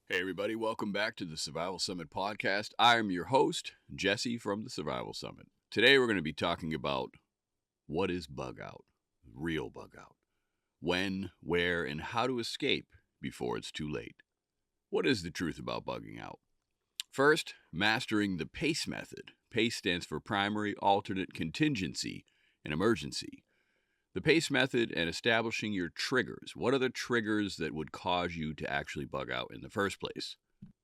Hey everybody, welcome back to the Survival Summit podcast. I am your host, Jesse from the Survival Summit. Today we're going to be talking about what is bug out, real bug out, when, where, and how to escape before it's too late. What is the truth about bugging out? First, mastering the P.A.C.E method. P.A.C.E stands for Primary, Alternate, Contingency, and Emergency. The P.A.C.E method and establishing your triggers. What are the triggers that would cause you to actually bug out in the first place?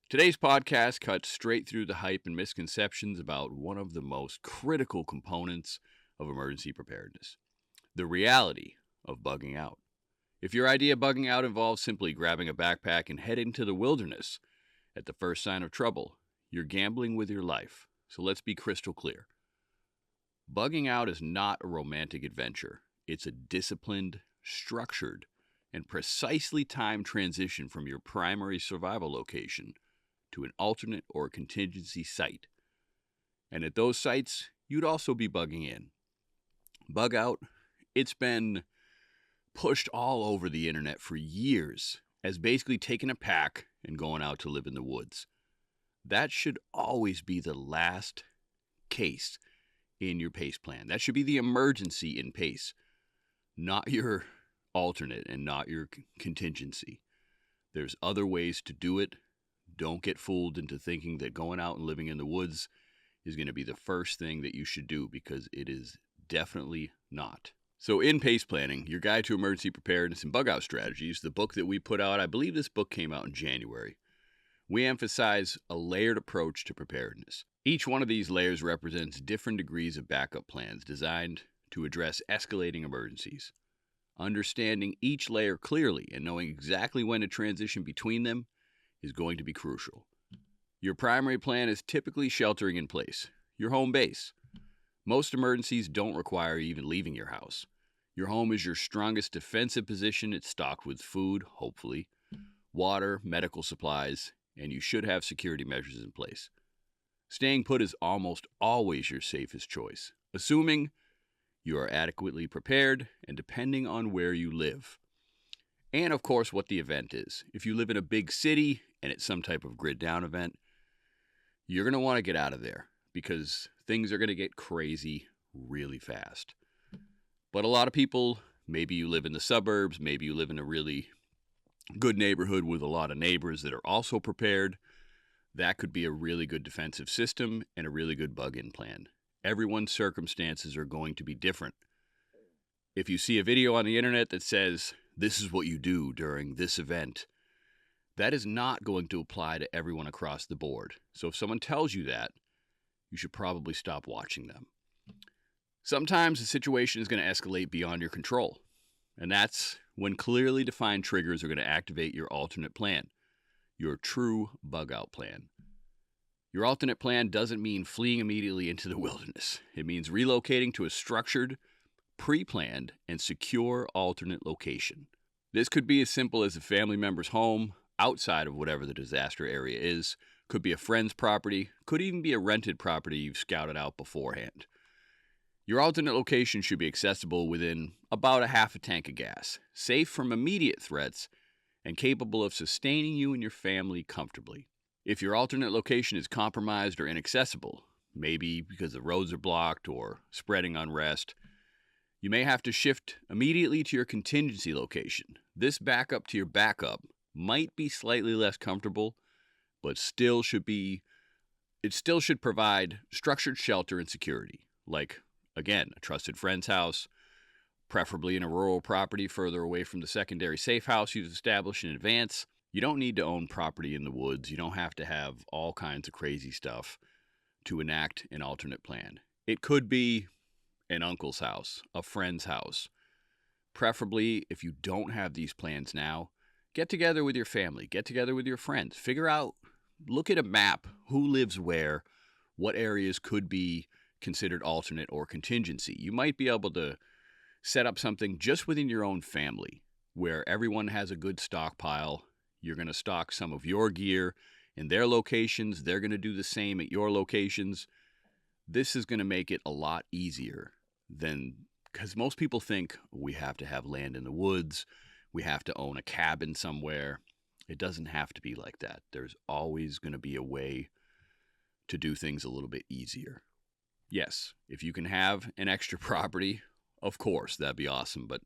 Today's podcast cuts straight through the hype and misconceptions about one of the most critical components of emergency preparedness, the reality of bugging out. If your idea of bugging out involves simply grabbing a backpack and heading to the wilderness at the first sign of trouble, you're gambling with your life. So let's be crystal clear. Bugging out is not a romantic adventure. It's a disciplined, structured, and precisely timed transition from your primary survival location to an alternate or contingency site. And at those sites, you'd also be bugging in. Bug out, it's been pushed all over the internet for years as basically taking a pack and going out to live in the woods. That should always be the last case in your P.A.C.E plan. That should be the emergency in P.A.C.E, not your alternate and not your contingency. There's other ways to do it. Don't get fooled into thinking that going out and living in the woods is going to be the first thing that you should do, because it is definitely not. So in P.A.C.E planning, your guide to emergency preparedness and bug out strategies, the book that we put out, I believe this book came out in January, we emphasize a layered approach to preparedness. Each one of these layers represents different degrees of backup plans designed to address escalating emergencies. Understanding each layer clearly and knowing exactly when to transition between them is going to be crucial. Your primary plan is typically sheltering in place, your home base. Most emergencies don't require even leaving your house. Your home is your strongest defensive position. It's stocked with food, hopefully, water, medical supplies, and you should have security measures in place. Staying put is almost always your safest choice, assuming you are adequately prepared and depending on where you live. And of course, what the event is. If you live in a big city and it's some type of grid down event, you're going to want to get out of there because things are going to get crazy really fast. But a lot of people, maybe you live in the suburbs, maybe you live in a really good neighborhood with a lot of neighbors that are also prepared. That could be a really good defensive system and a really good bug-in plan. Everyone's circumstances are going to be different. If you see a video on the internet that says, this is what you do during this event, that is not going to apply to everyone across the board. So if someone tells you that, you should probably stop watching them. Sometimes the situation is going to escalate beyond your control, and that's when clearly defined triggers are going to activate your alternate plan, your true bug-out plan. Your alternate plan doesn't mean fleeing immediately into the wilderness. It means relocating to a structured, pre-planned, and secure alternate location. This could be as simple as a family member's home, outside of whatever the disaster area is, could be a friend's property, could even be a rented property you've scouted out beforehand. Your alternate location should be accessible within about a half a tank of gas, safe from immediate threats, and capable of sustaining you and your family comfortably. If your alternate location is compromised or inaccessible, maybe because the roads are blocked or spreading unrest, you may have to shift immediately to your contingency location. This backup to your backup might be slightly less comfortable, but still should provide structured shelter and security, like, again, a trusted friend's house, preferably in a rural property further away from the secondary safe house you've established in advance. You don't need to own property in the woods. You don't have to have all kinds of crazy stuff to enact an alternate plan. It could be an uncle's house, a friend's house. Preferably, if you don't have these plans now, get together with your family, get together with your friends, figure out, look at a map, who lives where, what areas could be considered alternate or contingency. You might be able to set up something just within your own family where everyone has a good stockpile. You're going to stock some of your gear in their locations. They're going to do the same at your locations. This is going to make it a lot easier than, because most people think we have to have land in the woods, we have to own a cabin somewhere. It doesn't have to be like that. There's always going to be a way to do things a little bit easier. Yes, if you can have an extra property, of course, that'd be awesome, but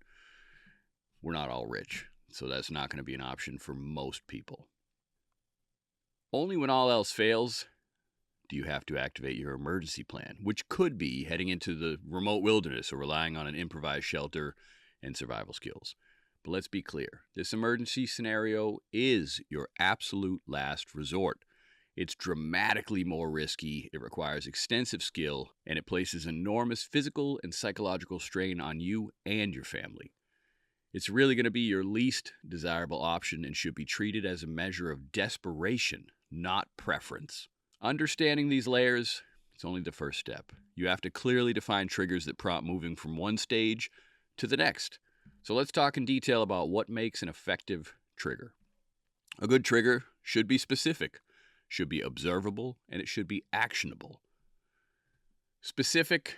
we're not all rich, so that's not going to be an option for most people. Only when all else fails do you have to activate your emergency plan, which could be heading into the remote wilderness or relying on an improvised shelter and survival skills. But let's be clear, this emergency scenario is your absolute last resort. It's dramatically more risky, it requires extensive skill, and it places enormous physical and psychological strain on you and your family. It's really going to be your least desirable option and should be treated as a measure of desperation, not preference. Understanding these layers, it's only the first step. You have to clearly define triggers that prompt moving from one stage to the next. So let's talk in detail about what makes an effective trigger. A good trigger should be specific, should be observable, and it should be actionable. Specific,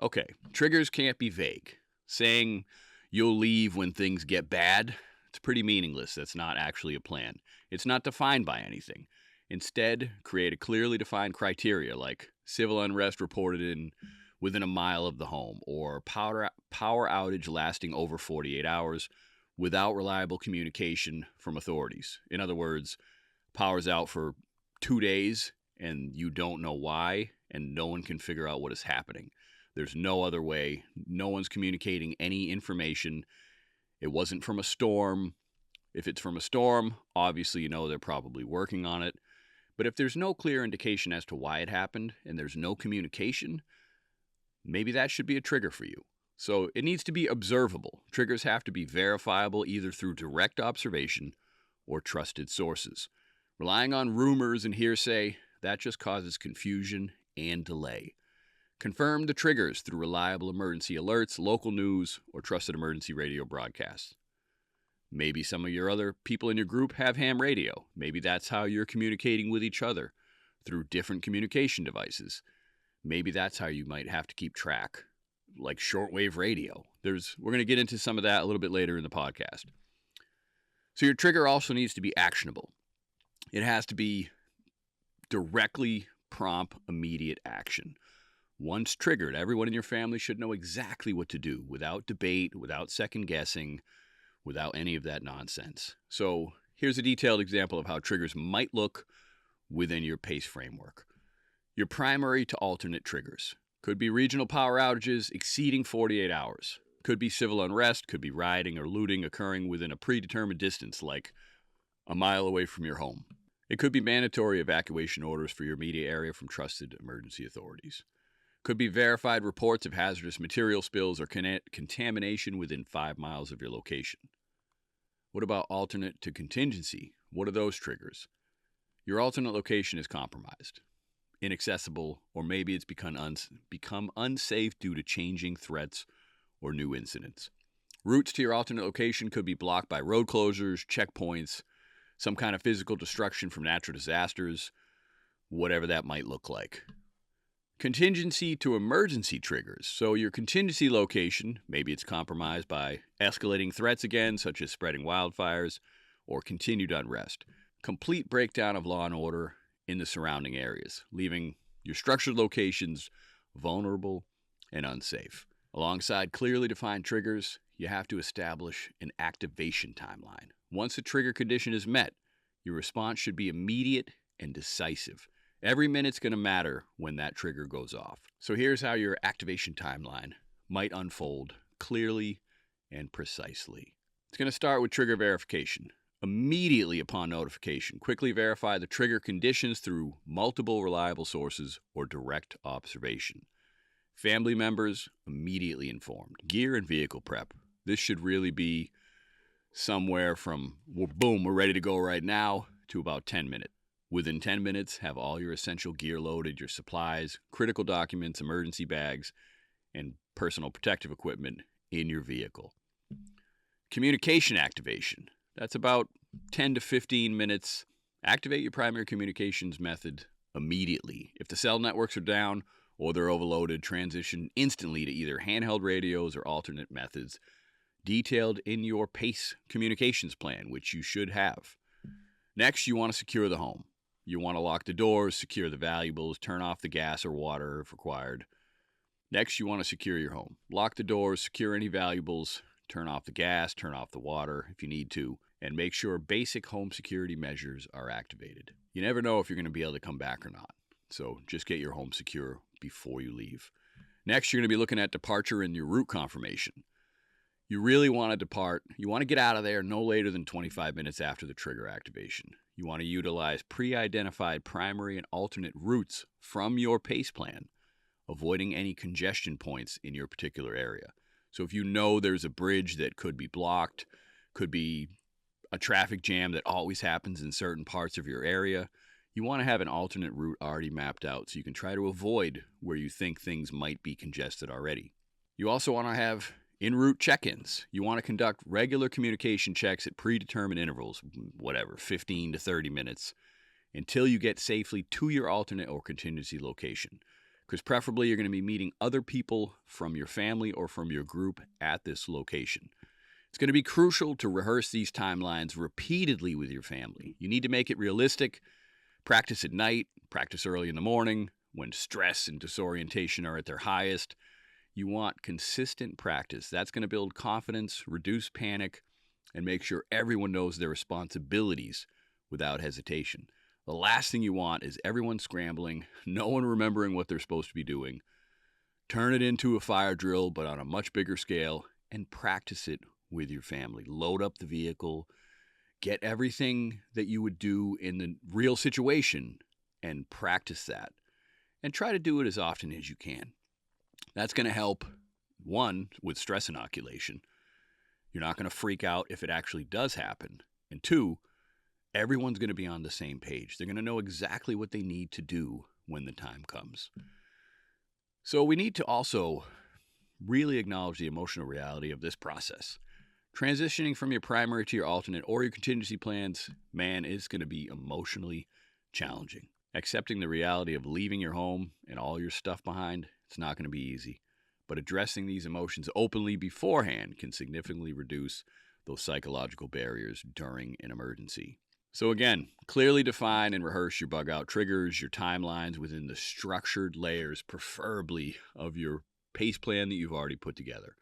okay, triggers can't be vague. Saying you'll leave when things get bad, it's pretty meaningless. That's not actually a plan. It's not defined by anything. Instead, create a clearly defined criteria like civil unrest reported within a mile of the home, or power outage lasting over 48 hours without reliable communication from authorities. In other words, power's out for 2 days and you don't know why, and no one can figure out what is happening. There's no other way. No one's communicating any information. It wasn't from a storm. If it's from a storm, obviously you know they're probably working on it. But if there's no clear indication as to why it happened and there's no communication, maybe that should be a trigger for you. So it needs to be observable. Triggers have to be verifiable either through direct observation or trusted sources. Relying on rumors and hearsay, that just causes confusion and delay. Confirm the triggers through reliable emergency alerts, local news, or trusted emergency radio broadcasts. Maybe some of your other people in your group have ham radio. Maybe that's how you're communicating with each other, through different communication devices. Maybe that's how you might have to keep track, like shortwave radio. We're going to get into some of that a little bit later in the podcast. So your trigger also needs to be actionable. It has to be directly prompt, immediate action. Once triggered, everyone in your family should know exactly what to do without debate, without second guessing, without any of that nonsense. So here's a detailed example of how triggers might look within your P.A.C.E framework. Your primary to alternate triggers could be regional power outages exceeding 48 hours. Could be civil unrest, could be rioting or looting occurring within a predetermined distance, like a mile away from your home. It could be mandatory evacuation orders for your immediate area from trusted emergency authorities. Could be verified reports of hazardous material spills or contamination within 5 miles of your location. What about alternate to contingency? What are those triggers? Your alternate location is compromised, inaccessible, or maybe it's become unsafe due to changing threats or new incidents. Routes to your alternate location could be blocked by road closures, checkpoints, some kind of physical destruction from natural disasters, whatever that might look like. Contingency to emergency triggers. So your contingency location, maybe it's compromised by escalating threats again, such as spreading wildfires or continued unrest. Complete breakdown of law and order in the surrounding areas, leaving your structured locations vulnerable and unsafe. Alongside clearly defined triggers, you have to establish an activation timeline. Once a trigger condition is met, your response should be immediate and decisive. Every minute's going to matter when that trigger goes off. So here's how your activation timeline might unfold clearly and precisely. It's going to start with trigger verification. Immediately upon notification, quickly verify the trigger conditions through multiple reliable sources or direct observation. Family members immediately informed. Gear and vehicle prep. This should really be somewhere from, boom, we're ready to go right now, to about 10 minutes. Within 10 minutes, have all your essential gear loaded, your supplies, critical documents, emergency bags, and personal protective equipment in your vehicle. Communication activation. That's about 10 to 15 minutes. Activate your primary communications method immediately. If the cell networks are down or they're overloaded, transition instantly to either handheld radios or alternate methods detailed in your P.A.C.E communications plan, which you should have. Next, you want to secure the home. You want to lock the doors, secure the valuables, turn off the gas or water if required. Next, you want to secure your home. Lock the doors, secure any valuables, turn off the gas, turn off the water if you need to, and make sure basic home security measures are activated. You never know if you're going to be able to come back or not, so just get your home secure before you leave. Next, you're going to be looking at departure and your route confirmation. You really want to depart. You want to get out of there no later than 25 minutes after the trigger activation. You want to utilize pre-identified primary and alternate routes from your PACE plan, avoiding any congestion points in your particular area. So if you know there's a bridge that could be blocked, could be a traffic jam that always happens in certain parts of your area, you want to have an alternate route already mapped out so you can try to avoid where you think things might be congested already. You also want to have en route check-ins. You want to conduct regular communication checks at predetermined intervals, 15 to 30 minutes, until you get safely to your alternate or contingency location. Because preferably you're going to be meeting other people from your family or from your group at this location. It's going to be crucial to rehearse these timelines repeatedly with your family. You need to make it realistic. Practice at night, practice early in the morning, when stress and disorientation are at their highest. You want consistent practice. That's going to build confidence, reduce panic, and make sure everyone knows their responsibilities without hesitation. The last thing you want is everyone scrambling, no one remembering what they're supposed to be doing. Turn it into a fire drill, but on a much bigger scale, and practice it with your family. Load up the vehicle, get everything that you would do in the real situation, and practice that. And try to do it as often as you can. That's going to help, one, with stress inoculation. You're not going to freak out if it actually does happen. And two, everyone's going to be on the same page. They're going to know exactly what they need to do when the time comes. So we need to also really acknowledge the emotional reality of this process. Transitioning from your primary to your alternate or your contingency plans, man, is going to be emotionally challenging. Accepting the reality of leaving your home and all your stuff behind, it's not going to be easy. But addressing these emotions openly beforehand can significantly reduce those psychological barriers during an emergency. So again, clearly define and rehearse your bug out triggers, your timelines within the structured layers, preferably of your PACE plan that you've already put together.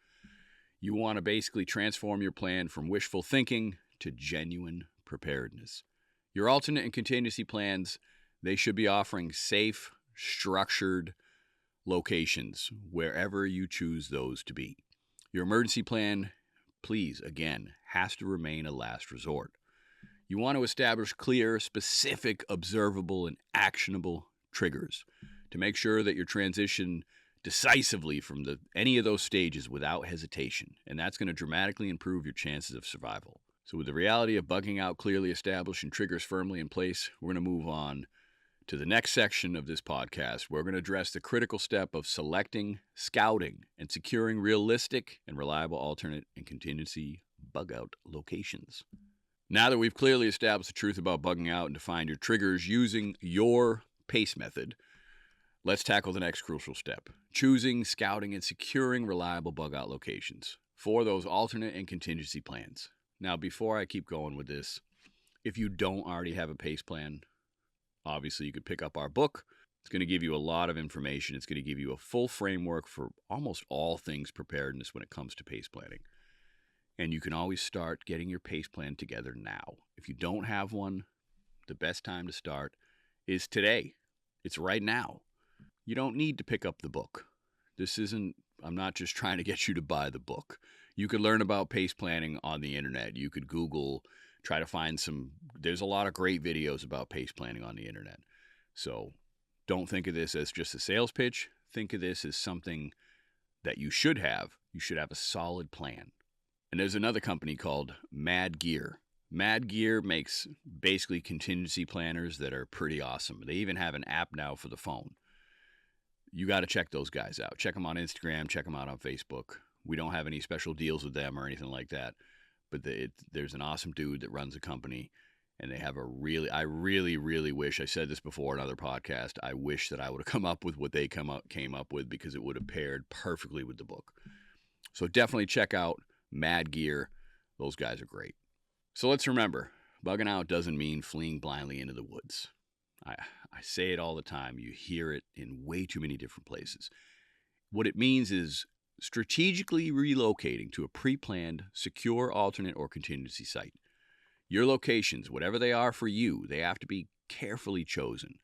You want to basically transform your plan from wishful thinking to genuine preparedness. Your alternate and contingency plans, they should be offering safe, structured locations wherever you choose those to be. Your emergency plan, please, again, has to remain a last resort. You want to establish clear, specific, observable, and actionable triggers to make sure that you transition decisively from any of those stages without hesitation, and that's going to dramatically improve your chances of survival. So with the reality of bugging out clearly established and triggers firmly in place, we're going to move on to the next section of this podcast. We're going to address the critical step of selecting, scouting, and securing realistic and reliable alternate and contingency bug-out locations. Now that we've clearly established the truth about bugging out and defined your triggers using your PACE method, let's tackle the next crucial step: choosing, scouting, and securing reliable bug-out locations for those alternate and contingency plans. Now, before I keep going with this, if you don't already have a PACE plan, obviously you could pick up our book. It's going to give you a lot of information. It's going to give you a full framework for almost all things preparedness when it comes to PACE planning. And you can always start getting your PACE plan together now. If you don't have one, the best time to start is today. It's right now. You don't need to pick up the book. I'm not just trying to get you to buy the book. You could learn about PACE planning on the internet. You could Google, try to find there's a lot of great videos about PACE planning on the internet. So don't think of this as just a sales pitch. Think of this as something that you should have. You should have a solid plan. And there's another company called Mad Gear. Mad Gear makes basically contingency planners that are pretty awesome. They even have an app now for the phone. You got to check those guys out. Check them on Instagram. Check them out on Facebook. We don't have any special deals with them or anything like that. But there's an awesome dude that runs a company. And they have I really wish, I said this before in another podcast, I wish that I would have come up with what they came up with, because it would have paired perfectly with the book. So definitely check out Mad Gear. Those guys are great. So let's remember, Bugging out doesn't mean fleeing blindly into the woods. I say it all the time. You hear it in way too many different places. What it means is strategically relocating to a pre-planned, secure alternate or contingency site. Your locations, whatever they are for you, they have to be carefully chosen.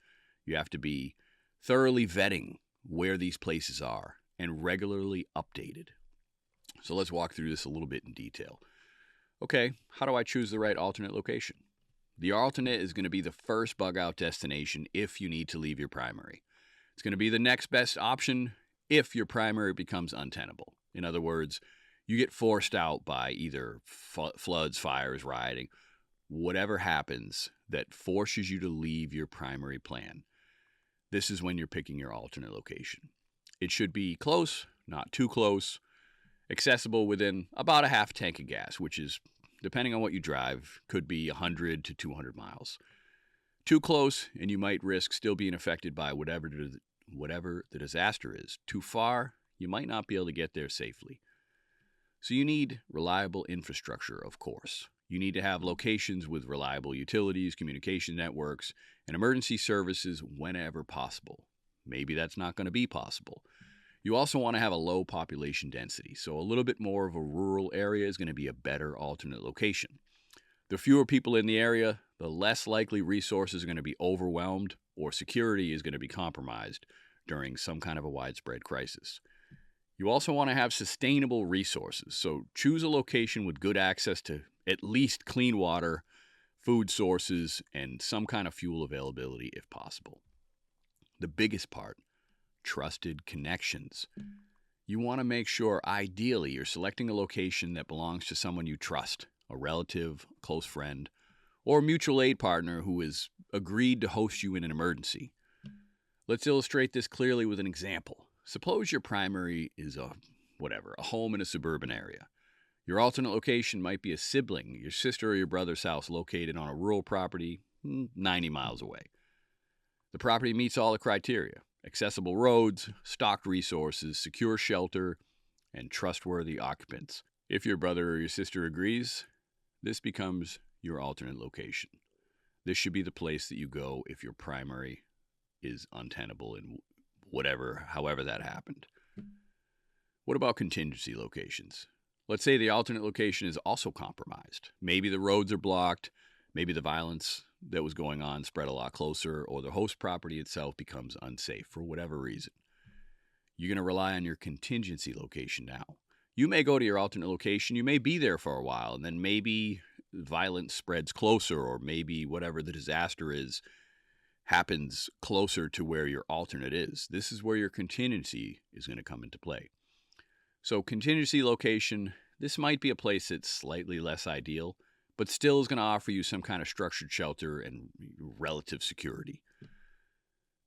You have to be thoroughly vetting where these places are and regularly updated. So let's walk through this a little bit in detail. Okay, how do I choose the right alternate location? The alternate is going to be the first bug out destination if you need to leave your primary. It's going to be the next best option if your primary becomes untenable. In other words, you get forced out by either floods, fires, rioting, whatever happens that forces you to leave your primary plan. This is when you're picking your alternate location. It should be close, not too close, accessible within about a half tank of gas, which is, depending on what you drive, could be 100 to 200 miles. Too close, and you might risk still being affected by whatever the disaster is. Too far, you might not be able to get there safely. So you need reliable infrastructure, of course. You need to have locations with reliable utilities, communication networks, and emergency services whenever possible. Maybe that's not going to be possible. You also want to have a low population density, so a little bit more of a rural area is going to be a better alternate location. The fewer people in the area, the less likely resources are going to be overwhelmed or security is going to be compromised during some kind of a widespread crisis. You also want to have sustainable resources, so choose a location with good access to at least clean water, food sources, and some kind of fuel availability if possible. The biggest part, trusted connections. You want to make sure, ideally, you're selecting a location that belongs to someone you trust, a relative, close friend, or mutual aid partner who has agreed to host you in an emergency. Let's illustrate this clearly with an example. Suppose your primary is a home in a suburban area. Your alternate location might be a sibling, your sister or your brother's house located on a rural property 90 miles away. The property meets all the criteria: accessible roads, stocked resources, secure shelter, and trustworthy occupants. If your brother or your sister agrees, this becomes your alternate location. This should be the place that you go if your primary is untenable in however that happened. What about contingency locations? Let's say the alternate location is also compromised. Maybe the roads are blocked, maybe the violence that was going on spread a lot closer, or the host property itself becomes unsafe for whatever reason. You're going to rely on your contingency location now. You may go to your alternate location, you may be there for a while, and then maybe violence spreads closer, or maybe whatever the disaster is happens closer to where your alternate is. This is where your contingency is going to come into play. So contingency location, this might be a place that's slightly less ideal, but still is going to offer you some kind of structured shelter and relative security.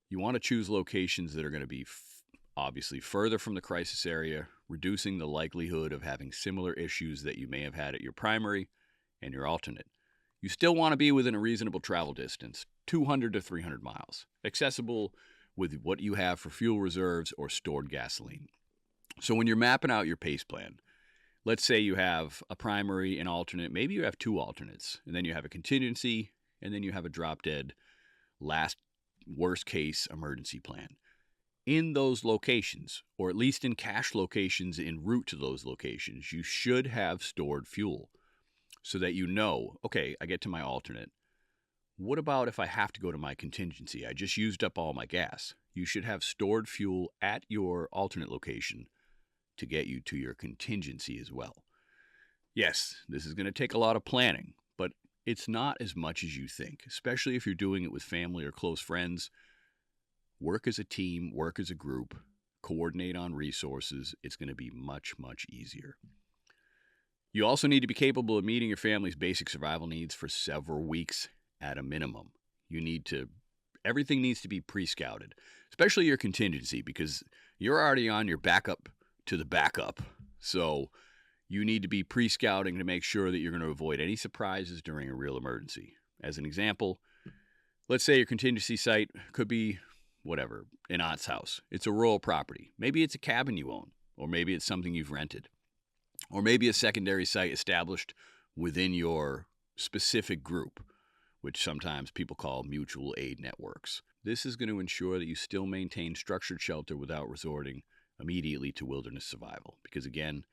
You want to choose locations that are going to be obviously further from the crisis area, reducing the likelihood of having similar issues that you may have had at your primary and your alternate. You still want to be within a reasonable travel distance, 200 to 300 miles, accessible with what you have for fuel reserves or stored gasoline. So when you're mapping out your PACE plan, let's say you have a primary and alternate, maybe you have two alternates, and then you have a contingency, and then you have a drop-dead, last worst-case emergency plan. In those locations, or at least in cache locations en route to those locations, you should have stored fuel so that you know, okay, I get to my alternate. What about if I have to go to my contingency? I just used up all my gas. You should have stored fuel at your alternate location to get you to your contingency as well. Yes, this is going to take a lot of planning, but it's not as much as you think, especially if you're doing it with family or close friends. Work as a team, work as a group, coordinate on resources. It's going to be much, much easier. You also need to be capable of meeting your family's basic survival needs for several weeks at a minimum. Everything needs to be pre-scouted, especially your contingency, because you're already on your backup to the backup. So you need to be pre-scouting to make sure that you're going to avoid any surprises during a real emergency. As an example, let's say your contingency site could be an aunt's house. It's a rural property. Maybe it's a cabin you own, or maybe it's something you've rented, or maybe a secondary site established within your specific group. which sometimes people call mutual aid networks. This is going to ensure that you still maintain structured shelter without resorting immediately to wilderness survival, because again,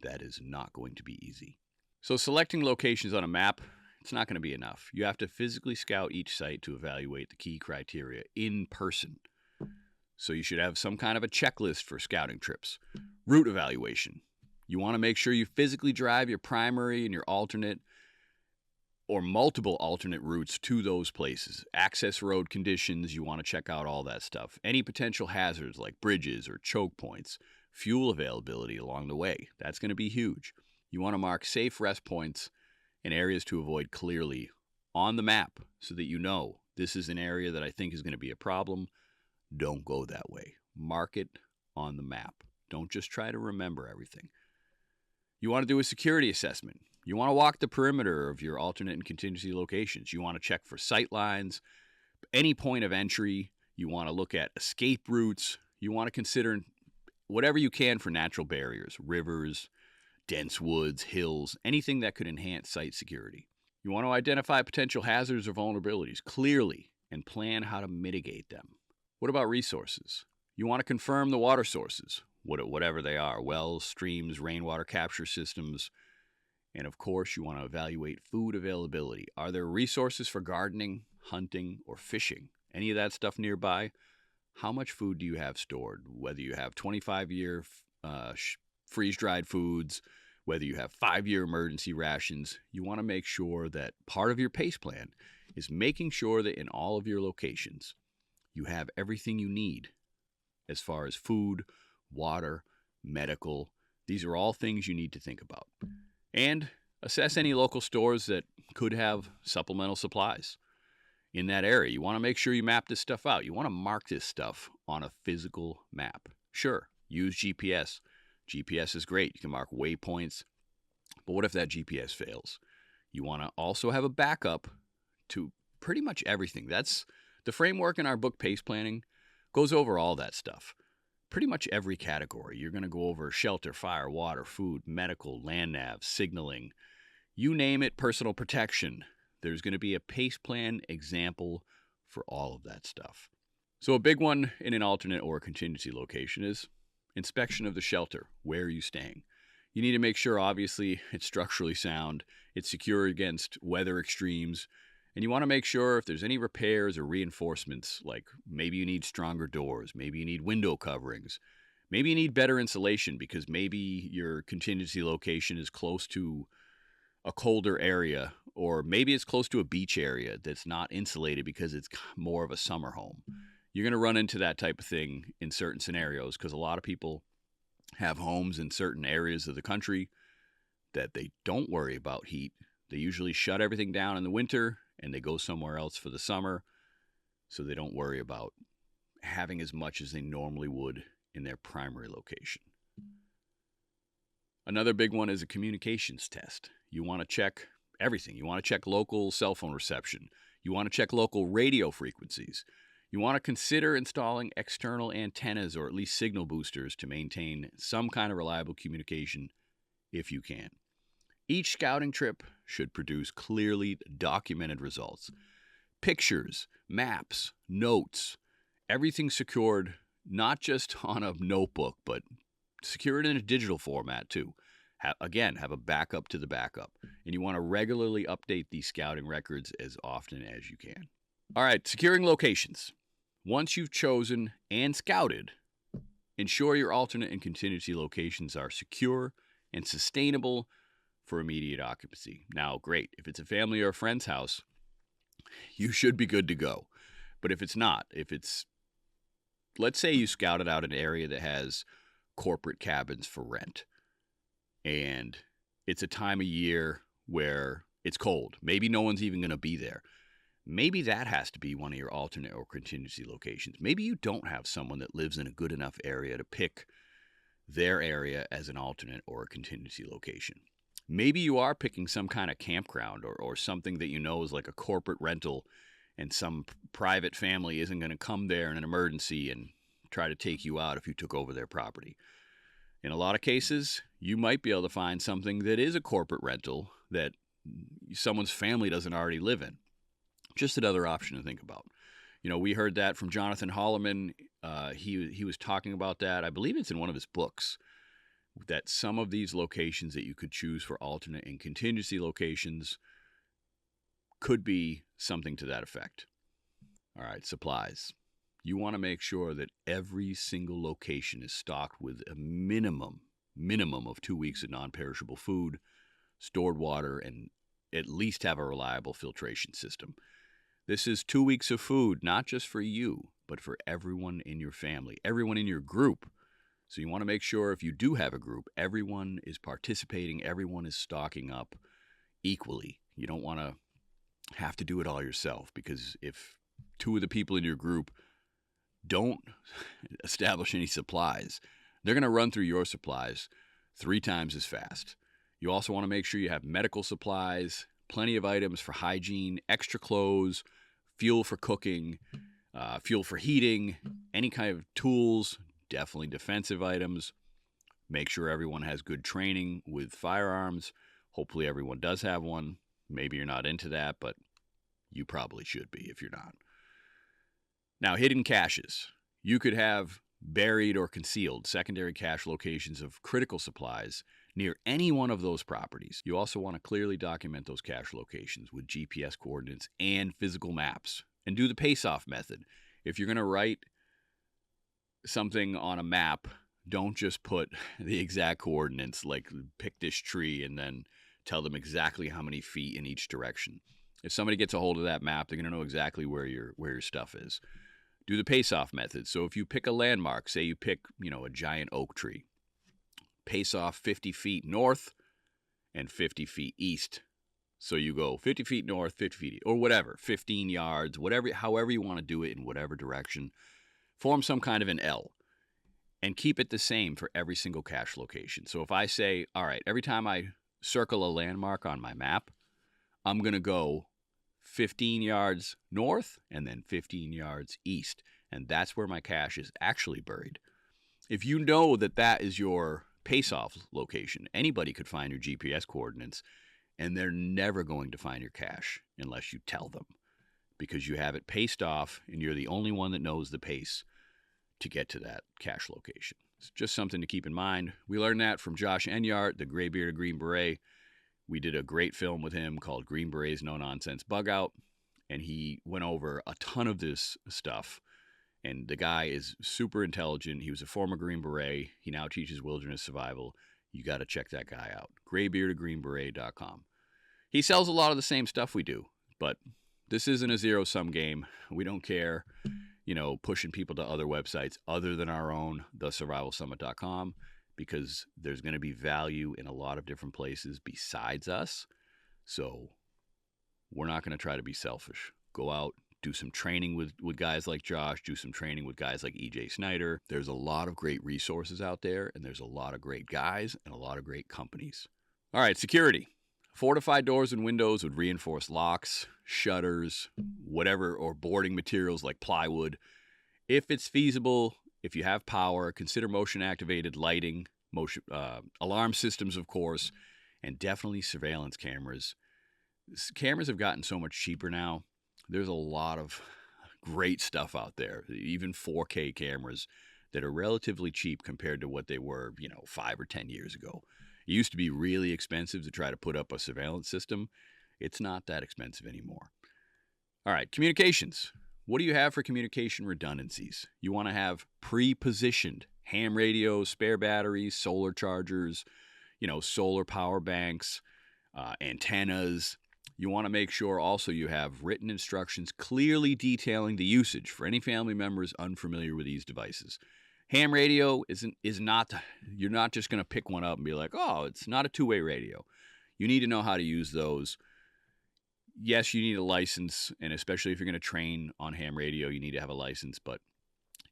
that is not going to be easy. So selecting locations on a map, it's not going to be enough. You have to physically scout each site to evaluate the key criteria in person. So you should have some kind of a checklist for scouting trips. Route evaluation. You want to make sure you physically drive your primary and your alternate or multiple alternate routes to those places. Access road conditions, you want to check out all that stuff. Any potential hazards like bridges or choke points. Fuel availability along the way. That's going to be huge. You want to mark safe rest points and areas to avoid clearly on the map so that you know this is an area that I think is going to be a problem. Don't go that way. Mark it on the map. Don't just try to remember everything. You want to do a security assessment. You want to walk the perimeter of your alternate and contingency locations. You want to check for sight lines, any point of entry. You want to look at escape routes. You want to consider whatever you can for natural barriers, rivers, dense woods, hills, anything that could enhance site security. You want to identify potential hazards or vulnerabilities clearly and plan how to mitigate them. What about resources? You want to confirm the water sources, whatever they are, wells, streams, rainwater capture systems. And of course, you want to evaluate food availability. Are there resources for gardening, hunting, or fishing? Any of that stuff nearby? How much food do you have stored? Whether you have 25-year freeze-dried foods, whether you have 5-year emergency rations, you want to make sure that part of your PACE plan is making sure that in all of your locations, you have everything you need as far as food, water, medical. These are all things you need to think about. And assess any local stores that could have supplemental supplies in that area. You want to make sure you map this stuff out. You want to mark this stuff on a physical map. Sure, use GPS. GPS is great. You can mark waypoints. But what if that GPS fails? You want to also have a backup to pretty much everything. That's the framework in our book, PACE Planning, goes over all that stuff. Pretty much every category. You're going to go over shelter, fire, water, food, medical, land nav, signaling, you name it, personal protection. There's going to be a PACE plan example for all of that stuff. So a big one in an alternate or contingency location is inspection of the shelter. Where are you staying? You need to make sure, obviously, it's structurally sound, it's secure against weather extremes, and you want to make sure if there's any repairs or reinforcements, like maybe you need stronger doors, maybe you need window coverings, maybe you need better insulation because maybe your contingency location is close to a colder area, or maybe it's close to a beach area that's not insulated because it's more of a summer home. You're going to run into that type of thing in certain scenarios because a lot of people have homes in certain areas of the country that they don't worry about heat. They usually shut everything down in the winter and they go somewhere else for the summer, so they don't worry about having as much as they normally would in their primary location. Another big one is a communications test. You want to check everything. You want to check local cell phone reception. You want to check local radio frequencies. You want to consider installing external antennas or at least signal boosters to maintain some kind of reliable communication if you can. Each scouting trip should produce clearly documented results. Pictures, maps, notes, everything secured not just on a notebook, but secured in a digital format too. Have a backup to the backup. And you want to regularly update these scouting records as often as you can. All right, securing locations. Once you've chosen and scouted, ensure your alternate and contingency locations are secure and sustainable for immediate occupancy. Now, great. If it's a family or a friend's house, you should be good to go. But if it's not, let's say you scouted out an area that has corporate cabins for rent, and it's a time of year where it's cold. Maybe no one's even going to be there. Maybe that has to be one of your alternate or contingency locations. Maybe you don't have someone that lives in a good enough area to pick their area as an alternate or a contingency location. Maybe you are picking some kind of campground or something that you know is like a corporate rental, and some private family isn't going to come there in an emergency and try to take you out if you took over their property. In a lot of cases, you might be able to find something that is a corporate rental that someone's family doesn't already live in. Just another option to think about. We heard that from Jonathan Holloman. He was talking about that. I believe it's in one of his books, that some of these locations that you could choose for alternate and contingency locations could be something to that effect. All right, supplies. You want to make sure that every single location is stocked with a minimum of 2 weeks of non-perishable food, stored water, and at least have a reliable filtration system. This is 2 weeks of food, not just for you, but for everyone in your family, everyone in your group. So you want to make sure if you do have a group, everyone is participating, everyone is stocking up equally. You don't want to have to do it all yourself, because if 2 of the people in your group don't establish any supplies, they're going to run through your supplies 3 times as fast. You also want to make sure you have medical supplies, plenty of items for hygiene, extra clothes, fuel for cooking, fuel for heating, any kind of tools, definitely defensive items. Make sure everyone has good training with firearms. Hopefully everyone does have one. Maybe you're not into that, but you probably should be if you're not. Now, hidden caches. You could have buried or concealed secondary cache locations of critical supplies near any one of those properties. You also want to clearly document those cache locations with GPS coordinates and physical maps. And do the P.A.C.E method. If you're going to write something on a map, don't just put the exact coordinates, like pick this tree and then tell them exactly how many feet in each direction. If somebody gets a hold of that map, they're going to know exactly where your stuff is. Do the P.A.C.E method. So if you pick a landmark, say you pick, a giant oak tree, P.A.C.E 50 feet north and 50 feet east. So you go 50 feet north, 50 feet, or whatever, 15 yards, however you want to do it in whatever direction. Form some kind of an L and keep it the same for every single cache location. So if I say, all right, every time I circle a landmark on my map, I'm going to go 15 yards north and then 15 yards east. And that's where my cache is actually buried. If you know that that is your P.A.C.E location, anybody could find your GPS coordinates, and they're never going to find your cache unless you tell them, because you have it paced off and you're the only one that knows the pace to get to that cache location. It's just something to keep in mind. We learned that from Josh Enyart, the gray-bearded Green Beret. We did a great film with him called Green Beret's No Nonsense Bugout, and he went over a ton of this stuff. And the guy is super intelligent. He was a former Green Beret. He now teaches wilderness survival. You got to check that guy out. graybeardedgreenberet.com. He sells a lot of the same stuff we do, but this isn't a zero-sum game. We don't care, pushing people to other websites other than our own, thesurvivalsummit.com, because there's going to be value in a lot of different places besides us. So we're not going to try to be selfish. Go out, do some training with guys like Josh, do some training with guys like E.J. Snyder. There's a lot of great resources out there, and there's a lot of great guys and a lot of great companies. All right, security. Fortified doors and windows with reinforced locks, shutters, whatever, or boarding materials like plywood. If it's feasible, if you have power, consider motion-activated lighting, alarm systems, of course, and definitely surveillance cameras. Cameras have gotten so much cheaper now. There's a lot of great stuff out there, even 4K cameras that are relatively cheap compared to what they were, 5 or 10 years ago. It used to be really expensive to try to put up a surveillance system. It's not that expensive anymore. All right, communications. What do you have for communication redundancies? You want to have pre-positioned ham radios, spare batteries, solar chargers, solar power banks, antennas. You want to make sure also you have written instructions clearly detailing the usage for any family members unfamiliar with these devices. Ham radio is not, you're not just going to pick one up and be like, oh, it's not a two-way radio. You need to know how to use those. Yes, you need a license, and especially if you're going to train on ham radio, you need to have a license. But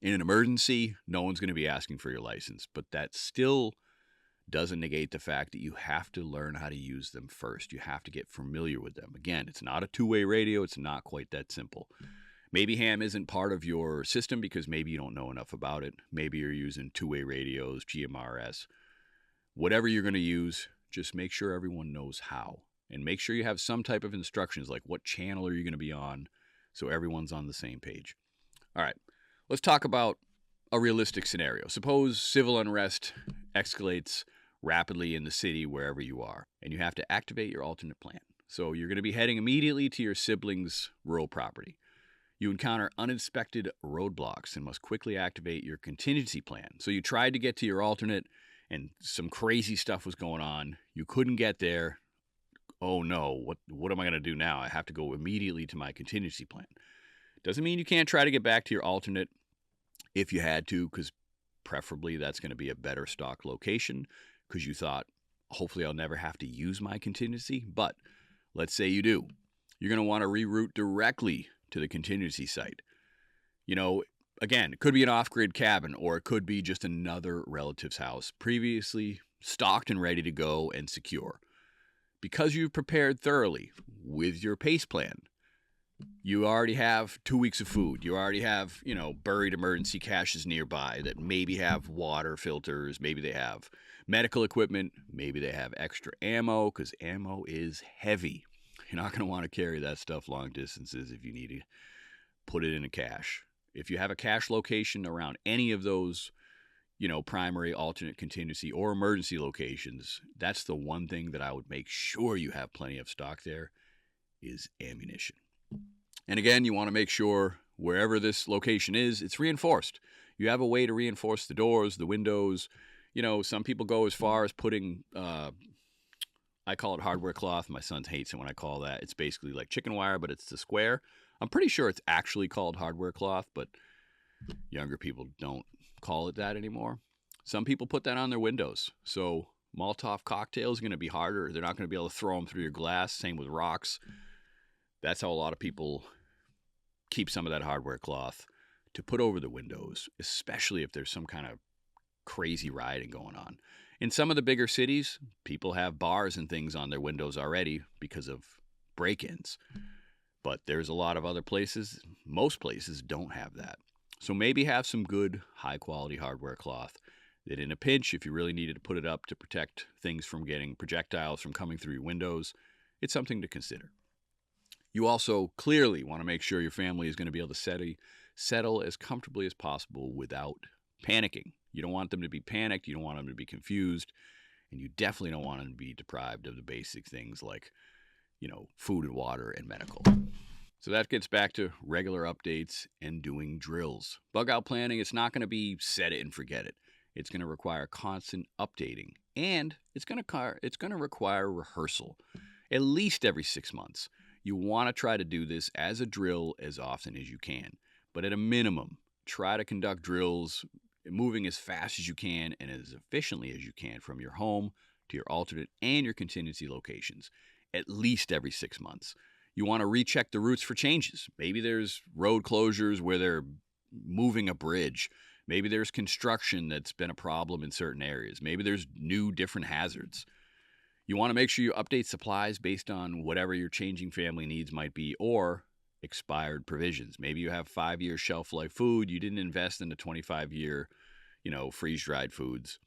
in an emergency, no one's going to be asking for your license. But that still doesn't negate the fact that you have to learn how to use them first. You have to get familiar with them. Again, it's not a two-way radio. It's not quite that simple. Maybe ham isn't part of your system because maybe you don't know enough about it. Maybe you're using two-way radios, GMRS. Whatever you're going to use, just make sure everyone knows how. and make sure you have some type of instructions, like what channel are you going to be on, so everyone's on the same page. All right, let's talk about a realistic scenario. Suppose civil unrest escalates rapidly in the city wherever you are, and you have to activate your alternate plan. So you're going to be heading immediately to your siblings' rural property. You encounter unexpected roadblocks and must quickly activate your contingency plan. So you tried to get to your alternate and some crazy stuff was going on. You couldn't get there. Oh no, what am I going to do now? I have to go immediately to my contingency plan. Doesn't mean you can't try to get back to your alternate if you had to, because preferably that's going to be a better stock location, because you thought, hopefully I'll never have to use my contingency. But let's say you do. You're going to want to reroute directly to the contingency site. You know, again, it could be an off-grid cabin, or it could be just another relative's house, previously stocked and ready to go and secure. Because you've prepared thoroughly with your P.A.C.E plan, you already have 2 weeks of food. You already have, buried emergency caches nearby that maybe have water filters. Maybe they have medical equipment. Maybe they have extra ammo, because ammo is heavy. You're not going to want to carry that stuff long distances if you need to put it in a cache. If you have a cache location around any of those, primary, alternate, contingency, or emergency locations, that's the one thing that I would make sure you have plenty of stock there, is ammunition. And again, you want to make sure wherever this location is, it's reinforced. You have a way to reinforce the doors, the windows. Some people go as far as putting, I call it hardware cloth. My son hates it when I call that. It's basically like chicken wire, but it's the square. I'm pretty sure it's actually called hardware cloth, but younger people don't call it that anymore. Some people put that on their windows. So Molotov cocktails are going to be harder. They're not going to be able to throw them through your glass. Same with rocks. That's how a lot of people keep some of that hardware cloth to put over the windows, especially if there's some kind of crazy rioting going on. In some of the bigger cities, people have bars and things on their windows already because of break-ins. But there's a lot of other places, most places don't have that. So maybe have some good, high-quality hardware cloth that in a pinch, if you really needed to put it up to protect things from getting projectiles from coming through your windows, it's something to consider. You also clearly want to make sure your family is going to be able to settle as comfortably as possible without panicking. You don't want them to be panicked, you don't want them to be confused, and you definitely don't want them to be deprived of the basic things like, food and water and medical. So that gets back to regular updates and doing drills. Bug out planning, it's not going to be set it and forget it. It's going to require constant updating, and it's going to require rehearsal at least every 6 months. You want to try to do this as a drill as often as you can, but at a minimum, try to conduct drills moving as fast as you can and as efficiently as you can from your home to your alternate and your contingency locations, at least every 6 months. You want to recheck the routes for changes. Maybe there's road closures where they're moving a bridge. Maybe there's construction that's been a problem in certain areas. Maybe there's new different hazards. You want to make sure you update supplies based on whatever your changing family needs might be, or expired provisions. Maybe you have 5-year shelf life food. You didn't invest in the 25-year, freeze-dried foods,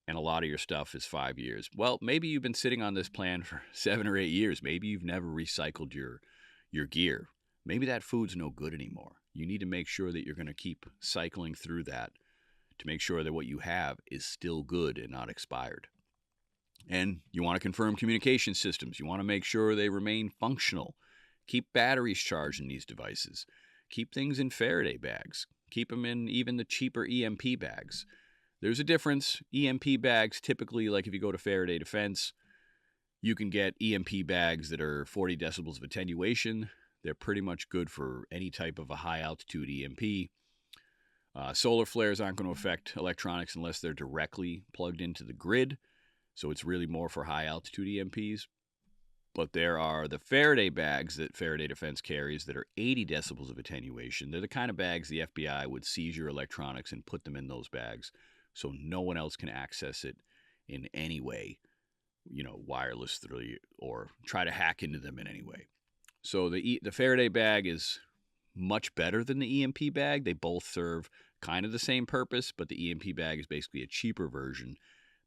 and a lot of your stuff is 5 years. Well, maybe you've been sitting on this plan for 7 or 8 years. Maybe you've never recycled your gear. Maybe that food's no good anymore. You need to make sure that you're going to keep cycling through that to make sure that what you have is still good and not expired. And you want to confirm communication systems. You want to make sure they remain functional. Keep batteries charged in these devices. Keep things in Faraday bags. Keep them in even the cheaper EMP bags. There's a difference. EMP bags, typically, like if you go to Faraday Defense, you can get EMP bags that are 40 decibels of attenuation. They're pretty much good for any type of a high-altitude EMP. Solar flares aren't going to affect electronics unless they're directly plugged into the grid. So it's really more for high-altitude EMPs. But there are the Faraday bags that Faraday Defense carries that are 80 decibels of attenuation. They're the kind of bags the FBI would seize your electronics and put them in those bags so no one else can access it in any way, wirelessly or try to hack into them in any way. So the Faraday bag is much better than the EMP bag. They both serve kind of the same purpose, but the EMP bag is basically a cheaper version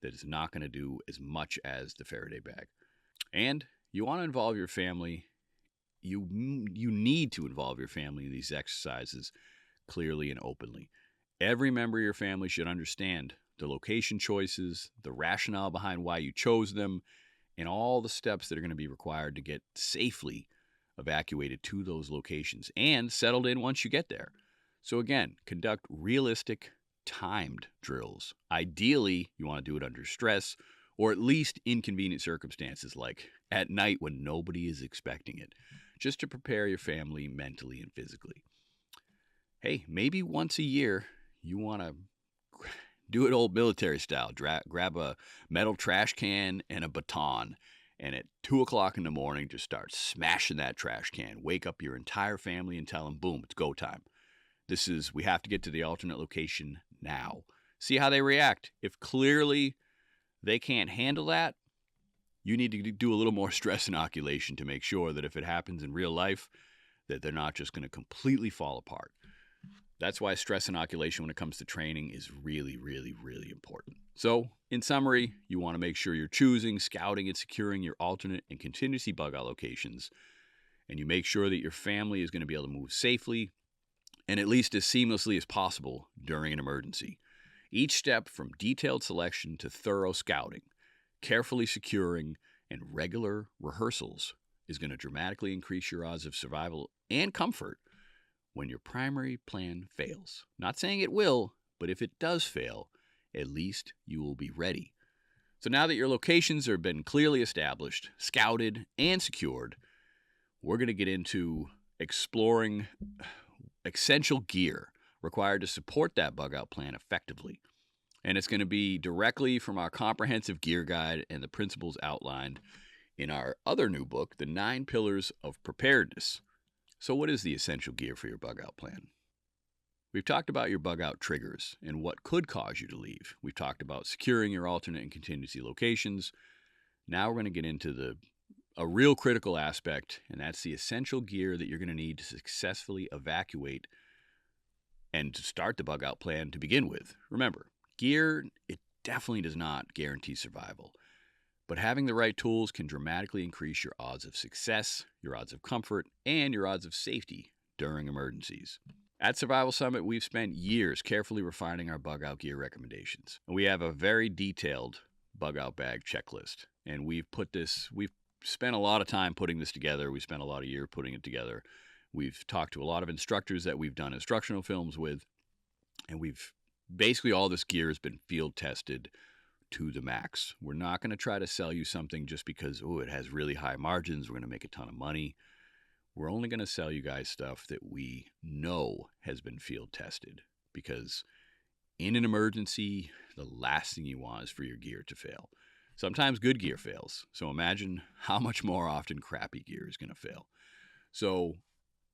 that is not going to do as much as the Faraday bag. And you want to involve your family. You need to involve your family in these exercises clearly and openly. Every member of your family should understand the location choices, the rationale behind why you chose them, and all the steps that are going to be required to get safely evacuated to those locations and settled in once you get there. So again, conduct realistic, timed drills. Ideally, you want to do it under stress or at least inconvenient circumstances like at night when nobody is expecting it, just to prepare your family mentally and physically. Hey, maybe once a year you want to do it old military style. Grab a metal trash can and a baton, and at 2 o'clock in the morning, just start smashing that trash can. Wake up your entire family and tell them, boom, it's go time. We have to get to the alternate location now. See how they react. If clearly they can't handle that, you need to do a little more stress inoculation to make sure that if it happens in real life, that they're not just going to completely fall apart. That's why stress inoculation when it comes to training is really, really, really important. So, in summary, you want to make sure you're choosing, scouting, and securing your alternate and contingency bug out locations. And you make sure that your family is going to be able to move safely and at least as seamlessly as possible during an emergency. Each step from detailed selection to thorough scouting, carefully securing, and regular rehearsals is going to dramatically increase your odds of survival and comfort when your primary plan fails. Not saying it will, but if it does fail, at least you will be ready. So now that your locations have been clearly established, scouted, and secured, we're going to get into exploring essential gear required to support that bug out plan effectively. And it's going to be directly from our comprehensive gear guide and the principles outlined in our other new book, The 9 Pillars of Preparedness. So what is the essential gear for your bug out plan? We've talked about your bug out triggers and what could cause you to leave. We've talked about securing your alternate and contingency locations. Now we're going to get into a real critical aspect, and that's the essential gear that you're going to need to successfully evacuate and to start the bug out plan to begin with. Remember, gear, it definitely does not guarantee survival. But having the right tools can dramatically increase your odds of success, your odds of comfort, and your odds of safety during emergencies. At Survival Summit, we've spent years carefully refining our bug out gear recommendations. We have a very detailed bug out bag checklist, and we've spent a lot of time putting this together. We spent a lot of years putting it together. We've talked to a lot of instructors that we've done instructional films with, and basically all this gear has been field tested to the max. We're not going to try to sell you something just because, it has really high margins, we're going to make a ton of money. We're only going to sell you guys stuff that we know has been field tested, because in an emergency, the last thing you want is for your gear to fail. Sometimes good gear fails, so imagine how much more often crappy gear is going to fail. So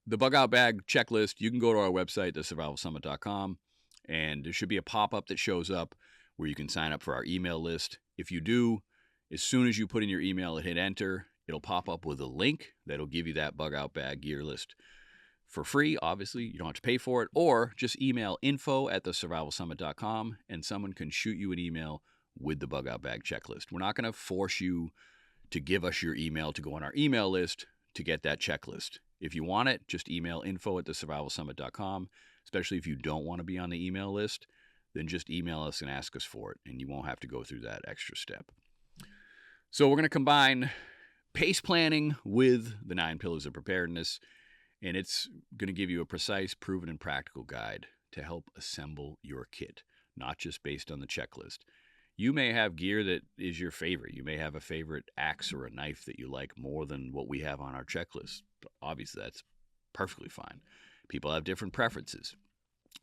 the bug out bag checklist, you can go to our website, thesurvivalsummit.com, and there should be a pop-up that shows up where you can sign up for our email list. If you do, as soon as you put in your email and hit enter, it'll pop up with a link that'll give you that bug out bag gear list for free. Obviously, you don't have to pay for it, or just email info@thesurvivalsummit.com and someone can shoot you an email with the bug out bag checklist. We're not going to force you to give us your email to go on our email list to get that checklist. If you want it, just email info@thesurvivalsummit.com, especially if you don't want to be on the email list. Then just email us and ask us for it, and you won't have to go through that extra step. So we're going to combine PACE planning with the 9 Pillars of Preparedness, and it's going to give you a precise, proven, and practical guide to help assemble your kit, not just based on the checklist. You may have gear that is your favorite. You may have a favorite axe or a knife that you like more than what we have on our checklist. Obviously, that's perfectly fine. People have different preferences.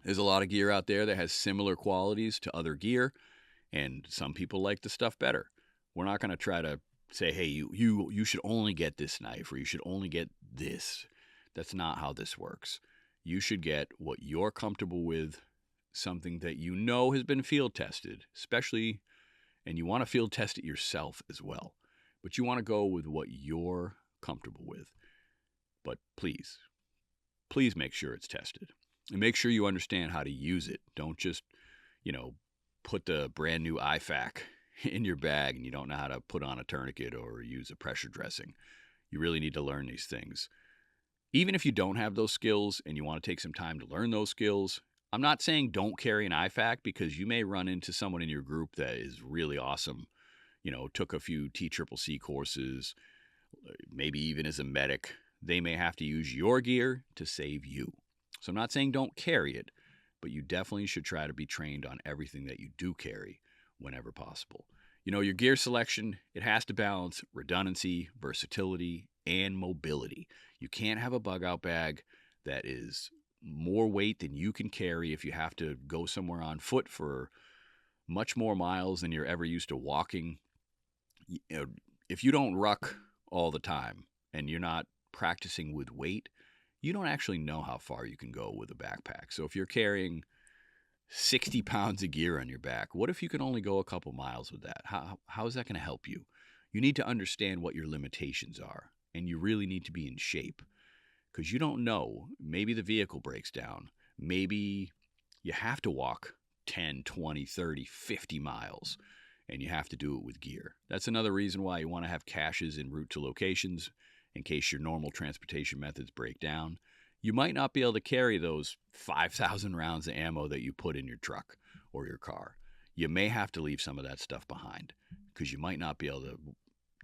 There's a lot of gear out there that has similar qualities to other gear, and some people like the stuff better. We're not going to try to say, hey, you should only get this knife, or you should only get this. That's not how this works. You should get what you're comfortable with, something that you know has been field tested, especially, and you want to field test it yourself as well. But you want to go with what you're comfortable with. But please make sure it's tested. And make sure you understand how to use it. Don't just, put the brand new IFAK in your bag and you don't know how to put on a tourniquet or use a pressure dressing. You really need to learn these things. Even if you don't have those skills and you want to take some time to learn those skills, I'm not saying don't carry an IFAC, because you may run into someone in your group that is really awesome, took a few TCCC courses, maybe even as a medic. They may have to use your gear to save you. So I'm not saying don't carry it, but you definitely should try to be trained on everything that you do carry whenever possible. Your gear selection, it has to balance redundancy, versatility, and mobility. You can't have a bug out bag that is more weight than you can carry if you have to go somewhere on foot for much more miles than you're ever used to walking. If you don't ruck all the time and you're not practicing with weight, you don't actually know how far you can go with a backpack. So if you're carrying 60 pounds of gear on your back, what if you can only go a couple miles with that? How is that going to help you? You need to understand what your limitations are, and you really need to be in shape, because you don't know. Maybe the vehicle breaks down. Maybe you have to walk 10, 20, 30, 50 miles, and you have to do it with gear. That's another reason why you want to have caches en route to locations in case your normal transportation methods break down. You might not be able to carry those 5,000 rounds of ammo that you put in your truck or your car. You may have to leave some of that stuff behind, because you might not be able to.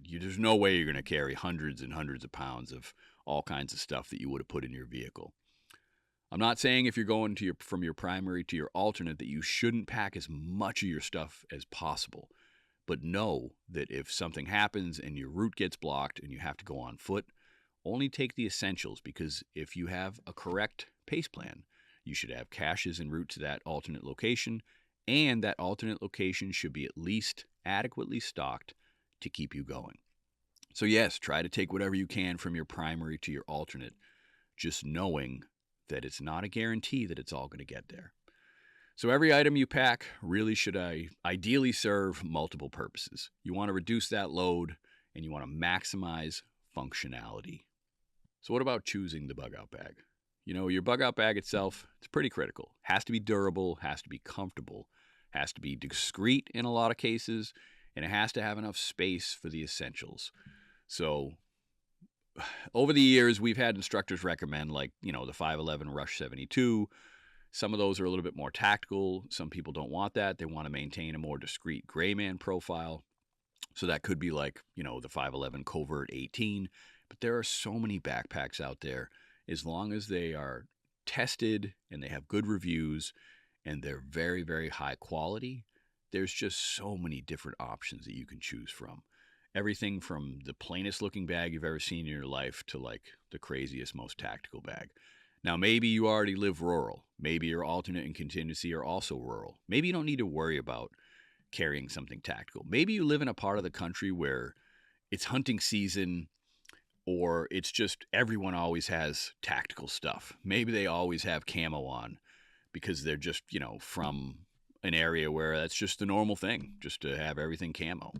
There's no way you're going to carry hundreds and hundreds of pounds of all kinds of stuff that you would have put in your vehicle. I'm not saying if you're going from your primary to your alternate that you shouldn't pack as much of your stuff as possible. But know that if something happens and your route gets blocked and you have to go on foot, only take the essentials, because if you have a correct PACE plan, you should have caches en route to that alternate location, and that alternate location should be at least adequately stocked to keep you going. So yes, try to take whatever you can from your primary to your alternate, just knowing that it's not a guarantee that it's all going to get there. So every item you pack really should ideally serve multiple purposes. You want to reduce that load, and you want to maximize functionality. So what about choosing the bug out bag? Your bug out bag itself, it's pretty critical. Has to be durable, has to be comfortable, has to be discreet in a lot of cases, and it has to have enough space for the essentials. So over the years, we've had instructors recommend, like, the 511 Rush 72. Some of those are a little bit more tactical. Some people don't want that. They want to maintain a more discreet gray man profile. So that could be like, the 511 Covert 18. But there are so many backpacks out there. As long as they are tested and they have good reviews and they're very, very high quality, there's just so many different options that you can choose from. Everything from the plainest looking bag you've ever seen in your life to like the craziest, most tactical bag. Now, maybe you already live rural. Maybe your alternate and contingency are also rural. Maybe you don't need to worry about carrying something tactical. Maybe you live in a part of the country where it's hunting season, or it's just everyone always has tactical stuff. Maybe they always have camo on because they're just, from an area where that's just the normal thing, just to have everything camo.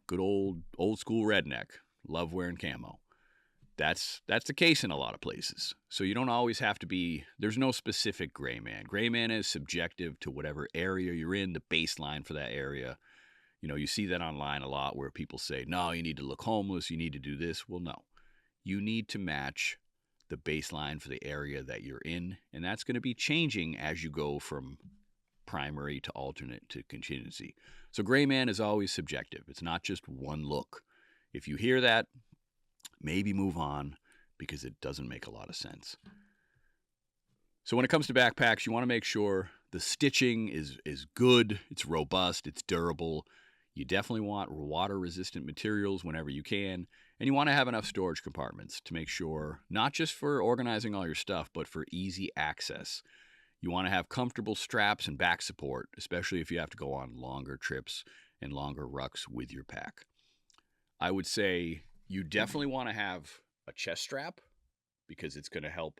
Good old school redneck, love wearing camo. That's the case in a lot of places. So you don't always have to be, there's no specific gray man. Gray man is subjective to whatever area you're in, the baseline for that area. You see that online a lot where people say, no, you need to look homeless, you need to do this. Well, no. You need to match the baseline for the area that you're in, and that's going to be changing as you go from primary to alternate to contingency. So gray man is always subjective. It's not just one look. If you hear that, maybe move on, because it doesn't make a lot of sense. So when it comes to backpacks, you want to make sure the stitching is good, it's robust, it's durable. You definitely want water-resistant materials whenever you can, and you want to have enough storage compartments to make sure, not just for organizing all your stuff, but for easy access. You want to have comfortable straps and back support, especially if you have to go on longer trips and longer rucks with your pack. I would say you definitely want to have a chest strap, because it's going to help.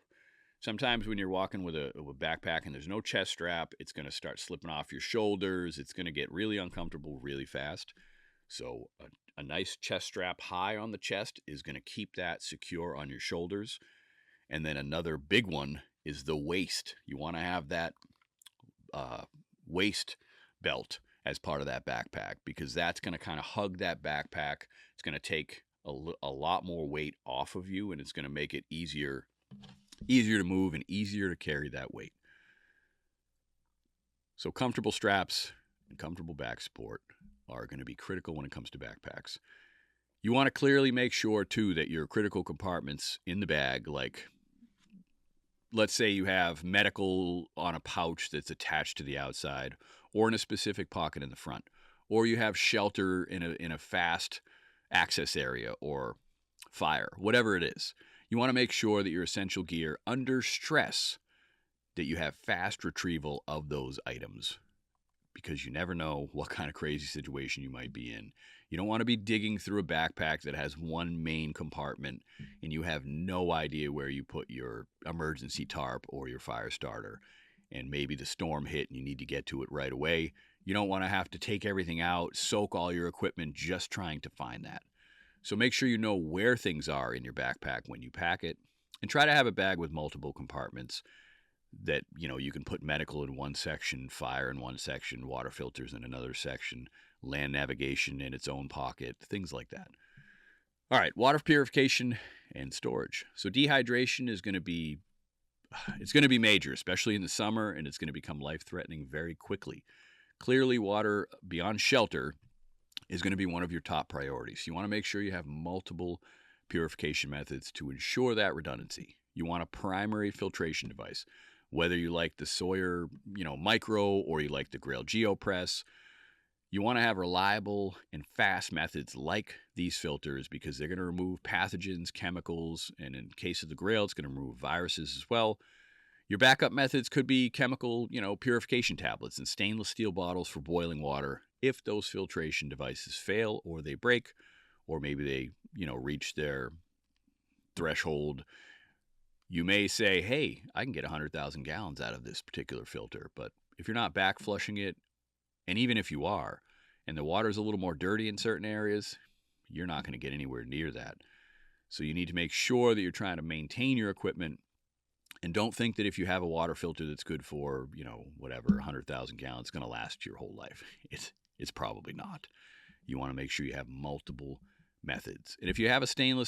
Sometimes when you're walking with a backpack and there's no chest strap, it's going to start slipping off your shoulders. It's going to get really uncomfortable really fast. So a nice chest strap high on the chest is going to keep that secure on your shoulders. And then another big one is the waist. You want to have that waist belt as part of that backpack, because that's going to kind of hug that backpack. It's going to take a lot more weight off of you, and it's going to make it easier to move and easier to carry that weight. So comfortable straps and comfortable back support are going to be critical when it comes to backpacks. You want to clearly make sure, too, that your critical compartments in the bag, like let's say you have medical on a pouch that's attached to the outside or in a specific pocket in the front, or you have shelter in a fast access area or fire, whatever it is. You want to make sure that your essential gear under stress, that you have fast retrieval of those items, because you never know what kind of crazy situation you might be in. You don't want to be digging through a backpack that has one main compartment and you have no idea where you put your emergency tarp or your fire starter, and maybe the storm hit and you need to get to it right away. You don't want to have to take everything out, soak all your equipment just trying to find that. So make sure you know where things are in your backpack when you pack it, and try to have a bag with multiple compartments that, you can put medical in one section, fire in one section, water filters in another section, land navigation in its own pocket, things like that. All right, water purification and storage. So dehydration is going to be major, especially in the summer, and it's going to become life-threatening very quickly. Clearly, water beyond shelter is going to be one of your top priorities. You want to make sure you have multiple purification methods to ensure that redundancy. You want a primary filtration device, whether you like the Sawyer, Micro, or you like the Grail GeoPress. You want to have reliable and fast methods like these filters, because they're going to remove pathogens, chemicals, and in case of the Grail, it's going to remove viruses as well. Your backup methods could be chemical, purification tablets and stainless steel bottles for boiling water if those filtration devices fail or they break, or maybe they, reach their threshold. You may say, hey, I can get 100,000 gallons out of this particular filter, but if you're not back flushing it, and even if you are, and the water's a little more dirty in certain areas, you're not going to get anywhere near that. So you need to make sure that you're trying to maintain your equipment, and don't think that if you have a water filter that's good for, 100,000 gallons, it's going to last your whole life. It's probably not. You want to make sure you have multiple methods. And if you have a single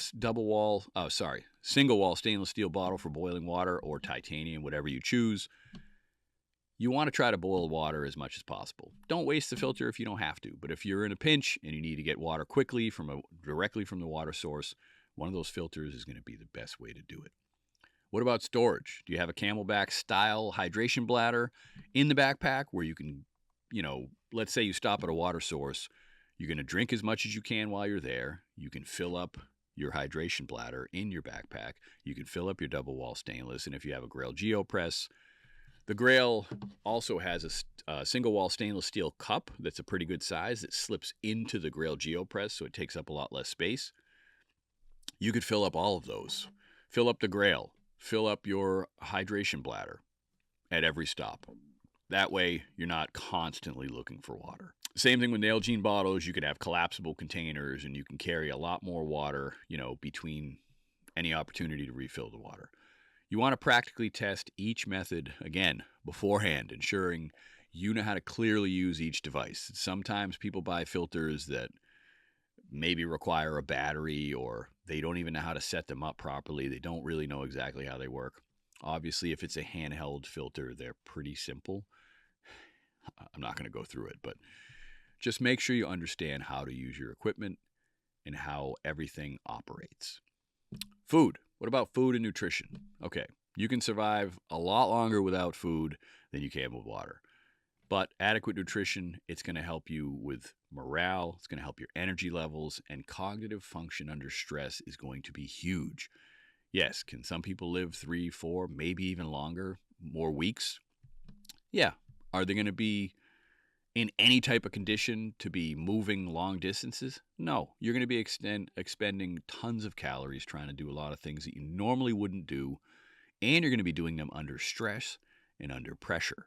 wall stainless steel bottle for boiling water, or titanium, whatever you choose, you want to try to boil water as much as possible. Don't waste the filter if you don't have to, but if you're in a pinch and you need to get water quickly directly from the water source, one of those filters is going to be the best way to do it. What about storage? Do you have a Camelback style hydration bladder in the backpack where you can, let's say you stop at a water source, you're going to drink as much as you can while you're there. You can fill up your hydration bladder in your backpack. You can fill up your double wall stainless. And if you have a Grail GeoPress, the Grail also has a single wall stainless steel cup that's a pretty good size that slips into the Grail GeoPress, so it takes up a lot less space. You could fill up all of those. Fill up the Grail. Fill up your hydration bladder at every stop. That way, you're not constantly looking for water. Same thing with Nalgene bottles. You can have collapsible containers, and you can carry a lot more water, between any opportunity to refill the water. You want to practically test each method, again, beforehand, ensuring you know how to clearly use each device. Sometimes people buy filters that maybe require a battery, or they don't even know how to set them up properly. They don't really know exactly how they work. Obviously, if it's a handheld filter, they're pretty simple. I'm not going to go through it, but just make sure you understand how to use your equipment and how everything operates. Food. What about food and nutrition? Okay, you can survive a lot longer without food than you can with water. But adequate nutrition, it's going to help you with morale, it's going to help your energy levels, and cognitive function under stress is going to be huge. Yes, can some people live 3, 4, maybe even longer, more weeks? Yeah. Are they going to be in any type of condition to be moving long distances? No. You're going to be expending tons of calories trying to do a lot of things that you normally wouldn't do, and you're going to be doing them under stress and under pressure.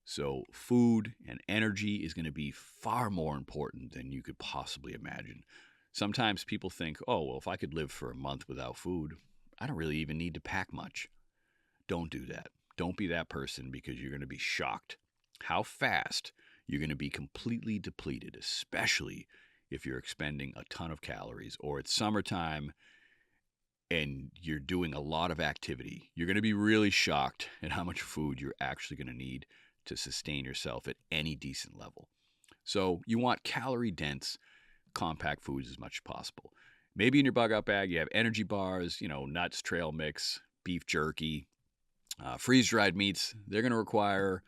So food and energy is going to be far more important than you could possibly imagine. Sometimes people think, oh, well, if I could live for a month without food, I don't really even need to pack much. Don't do that. Don't be that person, because you're going to be shocked how fast you're going to be completely depleted, especially if you're expending a ton of calories or it's summertime and you're doing a lot of activity. You're going to be really shocked at how much food you're actually going to need to sustain yourself at any decent level. So you want calorie-dense, compact foods as much as possible. Maybe in your bug out bag you have energy bars, nuts, trail mix, beef jerky, freeze-dried meats. They're going to require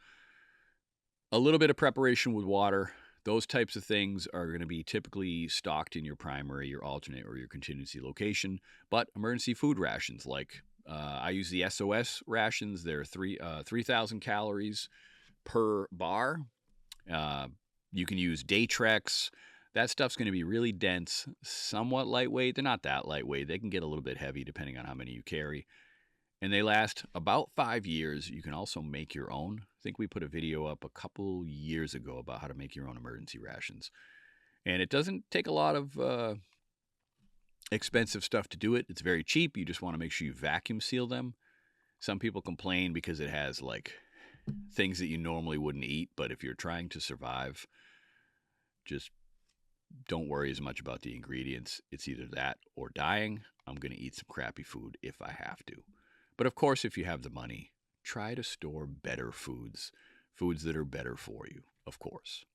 a little bit of preparation with water. Those types of things are going to be typically stocked in your primary, your alternate, or your contingency location. But emergency food rations, like I use the SOS rations. They're 3,000 calories per bar. You can use Daytrex. That stuff's going to be really dense, somewhat lightweight. They're not that lightweight. They can get a little bit heavy depending on how many you carry. And they last about 5 years. You can also make your own. I think we put a video up a couple years ago about how to make your own emergency rations. And it doesn't take a lot of expensive stuff to do it. It's very cheap. You just want to make sure you vacuum seal them. Some people complain because it has like things that you normally wouldn't eat. But if you're trying to survive, just don't worry as much about the ingredients. It's either that or dying. I'm going to eat some crappy food if I have to. But of course, if you have the money, try to store better foods that are better for you, of course.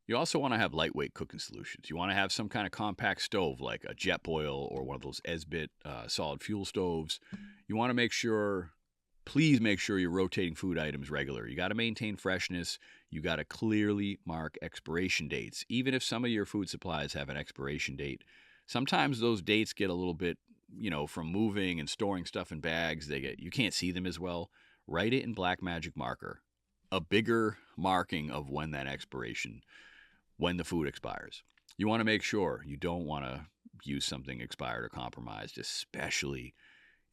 You also want to have lightweight cooking solutions. You want to have some kind of compact stove like a Jetboil or one of those Esbit solid fuel stoves. You want to please make sure you're rotating food items regular. You got to maintain freshness. You got to clearly mark expiration dates. Even if some of your food supplies have an expiration date, sometimes those dates get a little bit, from moving and storing stuff in bags, you can't see them as well. Write it in black magic marker. A bigger marking of when the food expires. You want to make sure you don't want to use something expired or compromised, especially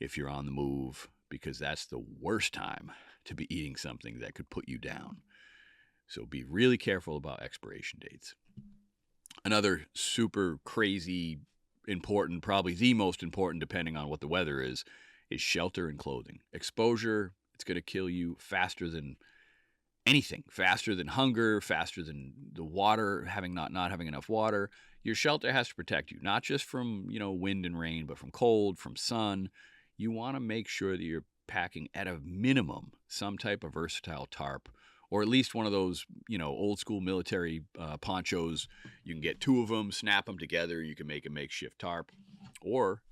if you're on the move, because that's the worst time to be eating something that could put you down. So be really careful about expiration dates. Another super crazy important, probably the most important depending on what the weather is shelter and clothing. Exposure, it's going to kill you faster than anything, faster than hunger, faster than the water, not having enough water. Your shelter has to protect you, not just from, wind and rain, but from cold, from sun. You want to make sure that you're packing at a minimum some type of versatile tarp, or at least one of those, old school military ponchos. You can get 2 of them, snap them together, and you can make a makeshift tarp. Or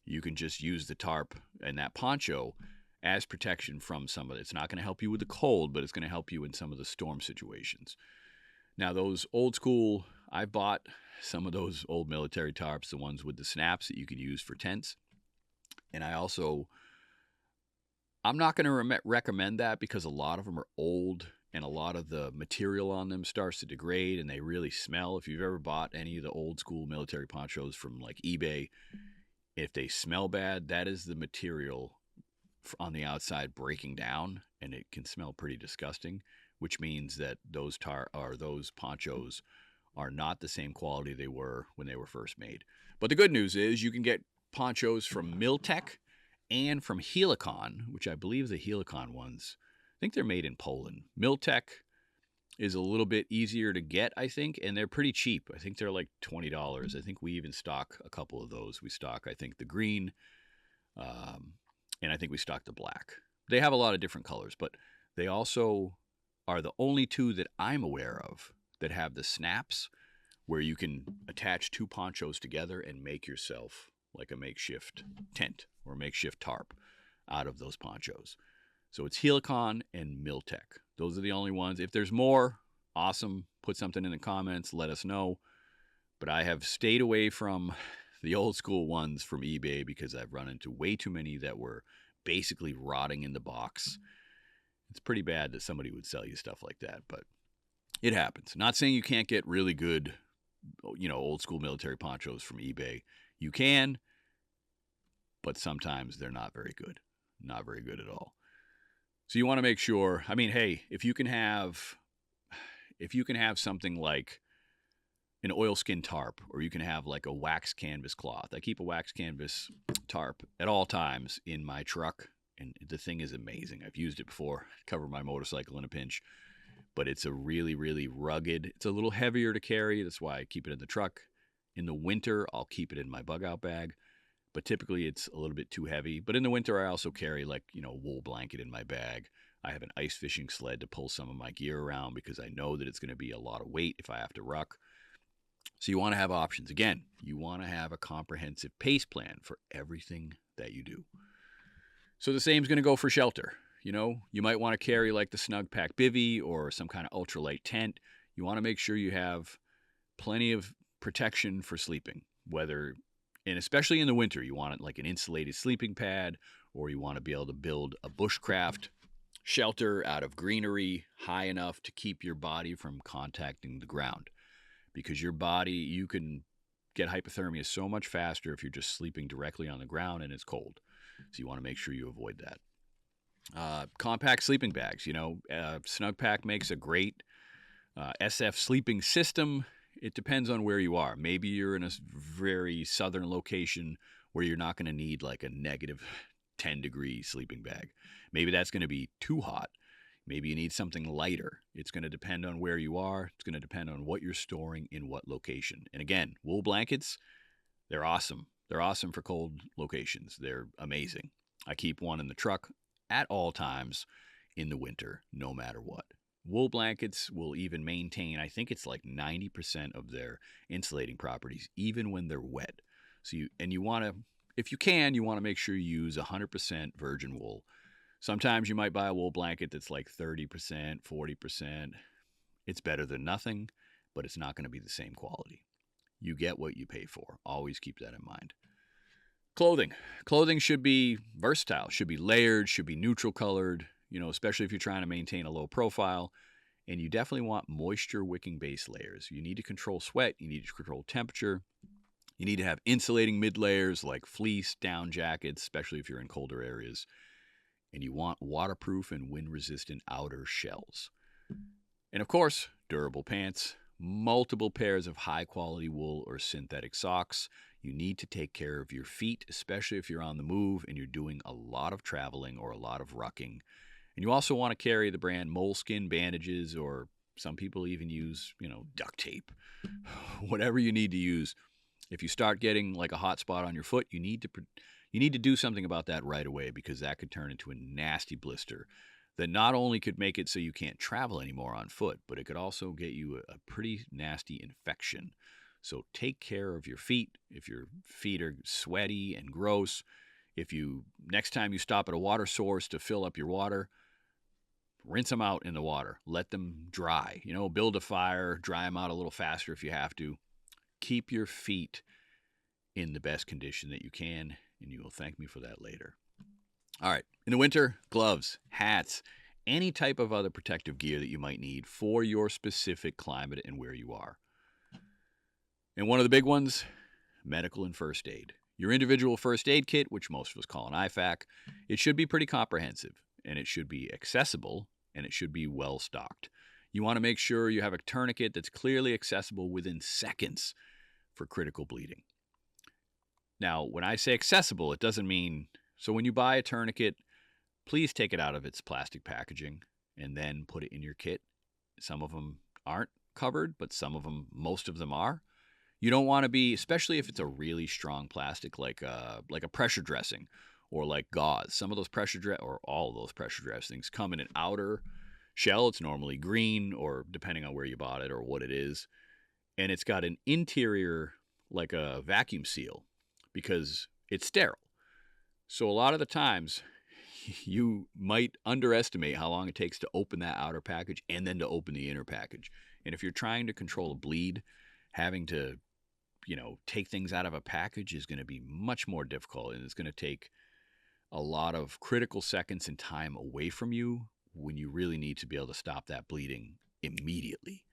you can just use the tarp and that poncho as protection from some of it. It's not going to help you with the cold, but it's going to help you in some of the storm situations. Now, those old school, I bought some of those old military tarps, the ones with the snaps that you can use for tents. And I'm not going to recommend that because a lot of them are old and a lot of the material on them starts to degrade and they really smell. If you've ever bought any of the old school military ponchos from like eBay, if they smell bad, that is the material on the outside breaking down, and it can smell pretty disgusting, which means that those ponchos are not the same quality they were when they were first made. But the good news is you can get ponchos from Miltech and from Helicon, which I believe the Helicon ones, I think they're made in Poland. Miltech is a little bit easier to get, I think, and they're pretty cheap. I think they're like $20. I think we even stock a couple of those. We stock, I think, the green, and I think we stock the black. They have a lot of different colors, but they also are the only 2 that I'm aware of that have the snaps where you can attach 2 ponchos together and make yourself like a makeshift tent or makeshift tarp out of those ponchos. So it's Helicon and Miltech. Those are the only ones. If there's more, awesome. Put something in the comments. Let us know. But I have stayed away from the old school ones from eBay because I've run into way too many that were basically rotting in the box. It's pretty bad that somebody would sell you stuff like that, but it happens. Not saying you can't get really good, old school military ponchos from eBay. You can, but sometimes they're not very good. Not very good at all. So you want to make sure, hey, if you can have something like an oilskin tarp, or you can have like a wax canvas cloth. I keep a wax canvas tarp at all times in my truck, and the thing is amazing. I've used it before, cover my motorcycle in a pinch. but it's a really, really rugged. It's a little heavier to carry. That's why I keep it in the truck. In the winter, I'll keep it in my bug out bag, but typically it's a little bit too heavy. But in the winter, I also carry like, a wool blanket in my bag. I have an ice fishing sled to pull some of my gear around because I know that it's going to be a lot of weight if I have to ruck. So you want to have options. Again, you want to have a comprehensive PACE plan for everything that you do. So the same is going to go for shelter. You might want to carry like the Snug Pack bivvy or some kind of ultralight tent. You want to make sure you have plenty of protection for sleeping, and especially in the winter, you want it like an insulated sleeping pad, or you want to be able to build a bushcraft shelter out of greenery high enough to keep your body from contacting the ground. Because your body, you can get hypothermia so much faster if you're just sleeping directly on the ground and it's cold. So you want to make sure you avoid that. Compact sleeping bags. Snug Pack makes a great SF sleeping system. It depends on where you are. Maybe you're in a very southern location where you're not going to need like a negative 10-degree sleeping bag. Maybe that's going to be too hot. Maybe you need something lighter. It's going to depend on where you are. It's going to depend on what you're storing in what location. And again, wool blankets, they're awesome. They're awesome for cold locations. They're amazing. I keep one in the truck at all times in the winter, no matter what. Wool blankets will even maintain, I think it's like 90% of their insulating properties, even when they're wet. So you want to, if you can, you want to make sure you use 100% virgin wool. Sometimes you might buy a wool blanket that's like 30%, 40%. It's better than nothing, but it's not going to be the same quality. You get what you pay for. Always keep that in mind. Clothing. Clothing should be versatile, should be layered, should be neutral colored, especially if you're trying to maintain a low profile. And you definitely want moisture wicking base layers. You need to control sweat. You need to control temperature. You need to have insulating mid layers like fleece, down jackets, especially if you're in colder areas. And you want waterproof and wind-resistant outer shells. And of course, durable pants, multiple pairs of high-quality wool or synthetic socks. You need to take care of your feet, especially if you're on the move and you're doing a lot of traveling or a lot of rucking. And you also want to carry the brand Moleskin bandages, or some people even use, duct tape. Whatever you need to use. If you start getting like a hot spot on your foot, you need to do something about that right away, because that could turn into a nasty blister that not only could make it so you can't travel anymore on foot, but it could also get you a pretty nasty infection. So take care of your feet. If your feet are sweaty and gross, next time you stop at a water source to fill up your water, rinse them out in the water. Let them dry. Build a fire, dry them out a little faster if you have to. Keep your feet in the best condition that you can, and you will thank me for that later. All right. In the winter, gloves, hats, any type of other protective gear that you might need for your specific climate and where you are. And one of the big ones, medical and first aid. Your individual first aid kit, which most of us call an IFAC, it should be pretty comprehensive, and it should be accessible, and it should be well stocked. You want to make sure you have a tourniquet that's clearly accessible within seconds for critical bleeding. Now, when I say accessible, it doesn't mean... So when you buy a tourniquet, please take it out of its plastic packaging and then put it in your kit. Some of them aren't covered, but most of them are. You don't want to be, especially if it's a really strong plastic, like a pressure dressing or like gauze. Some of those or all of those pressure dressings come in an outer shell. It's normally green, or depending on where you bought it or what it is. And it's got an interior like a vacuum seal because it's sterile. So a lot of the times you might underestimate how long it takes to open that outer package and then to open the inner package. And if you're trying to control a bleed, having to, take things out of a package is going to be much more difficult, and it's going to take a lot of critical seconds and time away from you when you really need to be able to stop that bleeding immediately.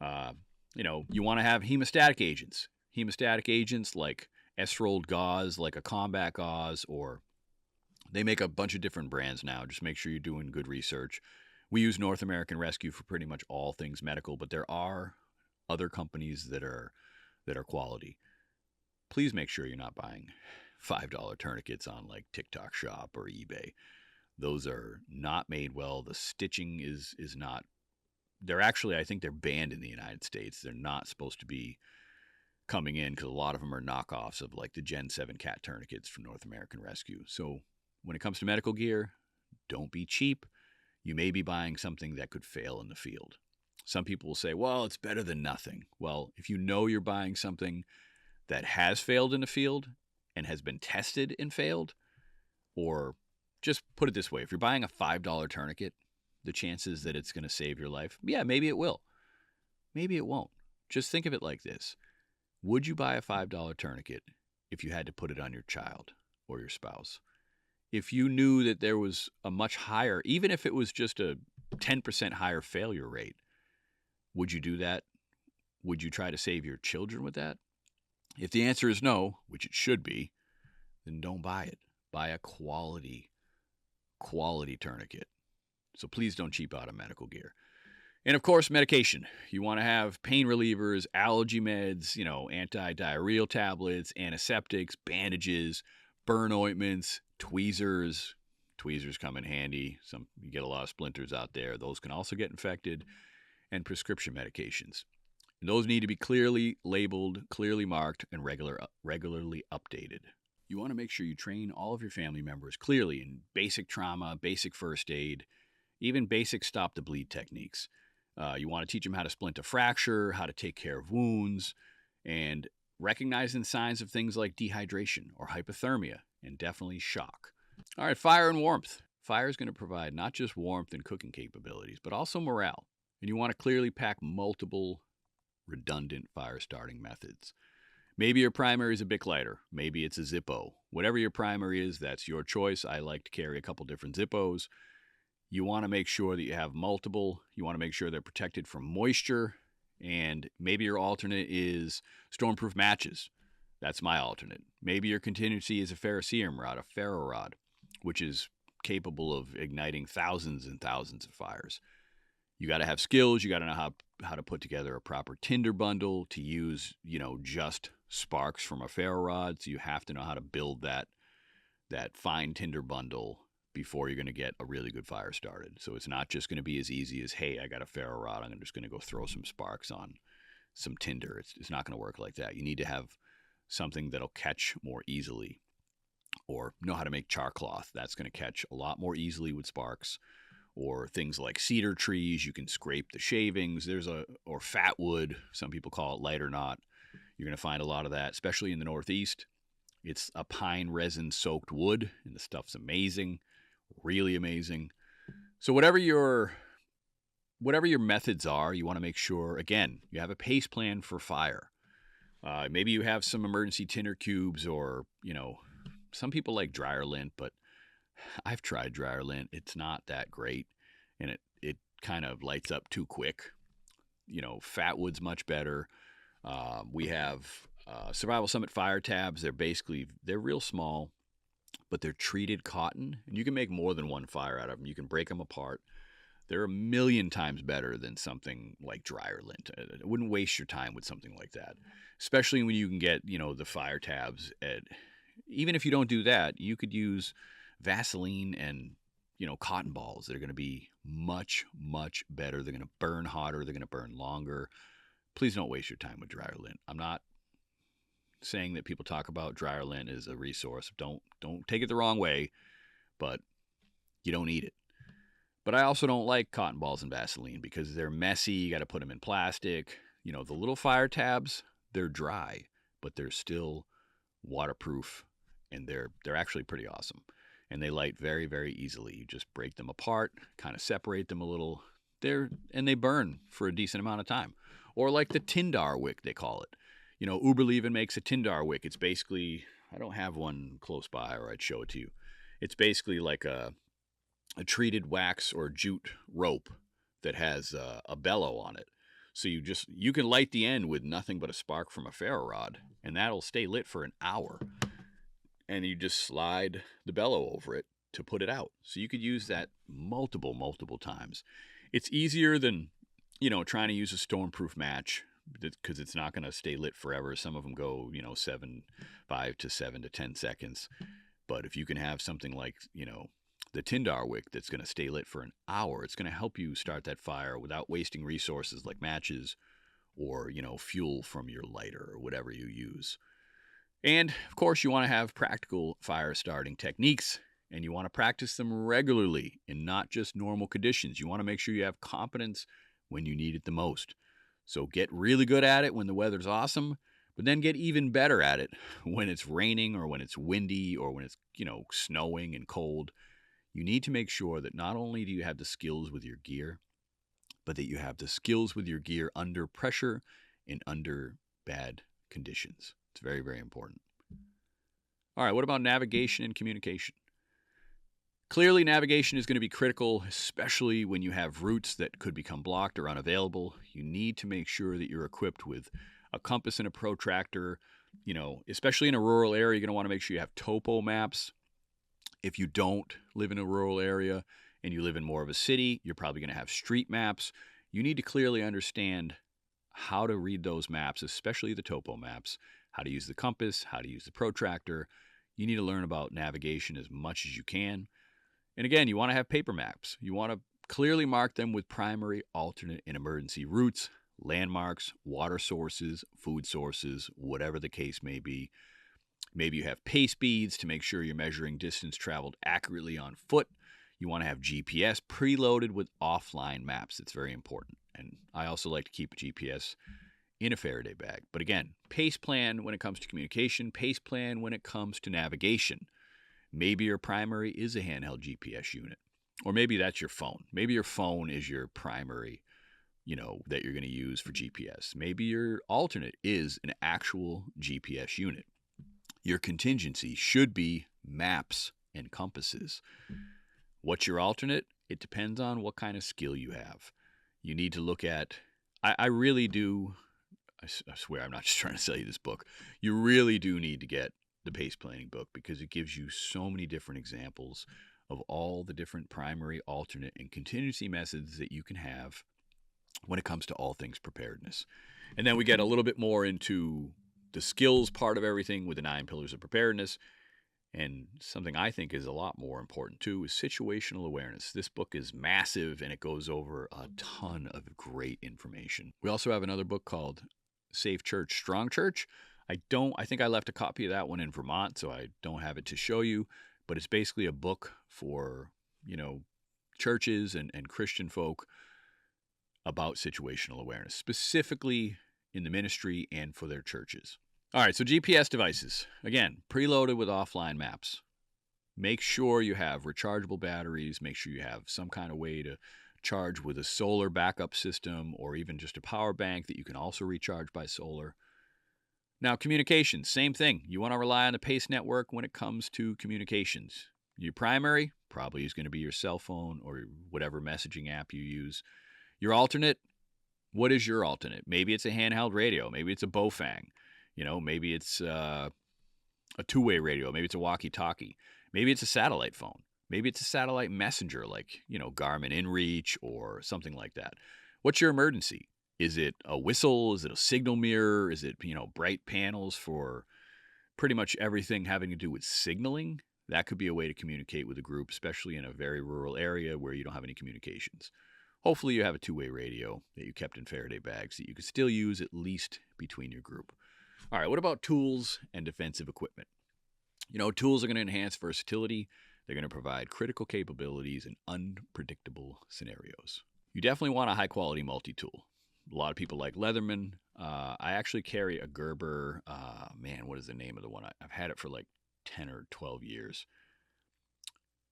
You want to have hemostatic agents. Hemostatic agents like S-rolled gauze, like a combat gauze, or they make a bunch of different brands now. Just make sure you're doing good research. We use North American Rescue for pretty much all things medical, but there are other companies that are quality. Please make sure you're not buying $5 tourniquets on like TikTok Shop or eBay. Those are not made well. The stitching is not they're actually, I think they're banned in the United States. They're not supposed to be coming in because a lot of them are knockoffs of like the Gen 7 cat tourniquets from North American Rescue. So when it comes to medical gear, don't be cheap. You may be buying something that could fail in the field. Some people will say, well, it's better than nothing. Well, if you know you're buying something that has failed in the field and has been tested and failed, or just put it this way, if you're buying a $5 tourniquet, the chances that it's going to save your life, yeah, maybe it will. Maybe it won't. Just think of it like this. Would you buy a $5 tourniquet if you had to put it on your child or your spouse? If you knew that there was a much higher, even if it was just a 10% higher failure rate, would you do that? Would you try to save your children with that? If the answer is no, which it should be, then don't buy it. Buy a quality tourniquet. So please don't cheap out on medical gear. And of course, medication. You want to have pain relievers, allergy meds, anti-diarrheal tablets, antiseptics, bandages, burn ointments, tweezers. Tweezers come in handy. You get a lot of splinters out there. Those can also get infected. And prescription medications. And those need to be clearly labeled, clearly marked, and regularly updated. You want to make sure you train all of your family members clearly in basic trauma, basic first aid, even basic stop-the-bleed techniques. You want to teach them how to splint a fracture, how to take care of wounds, and recognizing signs of things like dehydration or hypothermia, and definitely shock. All right, fire and warmth. Fire is going to provide not just warmth and cooking capabilities, but also morale. And you want to clearly pack multiple redundant fire starting methods. Maybe your primary is a Bic lighter. Maybe it's a Zippo. Whatever your primary is, that's your choice. I like to carry a couple different Zippos. You want to make sure that you have multiple. You want to make sure they're protected from moisture. And maybe your alternate is stormproof matches. That's my alternate. Maybe your contingency is a ferrocerium rod, a ferro rod, which is capable of igniting thousands and thousands of fires. You got to have skills. You got to know how to put together a proper tinder bundle to use, just sparks from a ferro rod. So you have to know how to build that fine tinder bundle before you're going to get a really good fire started. So it's not just going to be as easy as, hey, I got a ferro rod. I'm just going to go throw some sparks on some tinder. It's not going to work like that. You need to have something that'll catch more easily, or know how to make char cloth. That's going to catch a lot more easily with sparks. Or things like cedar trees, you can scrape the shavings. Or fat wood, some people call it light or not. You're going to find a lot of that, especially in the Northeast. It's a pine resin soaked wood, and the stuff's amazing, really amazing. So whatever your methods are, you want to make sure, again, you have a PACE plan for fire. Maybe you have some emergency tinder cubes, or, some people like dryer lint, but I've tried dryer lint. It's not that great, and it kind of lights up too quick. Fat wood's much better. We have Survival Summit fire tabs. They're real small, but they're treated cotton, and you can make more than one fire out of them. You can break them apart. They're 1,000,000 times better than something like dryer lint. I wouldn't waste your time with something like that, especially when you can get, the fire tabs even if you don't do that, you could use Vaseline and, cotton balls that are going to be much, much better. They're going to burn hotter. They're going to burn longer. Please don't waste your time with dryer lint. I'm not saying that people talk about dryer lint as a resource. Don't take it the wrong way, but you don't need it. But I also don't like cotton balls and Vaseline because they're messy. You got to put them in plastic. The little fire tabs, they're dry, but they're still waterproof, and they're actually pretty awesome. And they light very, very easily. You just break them apart, kind of separate them a little. And they burn for a decent amount of time. Or like the Tindar wick, they call it. Uberleben makes a Tindar wick. It's basically, I don't have one close by, or I'd show it to you. It's basically like a treated wax or jute rope that has a bellow on it. So you can light the end with nothing but a spark from a ferro rod, and that'll stay lit for an hour. And you just slide the bellow over it to put it out. So you could use that multiple times. It's easier than, trying to use a stormproof match, because it's not going to stay lit forever. Some of them go, 5 to 7 to 10 seconds. But if you can have something like, the tinder wick that's going to stay lit for an hour. It's going to help you start that fire without wasting resources like matches or, fuel from your lighter or whatever you use. And, of course, you want to have practical fire starting techniques, and you want to practice them regularly in not just normal conditions. You want to make sure you have competence when you need it the most. So get really good at it when the weather's awesome, but then get even better at it when it's raining or when it's windy or when it's, snowing and cold. You need to make sure that not only do you have the skills with your gear, but that you have the skills with your gear under pressure and under bad conditions. It's very, very important. All right, what about navigation and communication? Clearly, navigation is going to be critical, especially when you have routes that could become blocked or unavailable. You need to make sure that you're equipped with a compass and a protractor. Especially in a rural area, you're going to want to make sure you have topo maps. If you don't live in a rural area and you live in more of a city, you're probably going to have street maps. You need to clearly understand how to read those maps, especially the topo maps, how to use the compass, how to use the protractor. You need to learn about navigation as much as you can. And again, you want to have paper maps. You want to clearly mark them with primary, alternate, and emergency routes, landmarks, water sources, food sources, whatever the case may be. Maybe you have P.A.C.E beads to make sure you're measuring distance traveled accurately on foot. You want to have GPS preloaded with offline maps. It's very important. And I also like to keep a GPS in a Faraday bag. But again, P.A.C.E plan when it comes to communication, P.A.C.E plan when it comes to navigation. Maybe your primary is a handheld GPS unit, or maybe that's your phone. Maybe your phone is your primary, that you're going to use for GPS. Maybe your alternate is an actual GPS unit. Your contingency should be maps and compasses. What's your alternate? It depends on what kind of skill you have. You need to look at, I really do, I swear I'm not just trying to sell you this book. You really do need to get the P.A.C.E planning book because it gives you so many different examples of all the different primary, alternate, and contingency methods that you can have when it comes to all things preparedness. And then we get a little bit more into the skills part of everything with the 9 pillars of preparedness. And something I think is a lot more important too is situational awareness. This book is massive and it goes over a ton of great information. We also have another book called Safe Church, Strong Church. I think I left a copy of that one in Vermont, so I don't have it to show you, but it's basically a book for, churches and Christian folk about situational awareness, specifically in the ministry and for their churches. All right, so GPS devices, again, preloaded with offline maps. Make sure you have rechargeable batteries. Make sure you have some kind of way to charge with a solar backup system or even just a power bank that you can also recharge by solar. Now, communications, same thing. You want to rely on the P.A.C.E network when it comes to communications. Your primary probably is going to be your cell phone or whatever messaging app you use. Your alternate, what is your alternate? Maybe it's a handheld radio. Maybe it's a Bofang. Maybe it's a two-way radio. Maybe it's a walkie-talkie. Maybe it's a satellite phone. Maybe it's a satellite messenger like, Garmin InReach or something like that. What's your emergency? Is it a whistle? Is it a signal mirror? Is it, bright panels for pretty much everything having to do with signaling? That could be a way to communicate with a group, especially in a very rural area where you don't have any communications. Hopefully you have a two-way radio that you kept in Faraday bags that you could still use at least between your group. All right, what about tools and defensive equipment? Tools are going to enhance versatility. They're going to provide critical capabilities in unpredictable scenarios. You definitely want a high-quality multi-tool. A lot of people like Leatherman. I actually carry a Gerber. What is the name of the one? I've had it for like 10 or 12 years.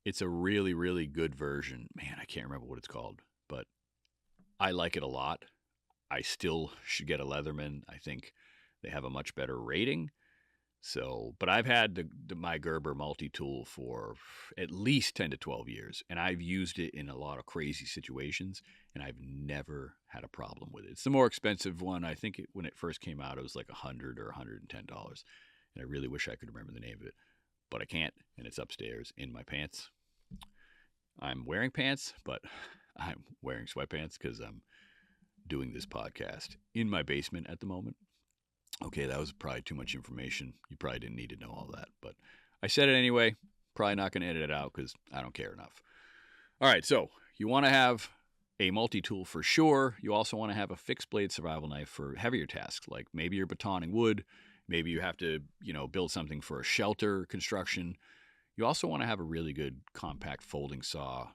It's a really, really good version. I can't remember what it's called, but I like it a lot. I still should get a Leatherman. I think they have a much better rating. But I've had my Gerber multi-tool for at least 10 to 12 years, and I've used it in a lot of crazy situations, and I've never had a problem with it. It's the more expensive one. I think when it first came out, it was like $100 or $110, and I really wish I could remember the name of it, but I can't, and it's upstairs in my pants. I'm wearing pants, but I'm wearing sweatpants because I'm doing this podcast in my basement at the moment. Okay, that was probably too much information. You probably didn't need to know all that, but I said it anyway. Probably not going to edit it out because I don't care enough. All right, so you want to have a multi-tool for sure. You also want to have a fixed blade survival knife for heavier tasks, like maybe you're batoning wood, maybe you have to, build something for a shelter construction. You also want to have a really good compact folding saw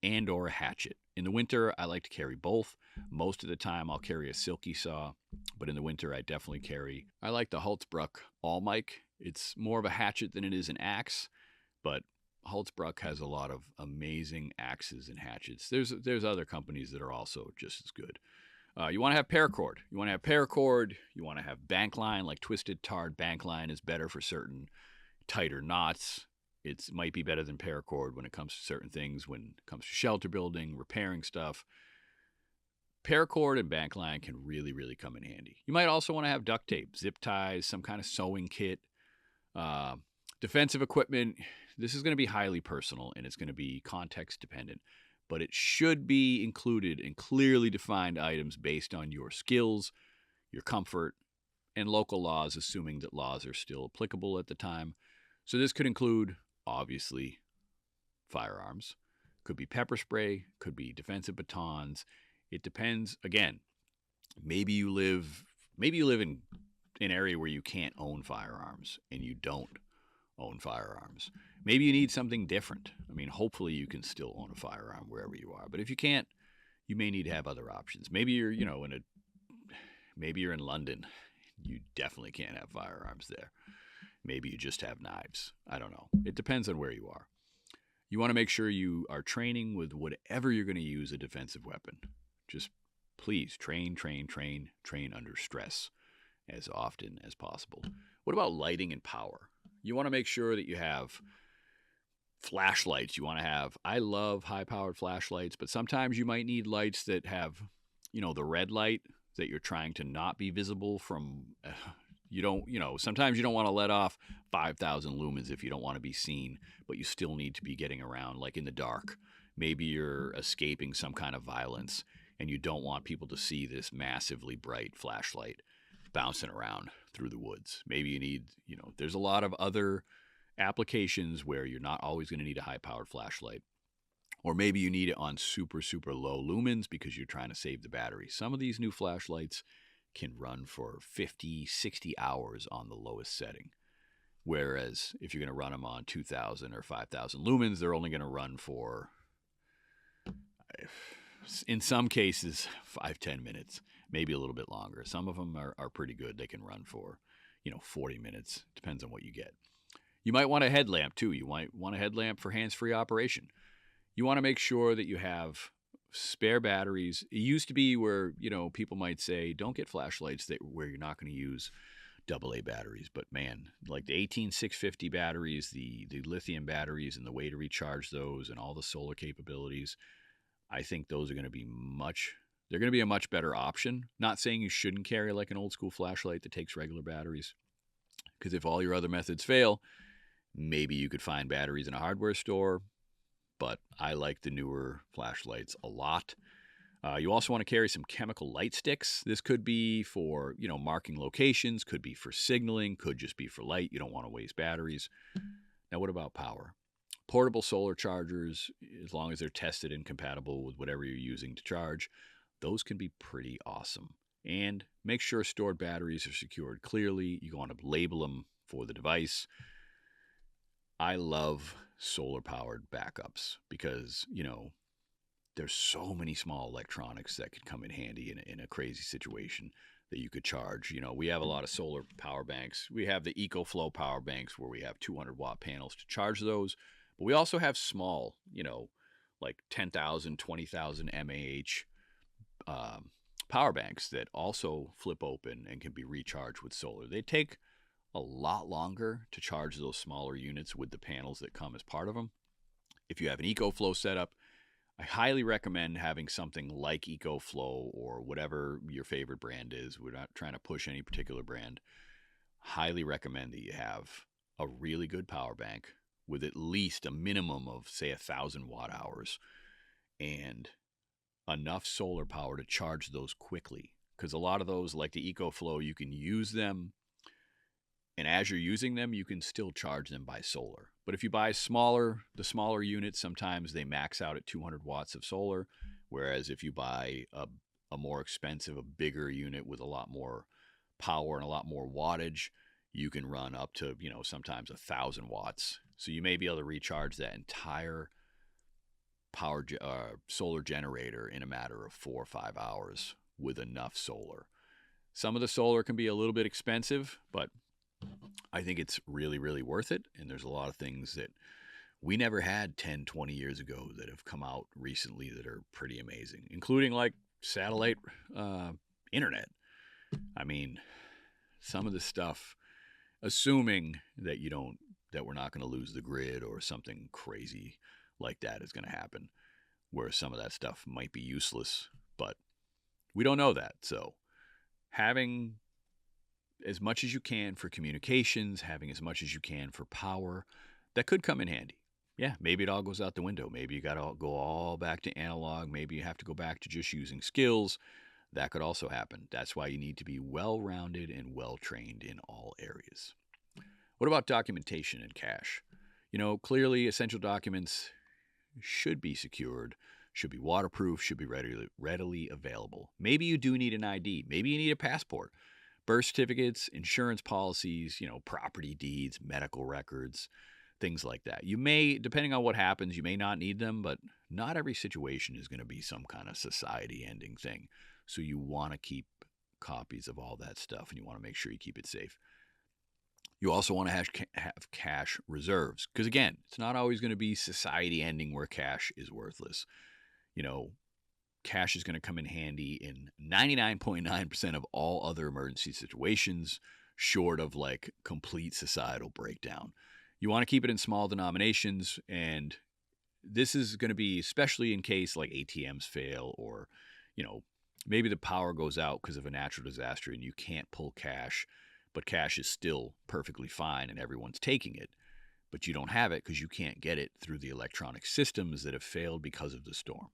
and or a hatchet. In the winter, I like to carry both. Most of the time, I'll carry a silky saw, but in the winter, I definitely I like the Halsbruck All-Mic. It's more of a hatchet than it is an axe, but Halsbruck has a lot of amazing axes and hatchets. There's other companies that are also just as good. You want to have paracord. You want to have bank line, like twisted tarred bank line is better for certain tighter knots. It might be better than paracord when it comes to certain things, when it comes to shelter building, repairing stuff. Paracord and bank line can really, really come in handy. You might also want to have duct tape, zip ties, some kind of sewing kit. Defensive equipment, this is going to be highly personal and it's going to be context dependent, but it should be included in clearly defined items based on your skills, your comfort, and local laws, assuming that laws are still applicable at the time. So this could include, obviously, firearms. Could be pepper spray, could be defensive batons. It depends. Again, maybe you live in an area where you can't own firearms and you don't own firearms. Maybe you need something different. I mean, hopefully you can still own a firearm wherever you are. But if you can't, you may need to have other options. Maybe you're, maybe you're in London. You definitely can't have firearms there. Maybe you just have knives. I don't know. It depends on where you are. You want to make sure you are training with whatever you're going to use a defensive weapon. Just please train under stress as often as possible. What about lighting and power? You want to make sure that you have flashlights. I love high-powered flashlights, but sometimes you might need lights that have, the red light that you're trying to not be visible from. Sometimes you don't want to let off 5,000 lumens if you don't want to be seen, but you still need to be getting around, like in the dark. Maybe you're escaping some kind of violence and you don't want people to see this massively bright flashlight bouncing around through the woods. Maybe you need, there's a lot of other applications where you're not always going to need a high-powered flashlight. Or maybe you need it on super, super low lumens because you're trying to save the battery. Some of these new flashlights can run for 50, 60 hours on the lowest setting. Whereas if you're going to run them on 2,000 or 5,000 lumens, they're only going to run for, in some cases, 5-10 minutes, maybe a little bit longer. Some of them are pretty good. They can run for, 40 minutes. Depends on what you get. You might want a headlamp too. You might want a headlamp for hands-free operation. You want to make sure that you have spare batteries. It used to be where, people might say, don't get flashlights where you're not going to use AA batteries. But man, like the 18650 batteries, the lithium batteries and the way to recharge those and all the solar capabilities, I think those are going to be they're going to be a much better option. Not saying you shouldn't carry like an old school flashlight that takes regular batteries, because if all your other methods fail, maybe you could find batteries in a hardware store. But I like the newer flashlights a lot. You also want to carry some chemical light sticks. This could be for, marking locations, could be for signaling, could just be for light. You don't want to waste batteries. Now, what about power? Portable solar chargers, as long as they're tested and compatible with whatever you're using to charge, those can be pretty awesome. And make sure stored batteries are secured clearly. You want to label them for the device. I love solar-powered backups because, there's so many small electronics that could come in handy in a crazy situation that you could charge. We have a lot of solar power banks. We have the EcoFlow power banks where we have 200-watt panels to charge those. But we also have small, like 10,000, 20,000 mAh power banks that also flip open and can be recharged with solar. They take a lot longer to charge those smaller units with the panels that come as part of them. If you have an EcoFlow setup, I highly recommend having something like EcoFlow or whatever your favorite brand is. We're not trying to push any particular brand. Highly recommend that you have a really good power bank with at least a minimum of, say, 1,000 watt hours and enough solar power to charge those quickly. Because a lot of those, like the EcoFlow, you can use them And as you're using them, you can still charge them by solar. But if you buy the smaller units, sometimes they max out at 200 watts of solar. Whereas if you buy a more expensive, a bigger unit with a lot more power and a lot more wattage, you can run up to, sometimes 1,000 watts. So you may be able to recharge that entire solar generator in a matter of 4 or 5 hours with enough solar. Some of the solar can be a little bit expensive, but I think it's really, really worth it. And there's a lot of things that we never had 10, 20 years ago that have come out recently that are pretty amazing, including like satellite internet. I mean, some of the stuff, assuming that that we're not going to lose the grid or something crazy like that is going to happen, where some of that stuff might be useless, but we don't know that. So having as much as you can for communications, having as much as you can for power, that could come in handy. Yeah, maybe it all goes out the window. Maybe you got to go all back to analog. Maybe you have to go back to just using skills. That could also happen. That's why you need to be well-rounded and well-trained in all areas. What about documentation and cache? Clearly essential documents should be secured, should be waterproof, should be readily available. Maybe you do need an ID. Maybe you need a passport. Birth certificates, insurance policies, property deeds, medical records, things like that. You may, depending on what happens, you may not need them, but not every situation is going to be some kind of society-ending thing. So you want to keep copies of all that stuff, and you want to make sure you keep it safe. You also want to have cash reserves, because again, it's not always going to be society-ending where cash is worthless. Cash is going to come in handy in 99.9% of all other emergency situations, short of like complete societal breakdown. You want to keep it in small denominations, and this is going to be especially in case like ATMs fail, or maybe the power goes out because of a natural disaster and you can't pull cash, but cash is still perfectly fine and everyone's taking it, but you don't have it because you can't get it through the electronic systems that have failed because of the storm.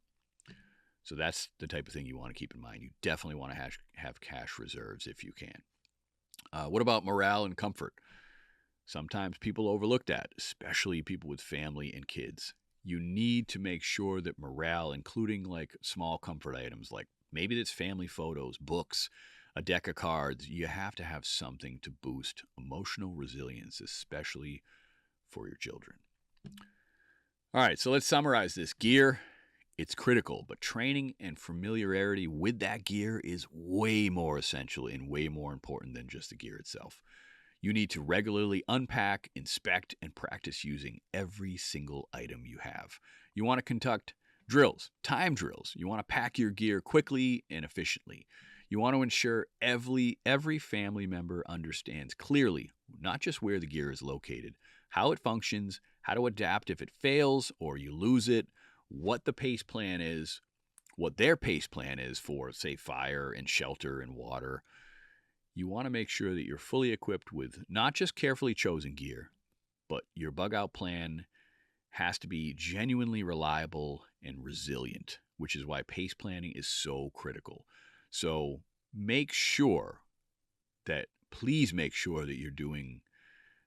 So that's the type of thing you want to keep in mind. You definitely want to have cash reserves if you can. What about morale and comfort? Sometimes people overlook that, especially people with family and kids. You need to make sure that morale, including like small comfort items, like maybe it's family photos, books, a deck of cards, you have to have something to boost emotional resilience, especially for your children. All right, so let's summarize this. Gear, it's critical, but training and familiarity with that gear is way more essential and way more important than just the gear itself. You need to regularly unpack, inspect, and practice using every single item you have. You want to conduct drills, time drills. You want to pack your gear quickly and efficiently. You want to ensure every family member understands clearly not just where the gear is located, how it functions, how to adapt if it fails or you lose it, what the PACE plan is, what their PACE plan is for, say, fire and shelter and water. You want to make sure that you're fully equipped with not just carefully chosen gear, but your bug out plan has to be genuinely reliable and resilient, which is why PACE planning is so critical. So please make sure that you're doing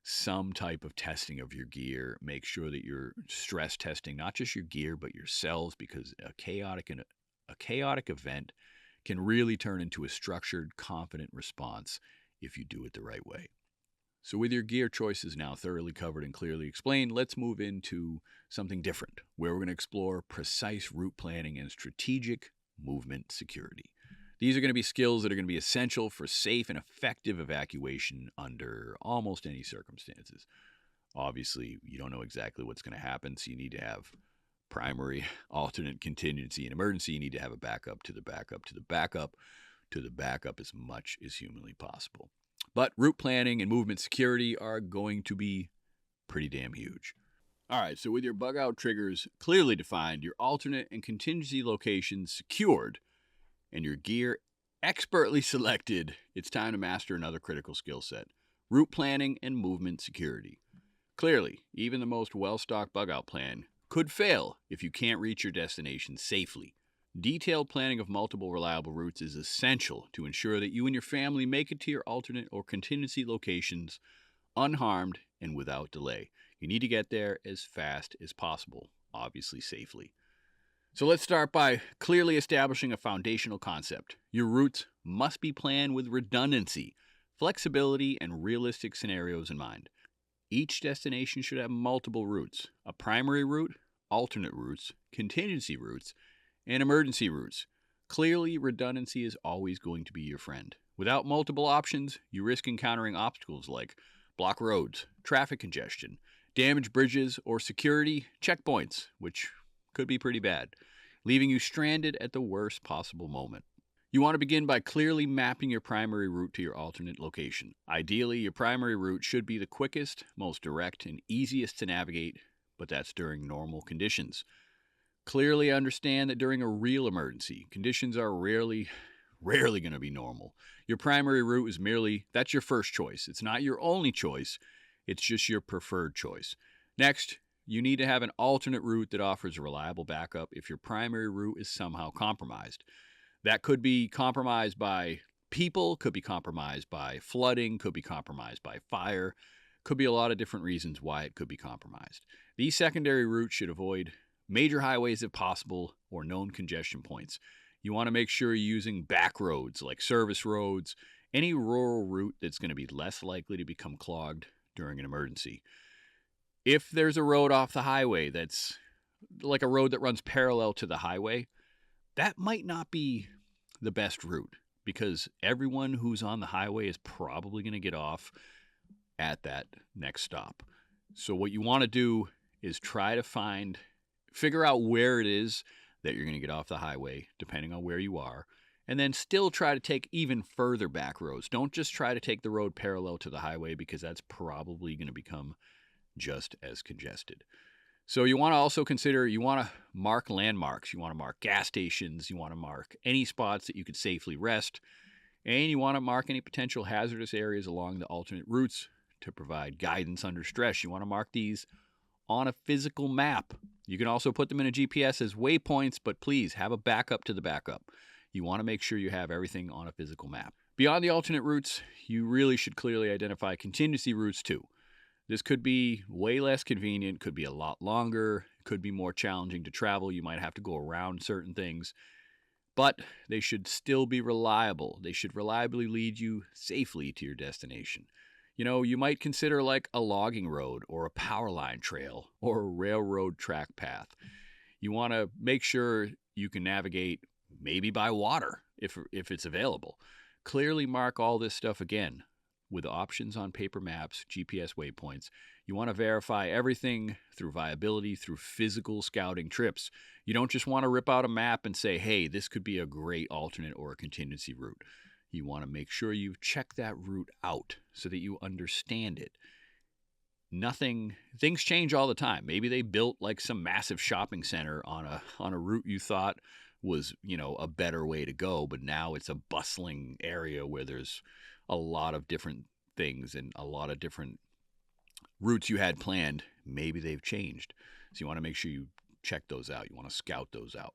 some type of testing of your gear. Make sure that you're stress testing not just your gear but yourselves, because a chaotic event can really turn into a structured, confident response if you do it the right way. So with your gear choices now thoroughly covered and clearly explained, let's move into something different, where we're going to explore precise route planning and strategic movement security. These are going to be skills that are going to be essential for safe and effective evacuation under almost any circumstances. Obviously, you don't know exactly what's going to happen, so you need to have primary, alternate, contingency, and emergency. You need to have a backup to the backup to the backup to the backup as much as humanly possible. But route planning and movement security are going to be pretty damn huge. All right, so with your bug out triggers clearly defined, your alternate and contingency locations secured, and your gear expertly selected, it's time to master another critical skill set: route planning and movement security. Clearly, even the most well-stocked bug out plan could fail if you can't reach your destination safely. Detailed planning of multiple reliable routes is essential to ensure that you and your family make it to your alternate or contingency locations unharmed and without delay. You need to get there as fast as possible, obviously safely. So let's start by clearly establishing a foundational concept. Your routes must be planned with redundancy, flexibility, and realistic scenarios in mind. Each destination should have multiple routes: a primary route, alternate routes, contingency routes, and emergency routes. Clearly, redundancy is always going to be your friend. Without multiple options, you risk encountering obstacles like blocked roads, traffic congestion, damaged bridges, or security checkpoints, which could be pretty bad, leaving you stranded at the worst possible moment. You want to begin by clearly mapping your primary route to your alternate location. Ideally, your primary route should be the quickest, most direct, and easiest to navigate, but that's during normal conditions. Clearly understand that during a real emergency, conditions are rarely going to be normal. Your primary route is that's your first choice. It's not your only choice. It's just your preferred choice. Next, you need to have an alternate route that offers reliable backup if your primary route is somehow compromised. That could be compromised by people, could be compromised by flooding, could be compromised by fire, could be a lot of different reasons why it could be compromised. These secondary routes should avoid major highways if possible, or known congestion points. You want to make sure you're using back roads like service roads, any rural route that's going to be less likely to become clogged during an emergency. If there's a road off the highway that's like a road that runs parallel to the highway, that might not be the best route, because everyone who's on the highway is probably going to get off at that next stop. So what you want to do is try to figure out where it is that you're going to get off the highway, depending on where you are, and then still try to take even further back roads. Don't just try to take the road parallel to the highway, because that's probably going to become just as congested. So you want to also consider, you want to mark landmarks. You want to mark gas stations. You want to mark any spots that you could safely rest. And you want to mark any potential hazardous areas along the alternate routes to provide guidance under stress. You want to mark these on a physical map. You can also put them in a GPS as waypoints, but please have a backup to the backup. You want to make sure you have everything on a physical map. Beyond the alternate routes, you really should clearly identify contingency routes too. This could be way less convenient, could be a lot longer, could be more challenging to travel. You might have to go around certain things, but they should still be reliable. They should reliably lead you safely to your destination. You know, you might consider like a logging road or a power line trail or a railroad track path. You want to make sure you can navigate maybe by water if it's available. Clearly mark all this stuff again with options on paper maps, GPS waypoints. You want to verify everything through viability, through physical scouting trips. You don't just want to rip out a map and say, hey, this could be a great alternate or a contingency route. You want to make sure you've checked that route out so that you understand it. Things change all the time. Maybe they built like some massive shopping center on a route you thought was, a better way to go, but now it's a bustling area where there's a lot of different things and a lot of different routes you had planned. Maybe they've changed. So you want to make sure you check those out. You want to scout those out.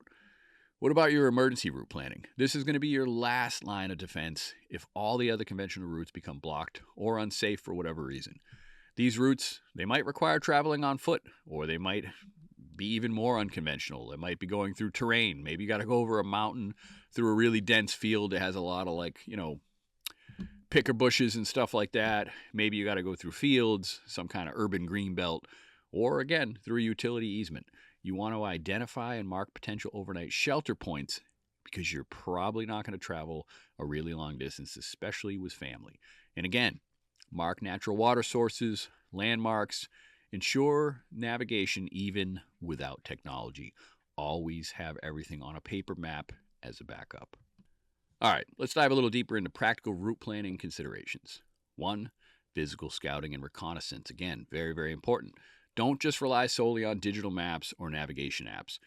What about your emergency route planning? This is going to be your last line of defense if all the other conventional routes become blocked or unsafe for whatever reason. These routes, they might require traveling on foot, or they might be even more unconventional. It might be going through terrain. Maybe you got to go over a mountain through a really dense field that has a lot of picker bushes and stuff like that. Maybe you got to go through fields, some kind of urban green belt, or again, through a utility easement. You want to identify and mark potential overnight shelter points, because you're probably not going to travel a really long distance, especially with family. And again, mark natural water sources, landmarks, ensure navigation even without technology. Always have everything on a paper map as a backup. All right, let's dive a little deeper into practical route planning considerations. 1, physical scouting and reconnaissance. Again, very, very important. Don't just rely solely on digital maps or navigation apps.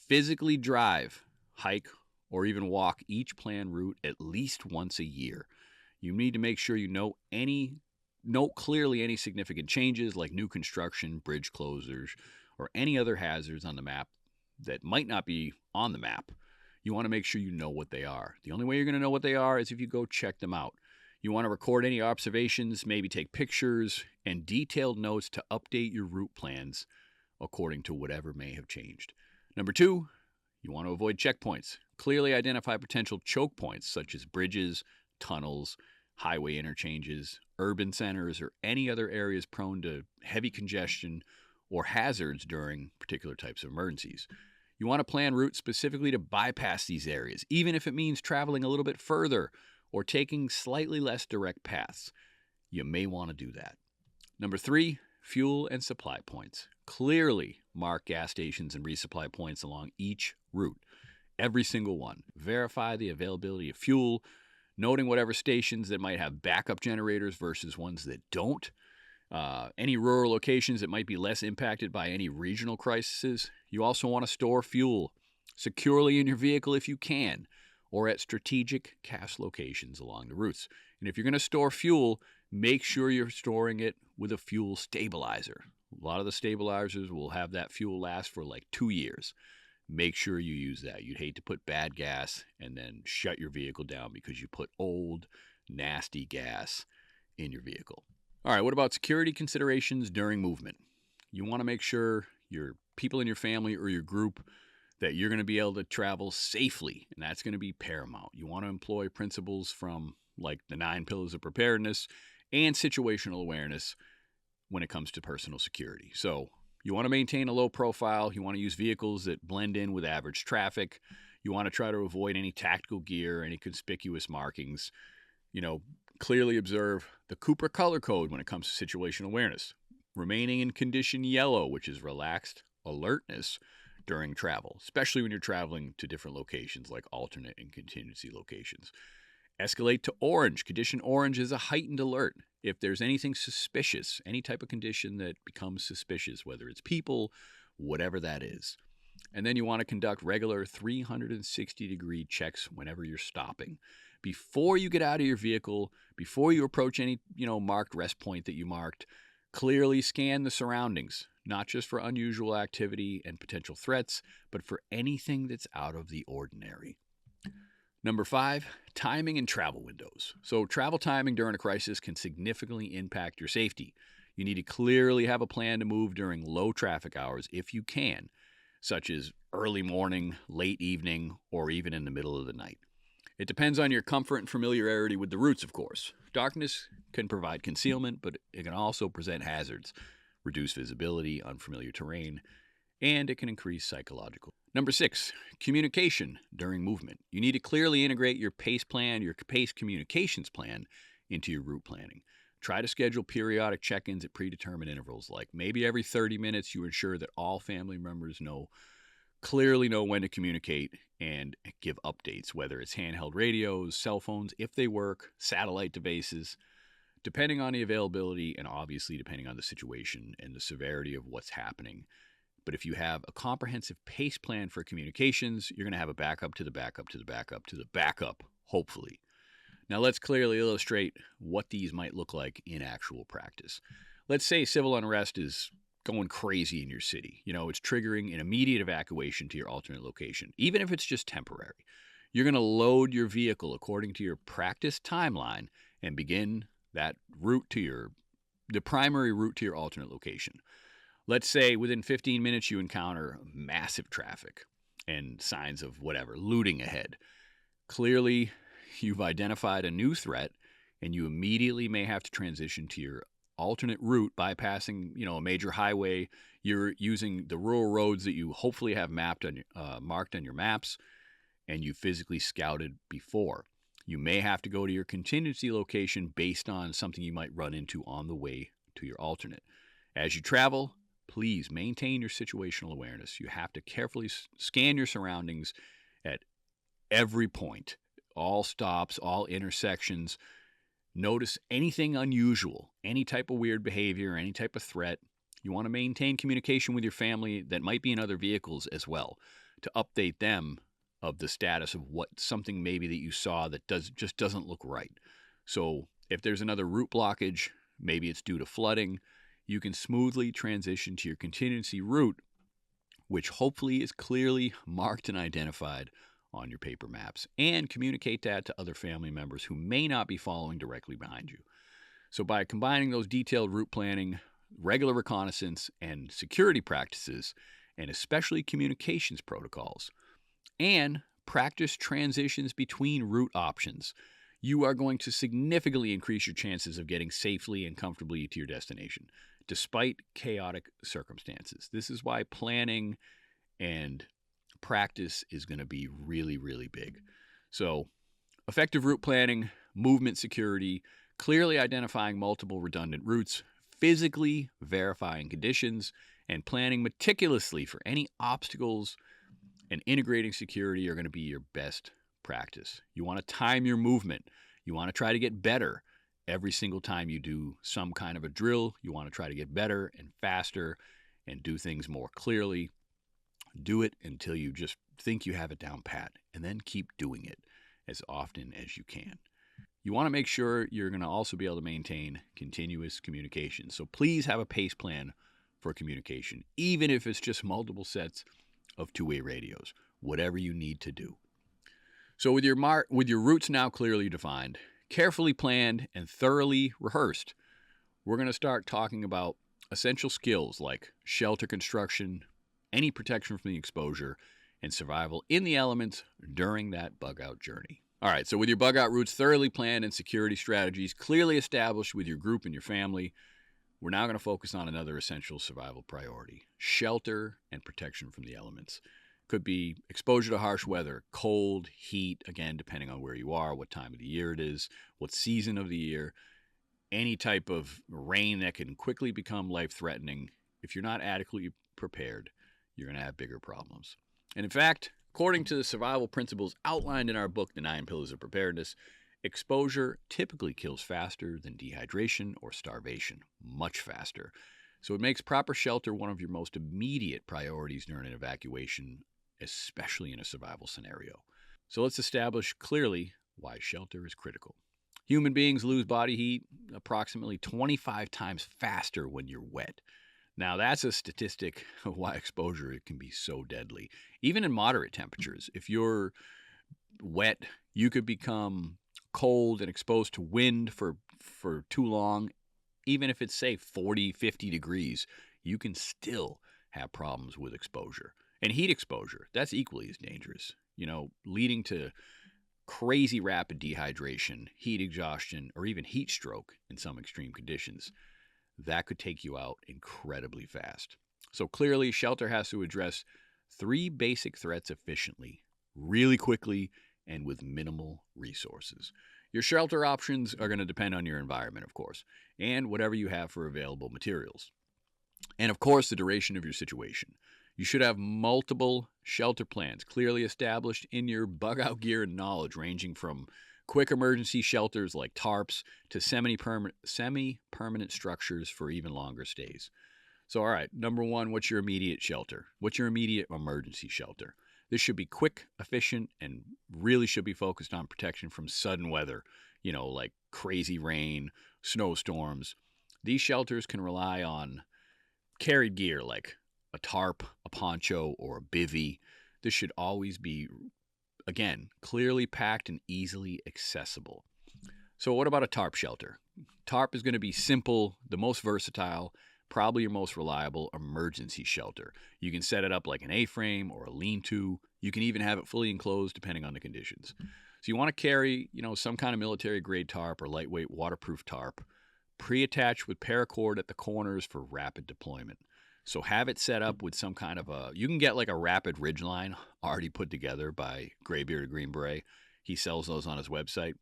Physically drive, hike, or even walk each planned route at least once a year. You need to make sure you note clearly any significant changes like new construction, bridge closures, or any other hazards on the map that might not be on the map. You want to make sure you know what they are. The only way you're going to know what they are is if you go check them out. You want to record any observations, maybe take pictures and detailed notes to update your route plans according to whatever may have changed. Number 2, you want to avoid checkpoints. Clearly identify potential choke points such as bridges, tunnels, highway interchanges, urban centers, or any other areas prone to heavy congestion or hazards during particular types of emergencies. You want to plan routes specifically to bypass these areas, even if it means traveling a little bit further or taking slightly less direct paths. You may want to do that. Number 3, fuel and supply points. Clearly mark gas stations and resupply points along each route, every single one. Verify the availability of fuel, noting whatever stations that might have backup generators versus ones that don't. Any rural locations that might be less impacted by any regional crises. You also want to store fuel securely in your vehicle if you can, or at strategic cache locations along the routes. And if you're going to store fuel, make sure you're storing it with a fuel stabilizer. A lot of the stabilizers will have that fuel last for like 2 years. Make sure you use that. You'd hate to put bad gas and then shut your vehicle down because you put old, nasty gas in your vehicle. All right, what about security considerations during movement? You want to make sure your people in your family or your group that you're going to be able to travel safely, and that's going to be paramount. You want to employ principles from like the 9 pillars of preparedness and situational awareness when it comes to personal security. So you want to maintain a low profile. You want to use vehicles that blend in with average traffic. You want to try to avoid any tactical gear, any conspicuous markings. Clearly observe the Cooper color code when it comes to situational awareness. Remaining in condition yellow, which is relaxed alertness during travel, especially when you're traveling to different locations like alternate and contingency locations. Escalate to orange. Condition orange is a heightened alert. If there's anything suspicious, any type of condition that becomes suspicious, whether it's people, whatever that is. And then you want to conduct regular 360-degree checks whenever you're stopping. Before you get out of your vehicle, before you approach any, marked rest point that you marked, clearly scan the surroundings, not just for unusual activity and potential threats, but for anything that's out of the ordinary. Number 5, timing and travel windows. So travel timing during a crisis can significantly impact your safety. You need to clearly have a plan to move during low traffic hours if you can, such as early morning, late evening, or even in the middle of the night. It depends on your comfort and familiarity with the routes, of course. Darkness can provide concealment, but it can also present hazards, reduce visibility, unfamiliar terrain, and it can increase psychological. Number 6, communication during movement. You need to clearly integrate your PACE plan, your PACE communications plan, into your route planning. Try to schedule periodic check-ins at predetermined intervals, like maybe every 30 minutes you ensure that all family members clearly know when to communicate and give updates, whether it's handheld radios, cell phones, if they work, satellite devices, depending on the availability and obviously depending on the situation and the severity of what's happening. But if you have a comprehensive PACE plan for communications, you're going to have a backup to the backup to the backup to the backup, hopefully. Now let's clearly illustrate what these might look like in actual practice. Let's say civil unrest is going crazy in your city. It's triggering an immediate evacuation to your alternate location, even if it's just temporary. You're going to load your vehicle according to your practice timeline and begin that the primary route to your alternate location. Let's say within 15 minutes you encounter massive traffic and signs of looting ahead. Clearly, you've identified a new threat and you immediately may have to transition to your alternate route, bypassing, a major highway. You're using the rural roads that you hopefully have marked on your maps and you physically scouted before. You may have to go to your contingency location based on something you might run into on the way to your alternate. As you travel, please maintain your situational awareness. You have to carefully scan your surroundings at every point, all stops, all intersections. Notice anything unusual, any type of weird behavior, any type of threat. You want to maintain communication with your family that might be in other vehicles as well, to update them of the status of something maybe that you saw that just doesn't look right. So if there's another route blockage, maybe it's due to flooding, you can smoothly transition to your contingency route, which hopefully is clearly marked and identified on your paper maps, and communicate that to other family members who may not be following directly behind you. So by combining those detailed route planning, regular reconnaissance, and security practices, and especially communications protocols, and practice transitions between route options, you are going to significantly increase your chances of getting safely and comfortably to your destination, despite chaotic circumstances. This is why planning and practice is going to be really, really big. So, effective route planning, movement security, clearly identifying multiple redundant routes, physically verifying conditions, and planning meticulously for any obstacles and integrating security are going to be your best practice. You want to time your movement. You want to try to get better every single time you do some kind of a drill. You want to try to get better and faster and do things more clearly. Do it until you just think you have it down pat, and then keep doing it as often as you can. You want to make sure you're going to also be able to maintain continuous communication. So please have a PACE plan for communication, even if it's just multiple sets of two-way radios, whatever you need to do. So with your routes now clearly defined, carefully planned, and thoroughly rehearsed, we're going to start talking about essential skills like shelter construction, any protection from the exposure, and survival in the elements during that bug out journey. All right, so with your bug out routes thoroughly planned and security strategies clearly established with your group and your family, we're now going to focus on another essential survival priority: shelter and protection from the elements. Could be exposure to harsh weather, cold, heat, again, depending on where you are, what time of the year it is, what season of the year, any type of rain that can quickly become life-threatening. If you're not adequately prepared, you're going to have bigger problems. And in fact, according to the survival principles outlined in our book, The 9 Pillars of Preparedness, exposure typically kills faster than dehydration or starvation, much faster. So it makes proper shelter one of your most immediate priorities during an evacuation, especially in a survival scenario. So let's establish clearly why shelter is critical. Human beings lose body heat approximately 25 times faster when you're wet. Now, that's a statistic of why exposure can be so deadly. Even in moderate temperatures, if you're wet, you could become cold and exposed to wind for too long. Even if it's, say, 40, 50 degrees, you can still have problems with exposure. And heat exposure, that's equally as dangerous, leading to crazy rapid dehydration, heat exhaustion, or even heat stroke in some extreme conditions. That could take you out incredibly fast. So clearly, shelter has to address 3 basic threats efficiently, really quickly, and with minimal resources. Your shelter options are going to depend on your environment, of course, and whatever you have for available materials. And of course, the duration of your situation. You should have multiple shelter plans clearly established in your bug out gear and knowledge, ranging from quick emergency shelters like tarps to semi-permanent structures for even longer stays. So, all right, number 1, what's your immediate shelter? What's your immediate emergency shelter? This should be quick, efficient, and really should be focused on protection from sudden weather, like crazy rain, snowstorms. These shelters can rely on carried gear like a tarp, a poncho, or a bivvy. This should always be, again, clearly packed and easily accessible. So what about a tarp shelter? Tarp is going to be simple, the most versatile, probably your most reliable emergency shelter. You can set it up like an A-frame or a lean-to. You can even have it fully enclosed depending on the conditions. So you want to carry, some kind of military-grade tarp or lightweight waterproof tarp, pre-attached with paracord at the corners for rapid deployment. So have it set up with some kind of you can get like a rapid ridgeline already put together by Graybeard Green Beret. He sells those on his website,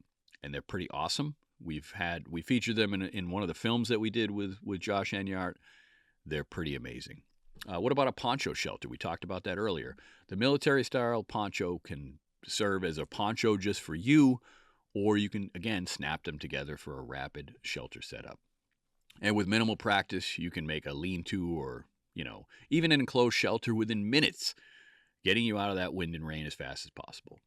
and they're pretty awesome. We featured them in one of the films that we did with Josh Enyart. They're pretty amazing. What about a poncho shelter? We talked about that earlier. The military-style poncho can serve as a poncho just for you, or you can, again, snap them together for a rapid shelter setup. And with minimal practice, you can make a lean-to or, even an enclosed shelter within minutes, getting you out of that wind and rain as fast as possible.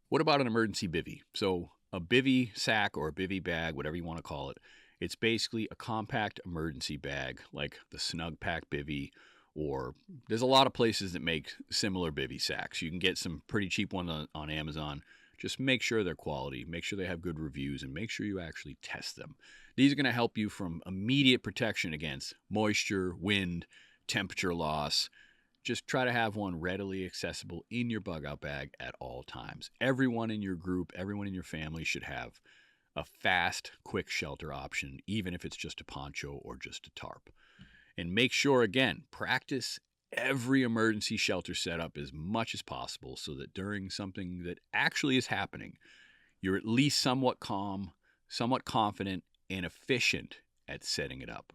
What about an emergency bivvy? So a bivvy sack or a bivvy bag, whatever you want to call it, it's basically a compact emergency bag like the Snug Pack bivvy or there's a lot of places that make similar bivy sacks. You can get some pretty cheap ones on Amazon. Just make sure they're quality, make sure they have good reviews, and make sure you actually test them. These are going to help you from immediate protection against moisture, wind, temperature loss. Just try to have one readily accessible in your bug out bag at all times. Everyone in your group, everyone in your family should have a fast, quick shelter option, even if it's just a poncho or just a tarp. And make sure, again, practice every emergency shelter setup as much as possible so that during something that actually is happening, you're at least somewhat calm, somewhat confident, and efficient at setting it up.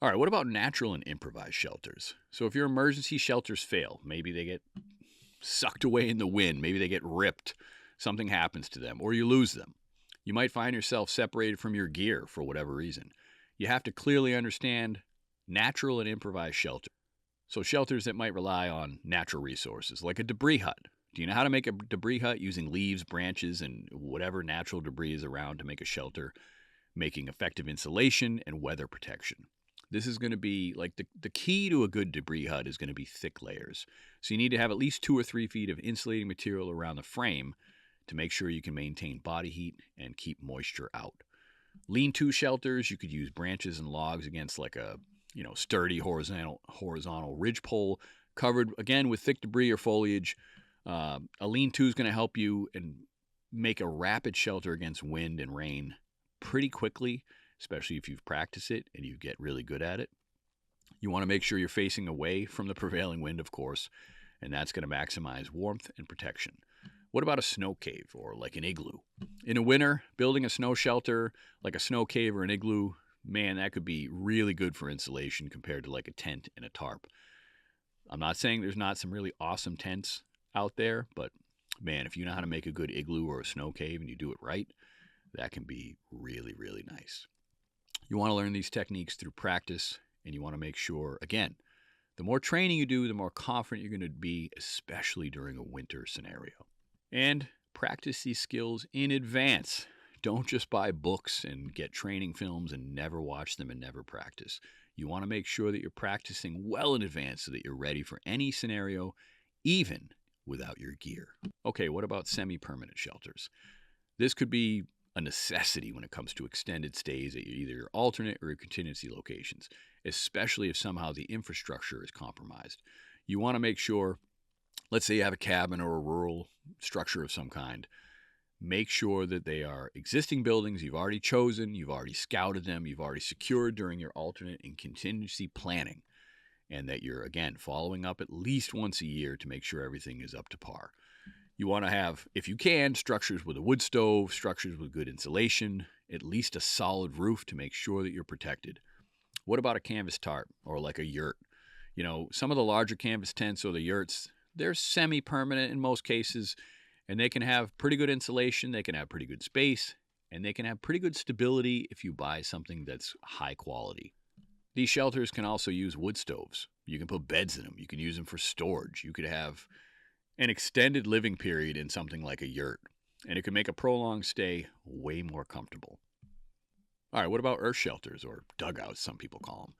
All right, what about natural and improvised shelters? So if your emergency shelters fail, maybe they get sucked away in the wind, maybe they get ripped, something happens to them, or you lose them. You might find yourself separated from your gear for whatever reason. You have to clearly understand natural and improvised shelter. So shelters that might rely on natural resources, like a debris hut. Do you know how to make a debris hut using leaves, branches, and whatever natural debris is around to make a shelter, making effective insulation and weather protection? This is going to be like the key to a good debris hut is going to be thick layers. So you need to have at least 2 or 3 feet of insulating material around the frame to make sure you can maintain body heat and keep moisture out. Lean-to shelters, you could use branches and logs against like a sturdy horizontal ridge pole covered, again, with thick debris or foliage. A lean-to is going to help you and make a rapid shelter against wind and rain pretty quickly, especially if you've practiced it and you get really good at it. You want to make sure you're facing away from the prevailing wind, of course, and that's going to maximize warmth and protection. What about a snow cave or like an igloo? In the winter, building a snow shelter like a snow cave or an igloo, man, that could be really good for insulation compared to like a tent and a tarp. I'm not saying there's not some really awesome tents out there, but man, if you know how to make a good igloo or a snow cave and you do it right, that can be really, really nice. You want to learn these techniques through practice, and you want to make sure, again, the more training you do, the more confident you're going to be, especially during a winter scenario. And practice these skills in advance. Don't just buy books and get training films and never watch them and never practice. You want to make sure that you're practicing well in advance so that you're ready for any scenario, even without your gear. Okay, what about semi-permanent shelters? This could be a necessity when it comes to extended stays at either your alternate or your contingency locations, especially if somehow the infrastructure is compromised. You want to make sure, let's say you have a cabin or a rural structure of some kind, make sure that they are existing buildings you've already chosen, you've already scouted them, you've already secured during your alternate and contingency planning, and that you're, again, following up at least once a year to make sure everything is up to par. You want to have, if you can, structures with a wood stove, structures with good insulation, at least a solid roof to make sure that you're protected. What about a canvas tarp or like a yurt? Some of the larger canvas tents or the yurts, they're semi-permanent in most cases, and they can have pretty good insulation, they can have pretty good space, and they can have pretty good stability if you buy something that's high quality. These shelters can also use wood stoves. You can put beds in them. You can use them for storage. You could have an extended living period in something like a yurt, and it can make a prolonged stay way more comfortable. All right, what about earth shelters, or dugouts, some people call them?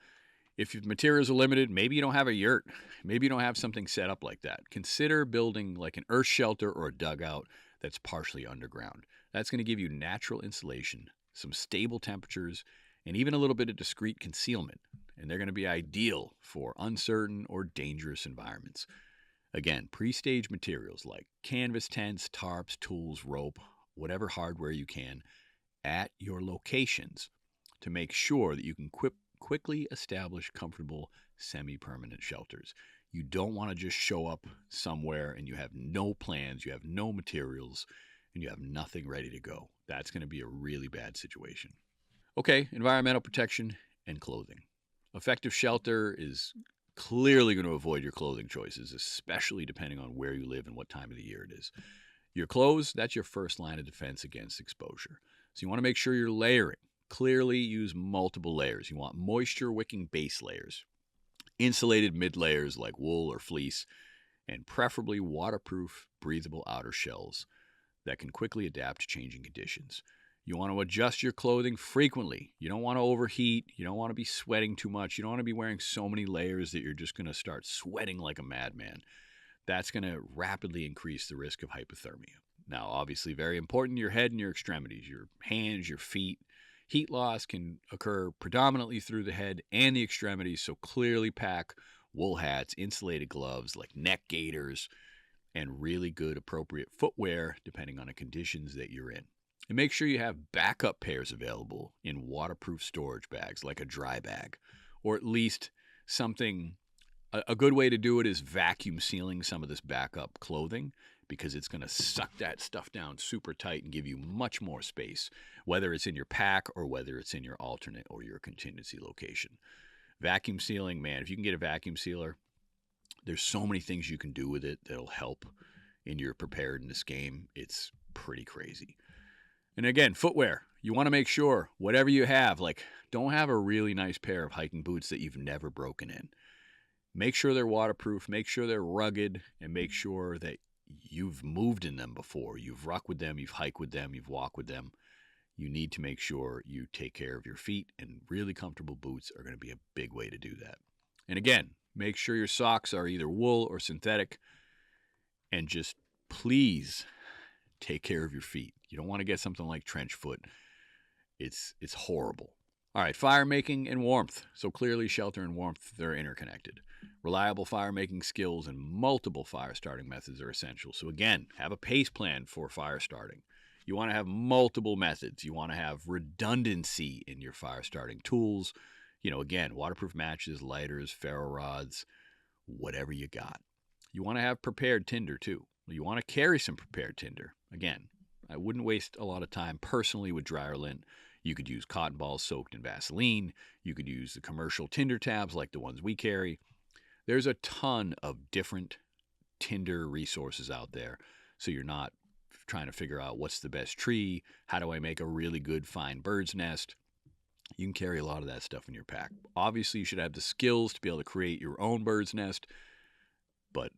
If your materials are limited, maybe you don't have a yurt, maybe you don't have something set up like that. Consider building like an earth shelter or a dugout that's partially underground. That's going to give you natural insulation, some stable temperatures, and even a little bit of discreet concealment, and they're going to be ideal for uncertain or dangerous environments. Again, pre-staged materials like canvas tents, tarps, tools, rope, whatever hardware you can at your locations to make sure that you can quickly establish comfortable semi-permanent shelters. You don't want to just show up somewhere and you have no plans, you have no materials, and you have nothing ready to go. That's going to be a really bad situation. Okay, environmental protection and clothing. Effective shelter is clearly going to avoid your clothing choices, especially depending on where you live and what time of the year it is. Your clothes, that's your first line of defense against exposure. So you want to make sure you're layering. Clearly use multiple layers. You want moisture-wicking base layers, insulated mid-layers like wool or fleece, and preferably waterproof, breathable outer shells that can quickly adapt to changing conditions. You want to adjust your clothing frequently. You don't want to overheat. You don't want to be sweating too much. You don't want to be wearing so many layers that you're just going to start sweating like a madman. That's going to rapidly increase the risk of hypothermia. Now, obviously, very important, your head and your extremities, your hands, your feet. Heat loss can occur predominantly through the head and the extremities, so clearly pack wool hats, insulated gloves like neck gaiters, and really good appropriate footwear depending on the conditions that you're in. And make sure you have backup pairs available in waterproof storage bags like a dry bag, or at least something. A good way to do it is vacuum sealing some of this backup clothing, because it's going to suck that stuff down super tight and give you much more space, whether it's in your pack or whether it's in your alternate or your contingency location. Vacuum sealing, man, if you can get a vacuum sealer, there's so many things you can do with it that'll help in your preparedness game. It's pretty crazy. And again, footwear. You want to make sure whatever you have, like, don't have a really nice pair of hiking boots that you've never broken in. Make sure they're waterproof, make sure they're rugged, and make sure that you've moved in them before. You've rucked with them, you've hiked with them, you've walked with them. You need to make sure you take care of your feet, and really comfortable boots are going to be a big way to do that. And again, make sure your socks are either wool or synthetic, and just please take care of your feet. You don't want to get something like trench foot. It's horrible. All right, fire making and warmth. So clearly shelter and warmth, they're interconnected. Reliable fire making skills and multiple fire starting methods are essential. So again, have a PACE plan for fire starting. You want to have multiple methods. You want to have redundancy in your fire starting tools. Again, waterproof matches, lighters, ferro rods, whatever you got. You want to have prepared tinder too. You want to carry some prepared tinder. Again, I wouldn't waste a lot of time personally with dryer lint. You could use cotton balls soaked in Vaseline. You could use the commercial tinder tabs like the ones we carry. There's a ton of different tinder resources out there, so you're not trying to figure out what's the best tree, how do I make a really good fine bird's nest. You can carry a lot of that stuff in your pack. Obviously, you should have the skills to be able to create your own bird's nest, but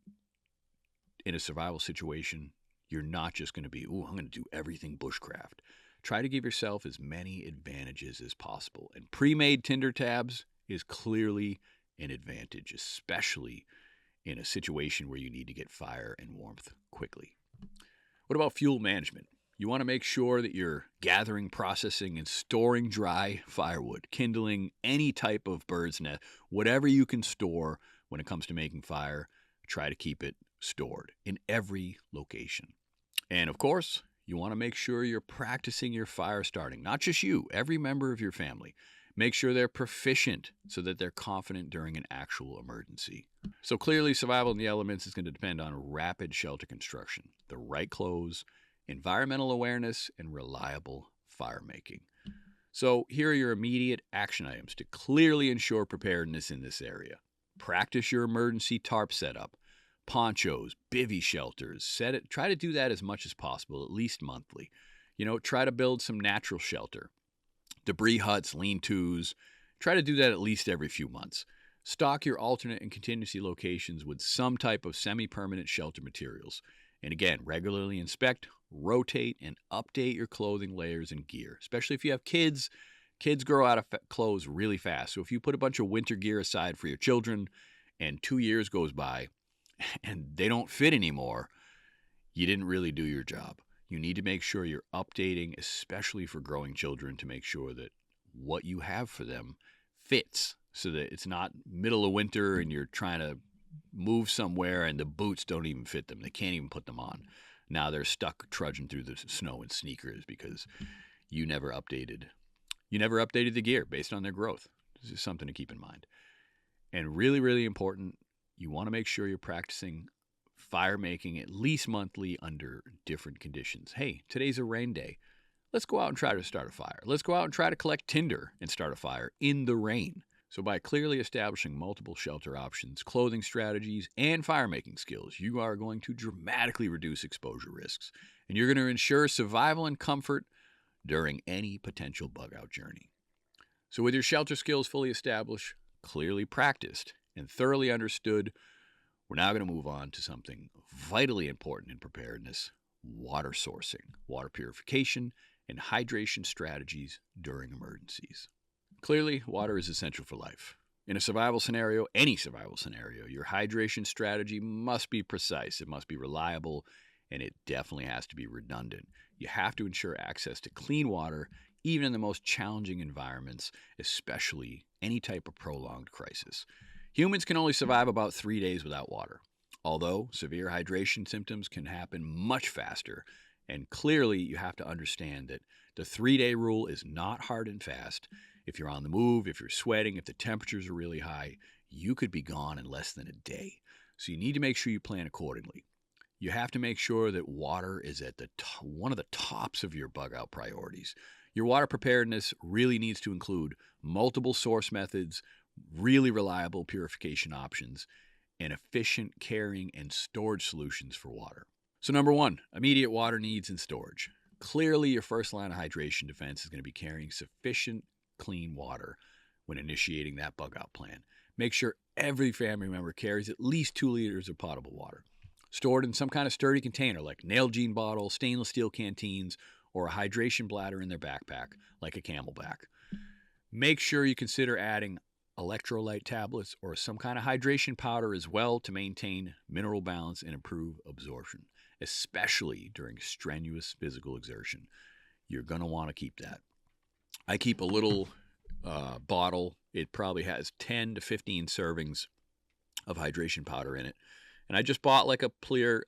in a survival situation, you're not just going to be, I'm going to do everything bushcraft. Try to give yourself as many advantages as possible. And pre-made tinder tabs is clearly an advantage, especially in a situation where you need to get fire and warmth quickly. What about fuel management? You want to make sure that you're gathering, processing, and storing dry firewood, kindling, any type of bird's nest, whatever you can store when it comes to making fire. Try to keep it stored in every location. And of course, you want to make sure you're practicing your fire starting. Not just you, every member of your family. Make sure they're proficient so that they're confident during an actual emergency. So clearly, survival in the elements is going to depend on rapid shelter construction, the right clothes, environmental awareness, and reliable fire making. So here are your immediate action items to clearly ensure preparedness in this area. Practice your emergency tarp setup. Ponchos, bivvy shelters, try to do that as much as possible, at least monthly. Try to build some natural shelter. Debris huts, lean-tos, try to do that at least every few months. Stock your alternate and contingency locations with some type of semi-permanent shelter materials. And again, regularly inspect, rotate, and update your clothing layers and gear, especially if you have kids. Kids grow out of clothes really fast. So if you put a bunch of winter gear aside for your children and 2 years goes by, and they don't fit anymore, you didn't really do your job. You need to make sure you're updating, especially for growing children, to make sure that what you have for them fits, so that it's not middle of winter and you're trying to move somewhere and the boots don't even fit them. They can't even put them on. Now they're stuck trudging through the snow in sneakers because you never updated the gear based on their growth. This is something to keep in mind. And really, really important, you want to make sure you're practicing fire making at least monthly under different conditions. Hey, today's a rain day. Let's go out and try to start a fire. Let's go out and try to collect tinder and start a fire in the rain. So by clearly establishing multiple shelter options, clothing strategies, and fire making skills, you are going to dramatically reduce exposure risks. And you're going to ensure survival and comfort during any potential bug out journey. So with your shelter skills fully established, clearly practiced, and thoroughly understood, we're now going to move on to something vitally important in preparedness: water sourcing, water purification, and hydration strategies during emergencies. Clearly, water is essential for life. In a survival scenario, any survival scenario, your hydration strategy must be precise, it must be reliable, and it definitely has to be redundant. You have to ensure access to clean water, even in the most challenging environments, especially any type of prolonged crisis. Humans can only survive about 3 days without water, although severe hydration symptoms can happen much faster, and clearly you have to understand that the 3-day rule is not hard and fast. If you're on the move, if you're sweating, if the temperatures are really high, you could be gone in less than a day. So you need to make sure you plan accordingly. You have to make sure that water is at one of the tops of your bug out priorities. Your water preparedness really needs to include multiple source methods, really reliable purification options, and efficient carrying and storage solutions for water. So number 1, immediate water needs and storage. Clearly, your first line of hydration defense is going to be carrying sufficient clean water when initiating that bug out plan. Make sure every family member carries at least 2 liters of potable water, stored in some kind of sturdy container like Nalgene bottle, stainless steel canteens, or a hydration bladder in their backpack like a Camelback. Make sure you consider adding electrolyte tablets or some kind of hydration powder as well to maintain mineral balance and improve absorption, especially during strenuous physical exertion. You're going to want to keep that. I keep a little bottle. It probably has 10 to 15 servings of hydration powder in it. And I just bought like a clear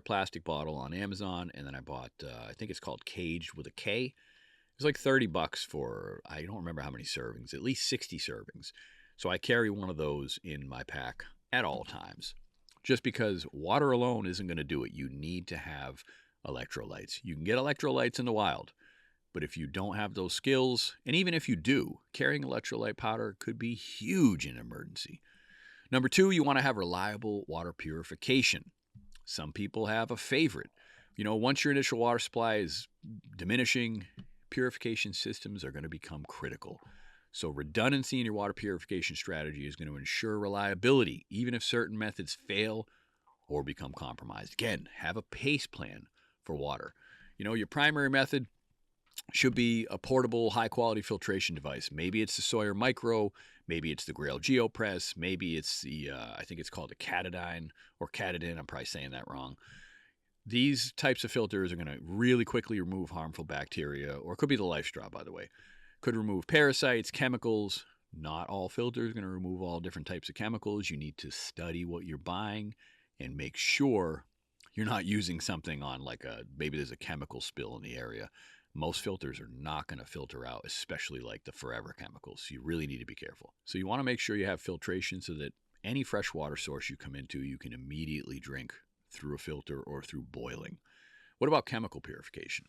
plastic bottle on Amazon. And then I bought, I think it's called Caged with a K. It's like $30 for, I don't remember how many servings, at least 60 servings. So I carry one of those in my pack at all times. Just because water alone isn't going to do it. You need to have electrolytes. You can get electrolytes in the wild. But if you don't have those skills, and even if you do, carrying electrolyte powder could be huge in an emergency. Number 2, you want to have reliable water purification. Some people have a favorite. Once your initial water supply is diminishing, purification systems are going to become critical. So redundancy in your water purification strategy is going to ensure reliability, even if certain methods fail or become compromised. Again, have a P.A.C.E plan for water. Your primary method should be a portable, high-quality filtration device. Maybe it's the Sawyer Micro, maybe it's the Grail GeoPress, maybe it's the, I think it's called a Catadine or Catadin, I'm probably saying that wrong. These types of filters are going to really quickly remove harmful bacteria, or it could be the Life Straw, by the way. Could remove parasites, chemicals. Not all filters are going to remove all different types of chemicals. You need to study what you're buying and make sure you're not using something on maybe there's a chemical spill in the area. Most filters are not going to filter out, especially like the forever chemicals. So you really need to be careful. So you want to make sure you have filtration so that any fresh water source you come into, you can immediately drink through a filter or through boiling. What about chemical purification?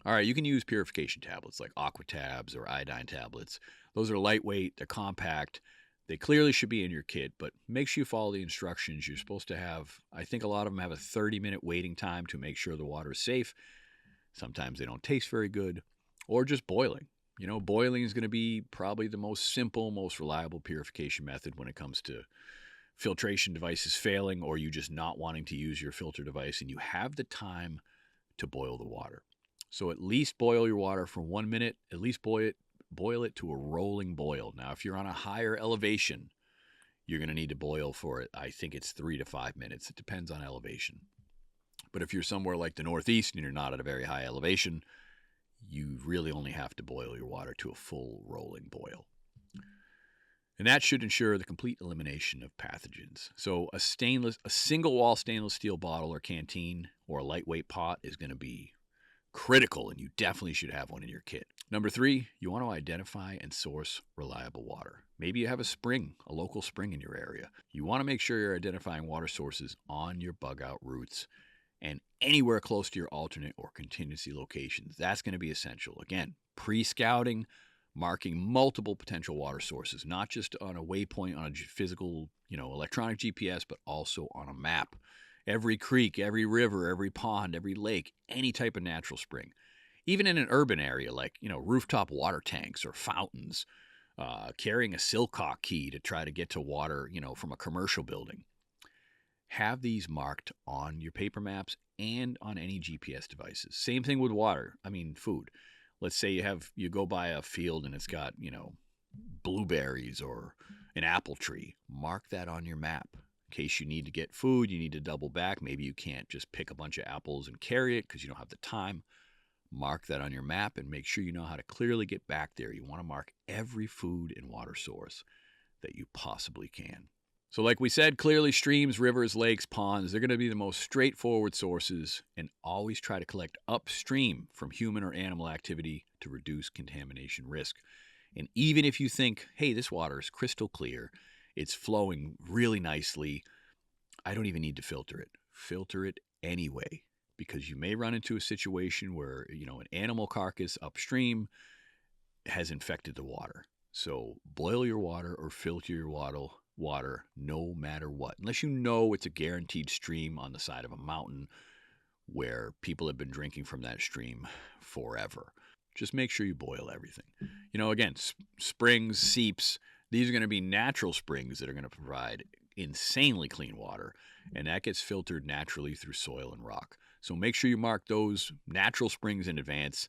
All right, you can use purification tablets like Aquatabs or iodine tablets. Those are lightweight, they're compact. They clearly should be in your kit, but make sure you follow the instructions. You're supposed to have, I think a lot of them have a 30-minute waiting time to make sure the water is safe. Sometimes they don't taste very good, or just boiling. Boiling is going to be probably the most simple, most reliable purification method when it comes to filtration devices failing or you just not wanting to use your filter device and you have the time to boil the water. So at least boil your water for 1 minute, at least boil it to a rolling boil. Now, if you're on a higher elevation, you're going to need to boil for it. I think it's 3 to 5 minutes. It depends on elevation. But if you're somewhere like the Northeast and you're not at a very high elevation, you really only have to boil your water to a full rolling boil. And that should ensure the complete elimination of pathogens. So a single wall stainless steel bottle or canteen or a lightweight pot is going to be critical, and you definitely should have one in your kit. Number 3, you want to identify and source reliable water. Maybe you have a local spring in your area. You want to make sure you're identifying water sources on your bug out routes and anywhere close to your alternate or contingency locations. That's going to be essential. Again, pre-scouting, marking multiple potential water sources, not just on a waypoint on a physical, electronic GPS, but also on a map. Every creek, every river, every pond, every lake, any type of natural spring. Even in an urban area like, rooftop water tanks or fountains, carrying a Silcock key to try to get to water, from a commercial building. Have these marked on your paper maps and on any GPS devices. Same thing with food. let's say you go by a field and it's got, blueberries or an apple tree. Mark that on your map. In case you need to get food, you need to double back. Maybe you can't just pick a bunch of apples and carry it because you don't have the time. Mark that on your map and make sure you know how to clearly get back there. You want to mark every food and water source that you possibly can. So like we said, clearly streams, rivers, lakes, ponds, they're going to be the most straightforward sources, and always try to collect upstream from human or animal activity to reduce contamination risk. And even if you think, hey, this water is crystal clear, it's flowing really nicely, I don't even need to filter it. Filter it anyway, because you may run into a situation where, an animal carcass upstream has infected the water. So boil your water or filter your water no matter what, unless you know it's a guaranteed stream on the side of a mountain where people have been drinking from that stream forever. Just make sure you boil everything. Again, springs, seeps, these are going to be natural springs that are going to provide insanely clean water, and that gets filtered naturally through soil and rock. So make sure you mark those natural springs in advance,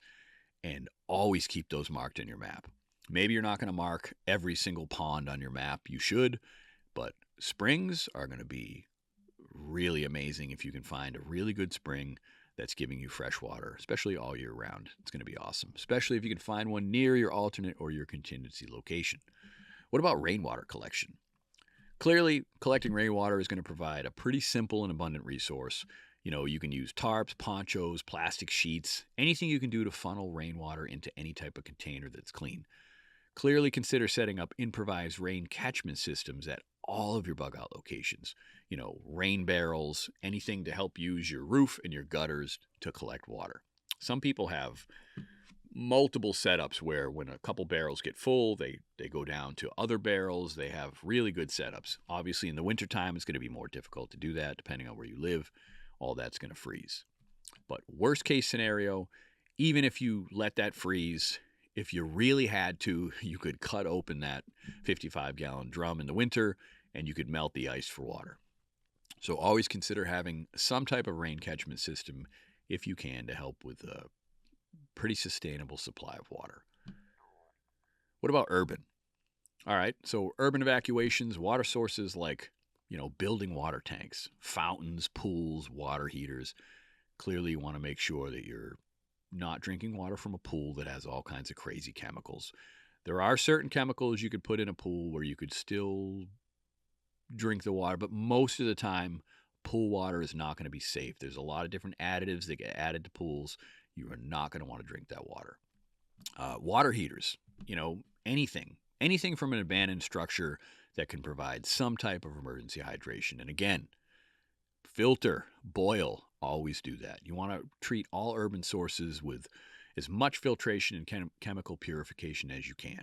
and always keep those marked in your map. Maybe you're not going to mark every single pond on your map. You should, but springs are going to be really amazing if you can find a really good spring that's giving you fresh water, especially all year round. It's going to be awesome, especially if you can find one near your alternate or your contingency location. What about rainwater collection? Clearly, collecting rainwater is going to provide a pretty simple and abundant resource. You can use tarps, ponchos, plastic sheets, anything you can do to funnel rainwater into any type of container that's clean. Clearly consider setting up improvised rain catchment systems at all of your bug out locations. Rain barrels, anything to help use your roof and your gutters to collect water. Some people have multiple setups where when a couple barrels get full, they go down to other barrels. They have really good setups. Obviously, in the wintertime, it's going to be more difficult to do that depending on where you live. All that's going to freeze. But worst case scenario, even if you let that freeze, if you really had to, you could cut open that 55-gallon drum in the winter and you could melt the ice for water. So always consider having some type of rain catchment system if you can to help with a pretty sustainable supply of water. What about urban? All right, so urban evacuations, water sources like, building water tanks, fountains, pools, water heaters. Clearly you want to make sure that you're not drinking water from a pool that has all kinds of crazy chemicals. There are certain chemicals you could put in a pool where you could still drink the water, but most of the time, pool water is not going to be safe. There's a lot of different additives that get added to pools. You are not going to want to drink that water. Water heaters, anything from an abandoned structure that can provide some type of emergency hydration. And again, filter, boil, always do that. You want to treat all urban sources with as much filtration and chemical purification as you can.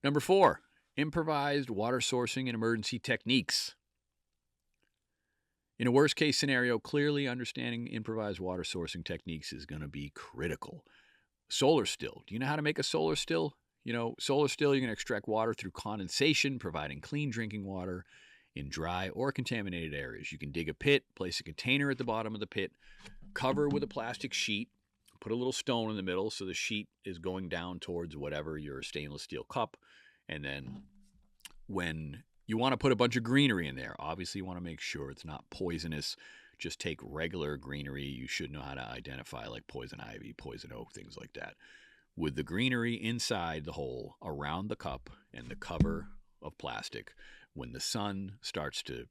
Number 4, improvised water sourcing and emergency techniques. In a worst case scenario, clearly understanding improvised water sourcing techniques is going to be critical. Solar still. Do you know how to make a solar still? Solar still, you're going to extract water through condensation, providing clean drinking water in dry or contaminated areas. You can dig a pit, place a container at the bottom of the pit, cover with a plastic sheet, put a little stone in the middle so the sheet is going down towards whatever your stainless steel cup. And then when you want to put a bunch of greenery in there, obviously you want to make sure it's not poisonous. Just take regular greenery you should know how to identify, like poison ivy, poison oak, things like that. With the greenery inside the hole around the cup and the cover of plastic, when the sun starts to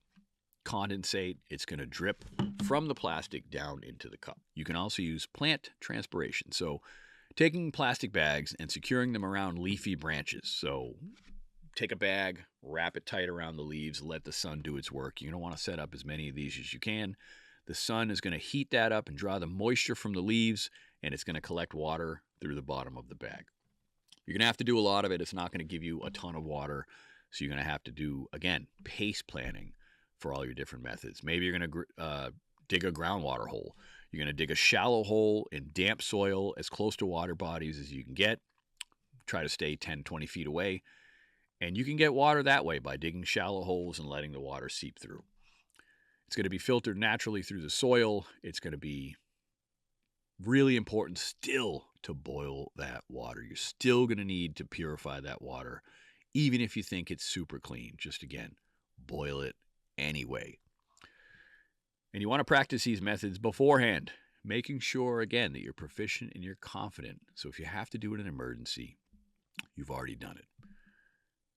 condensate, it's going to drip from the plastic down into the cup. You can also use plant transpiration. So taking plastic bags and securing them around leafy branches. So take a bag, wrap it tight around the leaves, let the sun do its work. You're going to want to set up as many of these as you can. The sun is going to heat that up and draw the moisture from the leaves, and it's going to collect water through the bottom of the bag. You're going to have to do a lot of it. It's not going to give you a ton of water. So you're going to have to do, again, pace planning for all your different methods. Maybe you're going to dig a groundwater hole. You're going to dig a shallow hole in damp soil as close to water bodies as you can get. Try to stay 10, 20 feet away. And you can get water that way by digging shallow holes and letting the water seep through. It's going to be filtered naturally through the soil. It's going to be really important still to boil that water. You're still going to need to purify that water, even if you think it's super clean. Just again, boil it anyway. And you want to practice these methods beforehand, making sure, again, that you're proficient and you're confident. So if you have to do it in an emergency, you've already done it.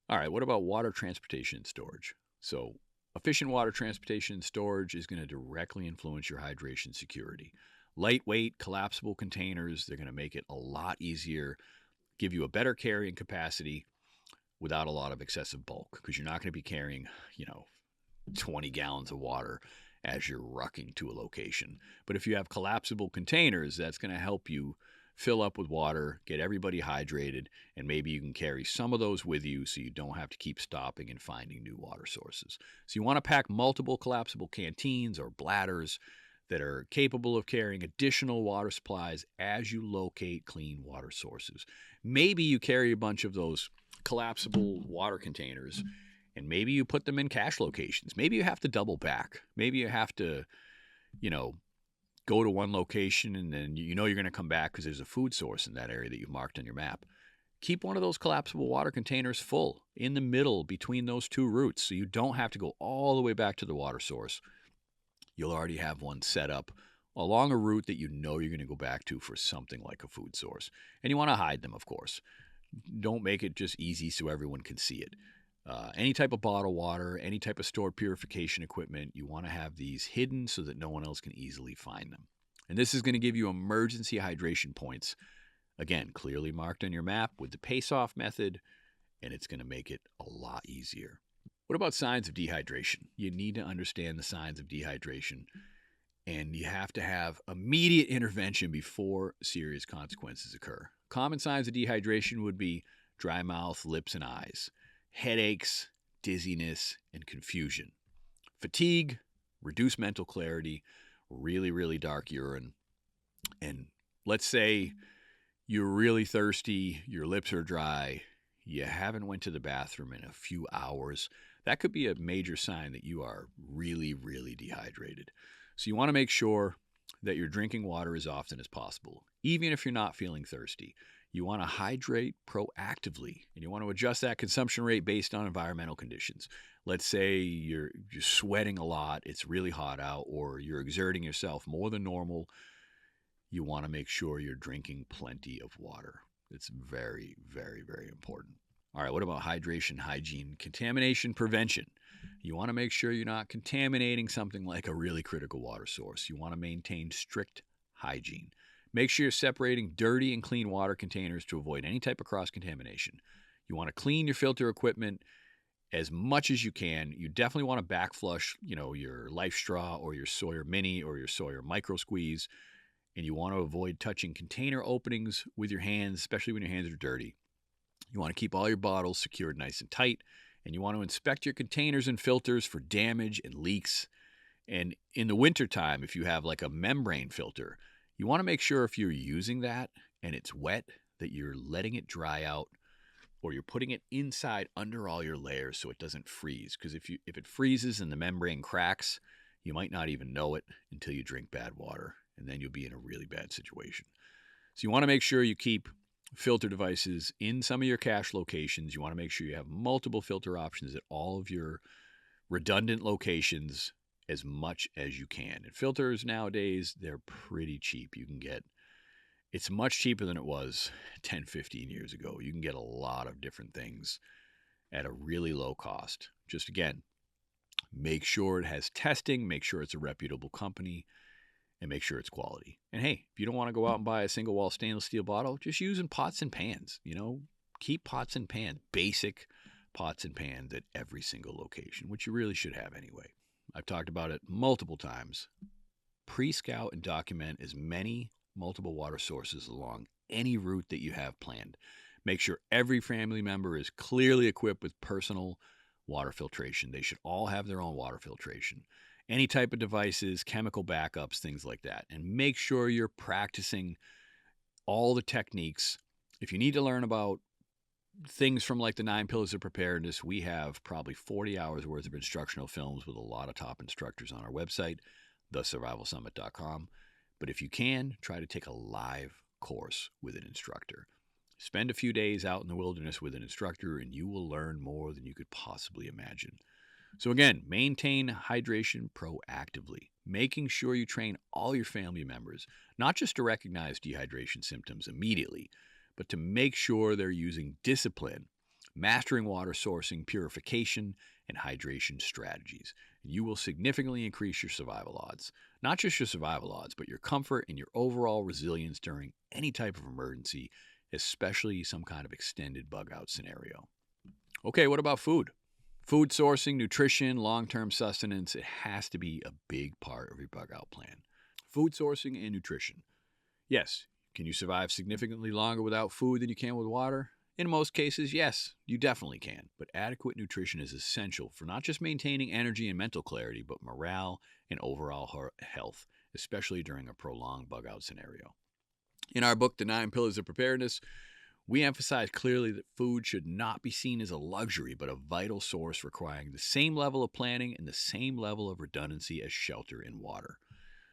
All right, what about water transportation and storage? So efficient water transportation and storage is going to directly influence your hydration security. Lightweight, collapsible containers, they're going to make it a lot easier, give you a better carrying capacity without a lot of excessive bulk, because you're not going to be carrying, 20 gallons of water as you're rucking to a location. But if you have collapsible containers, that's going to help you fill up with water, get everybody hydrated, and maybe you can carry some of those with you so you don't have to keep stopping and finding new water sources. So you want to pack multiple collapsible canteens or bladders that are capable of carrying additional water supplies as you locate clean water sources. Maybe you carry a bunch of those collapsible water containers, and maybe you put them in cache locations. Maybe you have to double back. Maybe you have to, go to one location and then you're going to come back because there's a food source in that area that you've marked on your map. Keep one of those collapsible water containers full in the middle between those two routes so you don't have to go all the way back to the water source. You'll already have one set up along a route that you're going to go back to for something like a food source. And you want to hide them, of course. Don't make it just easy so everyone can see it. Any type of bottled water, any type of stored purification equipment, you want to have these hidden so that no one else can easily find them. And this is going to give you emergency hydration points, again, clearly marked on your map with the P.A.C.E method, and it's going to make it a lot easier. What about signs of dehydration? You need to understand the signs of dehydration, and you have to have immediate intervention before serious consequences occur. Common signs of dehydration would be dry mouth, lips, and eyes, headaches, dizziness, and confusion, fatigue, reduced mental clarity, really, really dark urine. And let's say you're really thirsty, your lips are dry, you haven't went to the bathroom in a few hours. That could be a major sign that you are really, really dehydrated. So you want to make sure that you're drinking water as often as possible, even if you're not feeling thirsty. You want to hydrate proactively, and you want to adjust that consumption rate based on environmental conditions. Let's say you're sweating a lot, it's really hot out, or you're exerting yourself more than normal. You want to make sure you're drinking plenty of water. It's very, very, very important. All right, what about hydration, hygiene, contamination prevention? You want to make sure you're not contaminating something like a really critical water source. You want to maintain strict hygiene. Make sure you're separating dirty and clean water containers to avoid any type of cross-contamination. You want to clean your filter equipment as much as you can. You definitely want to backflush, your Life Straw or your Sawyer Mini or your Sawyer Micro Squeeze. And you want to avoid touching container openings with your hands, especially when your hands are dirty. You want to keep all your bottles secured nice and tight. And you want to inspect your containers and filters for damage and leaks. And in the wintertime, if you have like a membrane filter, you want to make sure if you're using that and it's wet, that you're letting it dry out, or you're putting it inside under all your layers so it doesn't freeze. Because if it freezes and the membrane cracks, you might not even know it until you drink bad water, and then you'll be in a really bad situation. So you want to make sure you keep filter devices in some of your cache locations. You want to make sure you have multiple filter options at all of your redundant locations as much as you can. And filters nowadays, they're pretty cheap. It's much cheaper than it was 10, 15 years ago. You can get a lot of different things at a really low cost. Just again, make sure it has testing, make sure it's a reputable company, and make sure it's quality. And hey, if you don't want to go out and buy a single wall stainless steel bottle, just use in pots and pans. Keep pots and pans, basic pots and pans at every single location, which you really should have anyway. I've talked about it multiple times. Pre-scout and document as many multiple water sources along any route that you have planned. Make sure every family member is clearly equipped with personal water filtration. They should all have their own water filtration. Any type of devices, chemical backups, things like that. And make sure you're practicing all the techniques. If you need to learn about things from like the 9 pillars of preparedness, we have probably 40 hours worth of instructional films with a lot of top instructors on our website, thesurvivalsummit.com. But if you can, try to take a live course with an instructor. Spend a few days out in the wilderness with an instructor and you will learn more than you could possibly imagine. So again, maintain hydration proactively, making sure you train all your family members, not just to recognize dehydration symptoms immediately, but to make sure they're using discipline, mastering water sourcing, purification, and hydration strategies. You will significantly increase your survival odds. Not just your survival odds, but your comfort and your overall resilience during any type of emergency, especially some kind of extended bug out scenario. Okay, what about food? Food sourcing, nutrition, long-term sustenance, it has to be a big part of your bug out plan. Food sourcing and nutrition. Yes, can you survive significantly longer without food than you can with water? In most cases, yes, you definitely can. But adequate nutrition is essential for not just maintaining energy and mental clarity, but morale and overall health, especially during a prolonged bug out scenario. In our book, The 9 Pillars of Preparedness, we emphasize clearly that food should not be seen as a luxury, but a vital source requiring the same level of planning and the same level of redundancy as shelter and water.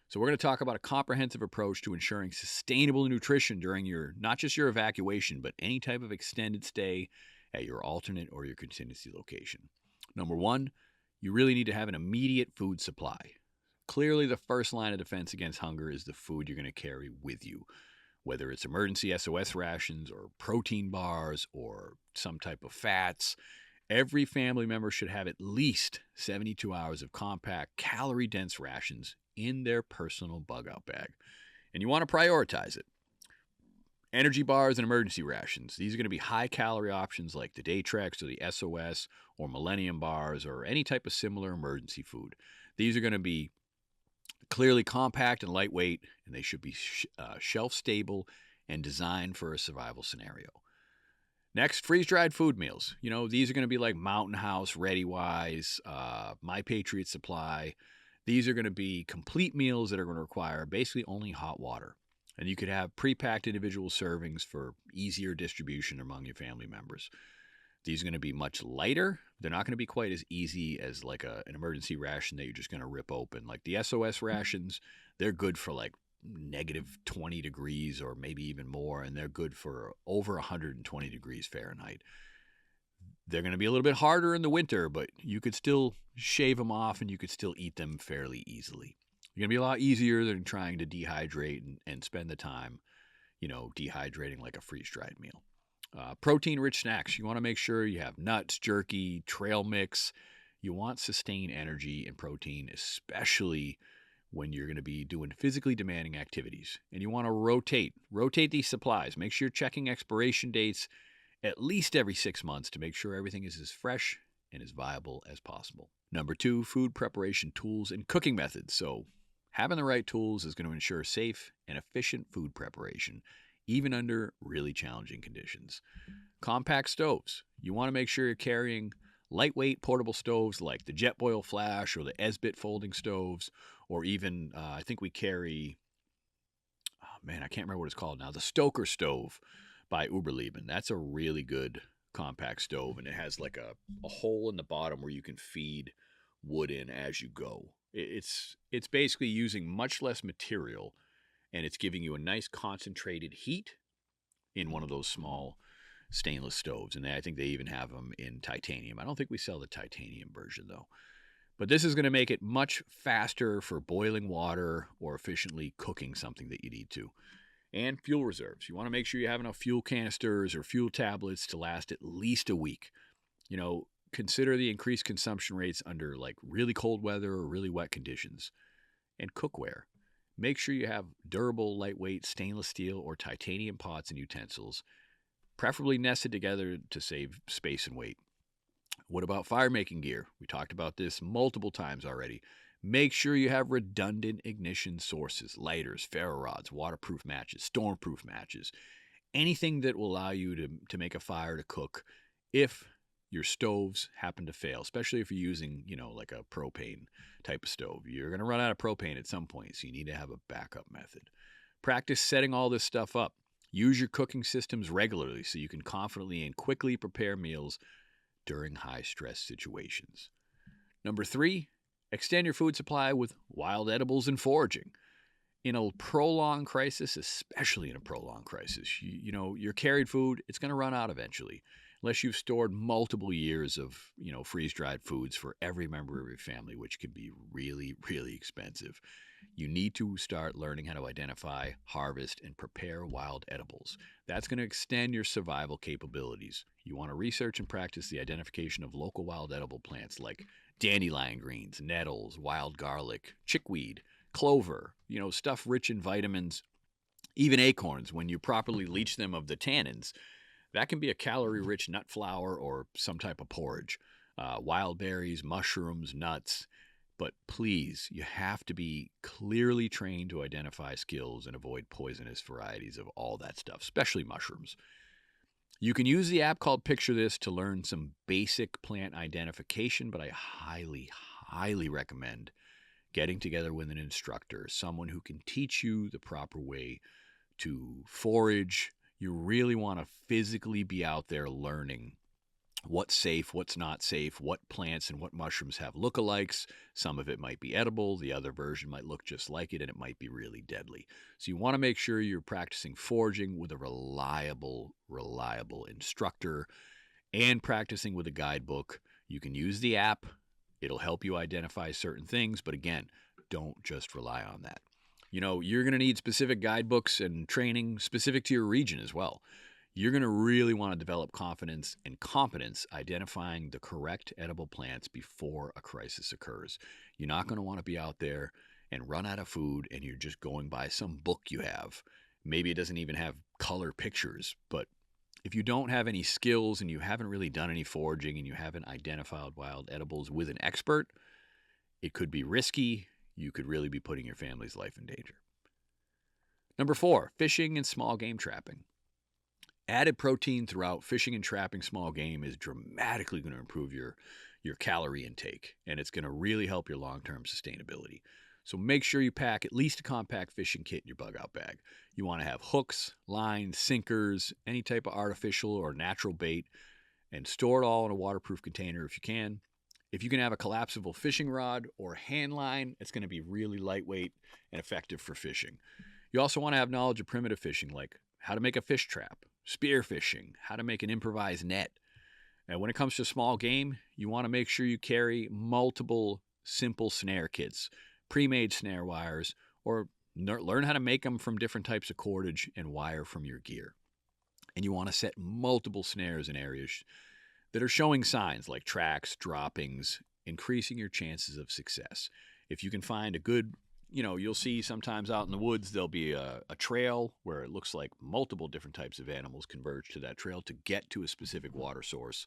So we're going to talk about a comprehensive approach to ensuring sustainable nutrition during not just your evacuation, but any type of extended stay at your alternate or your contingency location. Number one, you really need to have an immediate food supply. Clearly, the first line of defense against hunger is the food you're going to carry with you. Whether it's emergency SOS rations or protein bars or some type of fats, every family member should have at least 72 hours of compact, calorie-dense rations in their personal bug-out bag. And you want to prioritize it. Energy bars and emergency rations. These are going to be high-calorie options like the Daytrex or the SOS or Millennium bars or any type of similar emergency food. These are going to be clearly compact and lightweight, and they should be shelf-stable and designed for a survival scenario. Next, freeze-dried food meals. These are going to be like Mountain House, ReadyWise, My Patriot Supply. These are going to be complete meals that are going to require basically only hot water. And you could have pre-packed individual servings for easier distribution among your family members. These are going to be much lighter. They're not going to be quite as easy as like an emergency ration that you're just going to rip open. Like the SOS rations, they're good for like negative 20 degrees or maybe even more, and they're good for over 120 degrees Fahrenheit. They're going to be a little bit harder in the winter, but you could still shave them off and you could still eat them fairly easily. They're going to be a lot easier than trying to dehydrate and spend the time, dehydrating like a freeze-dried meal. Protein-rich snacks. You want to make sure you have nuts, jerky, trail mix. You want sustained energy and protein, especially when you're going to be doing physically demanding activities. And you want to rotate these supplies. Make sure you're checking expiration dates at least every 6 months to make sure everything is as fresh and as viable as possible. Number 2, food preparation tools and cooking methods. So having the right tools is going to ensure safe and efficient food preparation, even under really challenging conditions. Compact stoves. You want to make sure you're carrying lightweight portable stoves like the Jetboil Flash or the Esbit folding stoves, or even, I think we carry, I can't remember what it's called now, the Stoker stove by Uberleben. That's a really good compact stove, and it has like a hole in the bottom where you can feed wood in as you go. It's basically using much less material, and it's giving you a nice concentrated heat in one of those small stainless stoves. And I think they even have them in titanium. I don't think we sell the titanium version, though. But this is going to make it much faster for boiling water or efficiently cooking something that you need to. And fuel reserves. You want to make sure you have enough fuel canisters or fuel tablets to last at least a week. Consider the increased consumption rates under like really cold weather or really wet conditions. And cookware. Make sure you have durable, lightweight stainless steel or titanium pots and utensils, preferably nested together to save space and weight. What about fire making gear? We talked about this multiple times already. Make sure you have redundant ignition sources, lighters, ferro rods, waterproof matches, stormproof matches, anything that will allow you to make a fire to cook if your stoves happen to fail, especially if you're using, like a propane type of stove. You're going to run out of propane at some point, so you need to have a backup method. Practice setting all this stuff up. Use your cooking systems regularly so you can confidently and quickly prepare meals during high-stress situations. Number 3, extend your food supply with wild edibles and foraging. In a prolonged crisis, especially in a prolonged crisis, you know, your carried food, it's going to run out eventually. Unless you've stored multiple years of, you know, freeze-dried foods for every member of your family, which can be really, really expensive. You need to start learning how to identify, harvest, and prepare wild edibles. That's going to extend your survival capabilities. You want to research and practice the identification of local wild edible plants like dandelion greens, nettles, wild garlic, chickweed, clover, you know, stuff rich in vitamins, even acorns. When you properly leach them of the tannins, that can be a calorie-rich nut flour or some type of porridge. Wild berries, mushrooms, nuts. But please, you have to be clearly trained to identify skills and avoid poisonous varieties of all that stuff, especially mushrooms. You can use the app called Picture This to learn some basic plant identification, but I highly, highly recommend getting together with an instructor, someone who can teach you the proper way to forage. You really want to physically be out there learning what's safe, what's not safe, what plants and what mushrooms have lookalikes. Some of it might be edible, the other version might look just like it, and it might be really deadly. So you want to make sure you're practicing foraging with a reliable instructor and practicing with a guidebook. You can use the app. It'll help you identify certain things, but again, don't just rely on that. You know, you're going to need specific guidebooks and training specific to your region as well. You're going to really want to develop confidence and competence identifying the correct edible plants before a crisis occurs. You're not going to want to be out there and run out of food and you're just going by some book you have. Maybe it doesn't even have color pictures, but if you don't have any skills and you haven't really done any foraging and you haven't identified wild edibles with an expert, it could be risky. You could really be putting your family's life in danger. Number 4, fishing and small game trapping. Added protein throughout fishing and trapping small game is dramatically going to improve your calorie intake, and it's going to really help your long-term sustainability. So make sure you pack at least a compact fishing kit in your bug out bag. You want to have hooks, lines, sinkers, any type of artificial or natural bait, and store it all in a waterproof container if you can. If you can have a collapsible fishing rod or hand line, it's going to be really lightweight and effective for fishing. You also want to have knowledge of primitive fishing, like how to make a fish trap, spear fishing, how to make an improvised net. And when it comes to small game, you want to make sure you carry multiple simple snare kits, pre-made snare wires, or learn how to make them from different types of cordage and wire from your gear. And you want to set multiple snares in areas that are showing signs like tracks, droppings, increasing your chances of success. If you can find a good, you know, you'll see sometimes out in the woods, there'll be a trail where it looks like multiple different types of animals converge to that trail to get to a specific water source.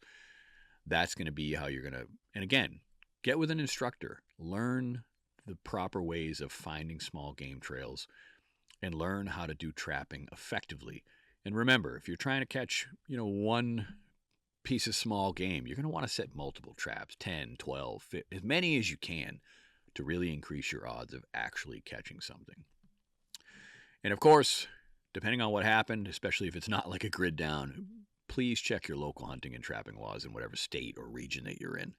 That's going to be how you're going to, and again, get with an instructor, learn the proper ways of finding small game trails, and learn how to do trapping effectively. And remember, if you're trying to catch, you know, one piece of small game, you're going to want to set multiple traps, 10, 12, 15, as many as you can, to really increase your odds of actually catching something. And of course, depending on what happened, especially if it's not like a grid down, please check your local hunting and trapping laws in whatever state or region that you're in.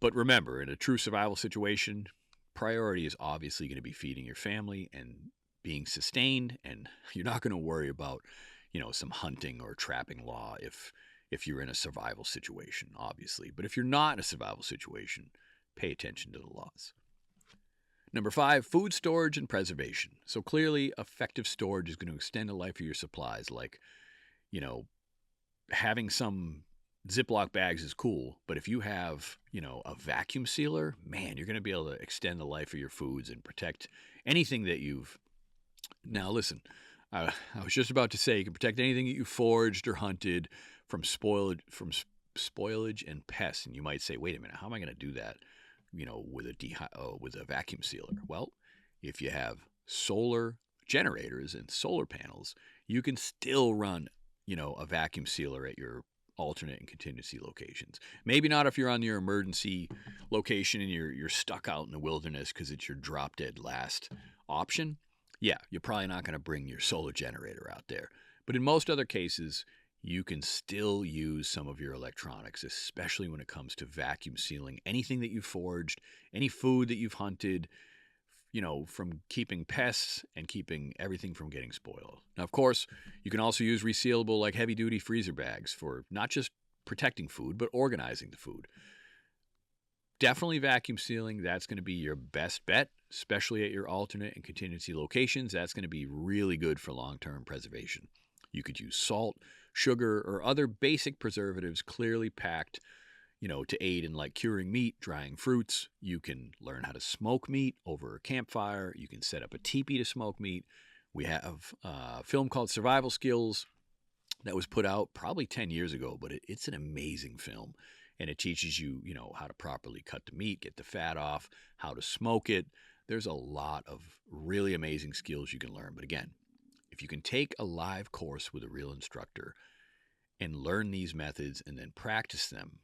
But remember, in a true survival situation, priority is obviously going to be feeding your family and being sustained, and you're not going to worry about, you know, some hunting or trapping law if you're in a survival situation, obviously. But if you're not in a survival situation, pay attention to the laws. Number 5, food storage and preservation. So clearly, effective storage is going to extend the life of your supplies. Like, you know, having some Ziploc bags is cool, but if you have, you know, a vacuum sealer, man, you're going to be able to extend the life of your foods and protect anything that you've... Now, listen, I was just about to say you can protect anything that you foraged or hunted from spoilage and pests. And you might say, wait a minute, how am I going to do that, you know, with a vacuum sealer? Well, if you have solar generators and solar panels, you can still run, you know, a vacuum sealer at your alternate and contingency locations. Maybe not if you're on your emergency location and you're stuck out in the wilderness because it's your drop dead last option. Yeah, you're probably not going to bring your solar generator out there. But in most other cases, you can still use some of your electronics, especially when it comes to vacuum sealing anything that you've foraged, any food that you've hunted, from keeping pests and keeping everything from getting spoiled. Now, of course, you can also use resealable, like heavy-duty freezer bags for not just protecting food, but organizing the food. Definitely vacuum sealing. That's going to be your best bet, especially at your alternate and contingency locations. That's going to be really good for long-term preservation. You could use salt, sugar, or other basic preservatives clearly packed, to aid in like curing meat, drying fruits. You can learn how to smoke meat over a campfire. You can set up a teepee to smoke meat. We have a film called Survival Skills that was put out probably 10 years ago, but it's an amazing film. And it teaches you, how to properly cut the meat, get the fat off, how to smoke it. There's a lot of really amazing skills you can learn. But again, if you can take a live course with a real instructor and learn these methods and then practice them,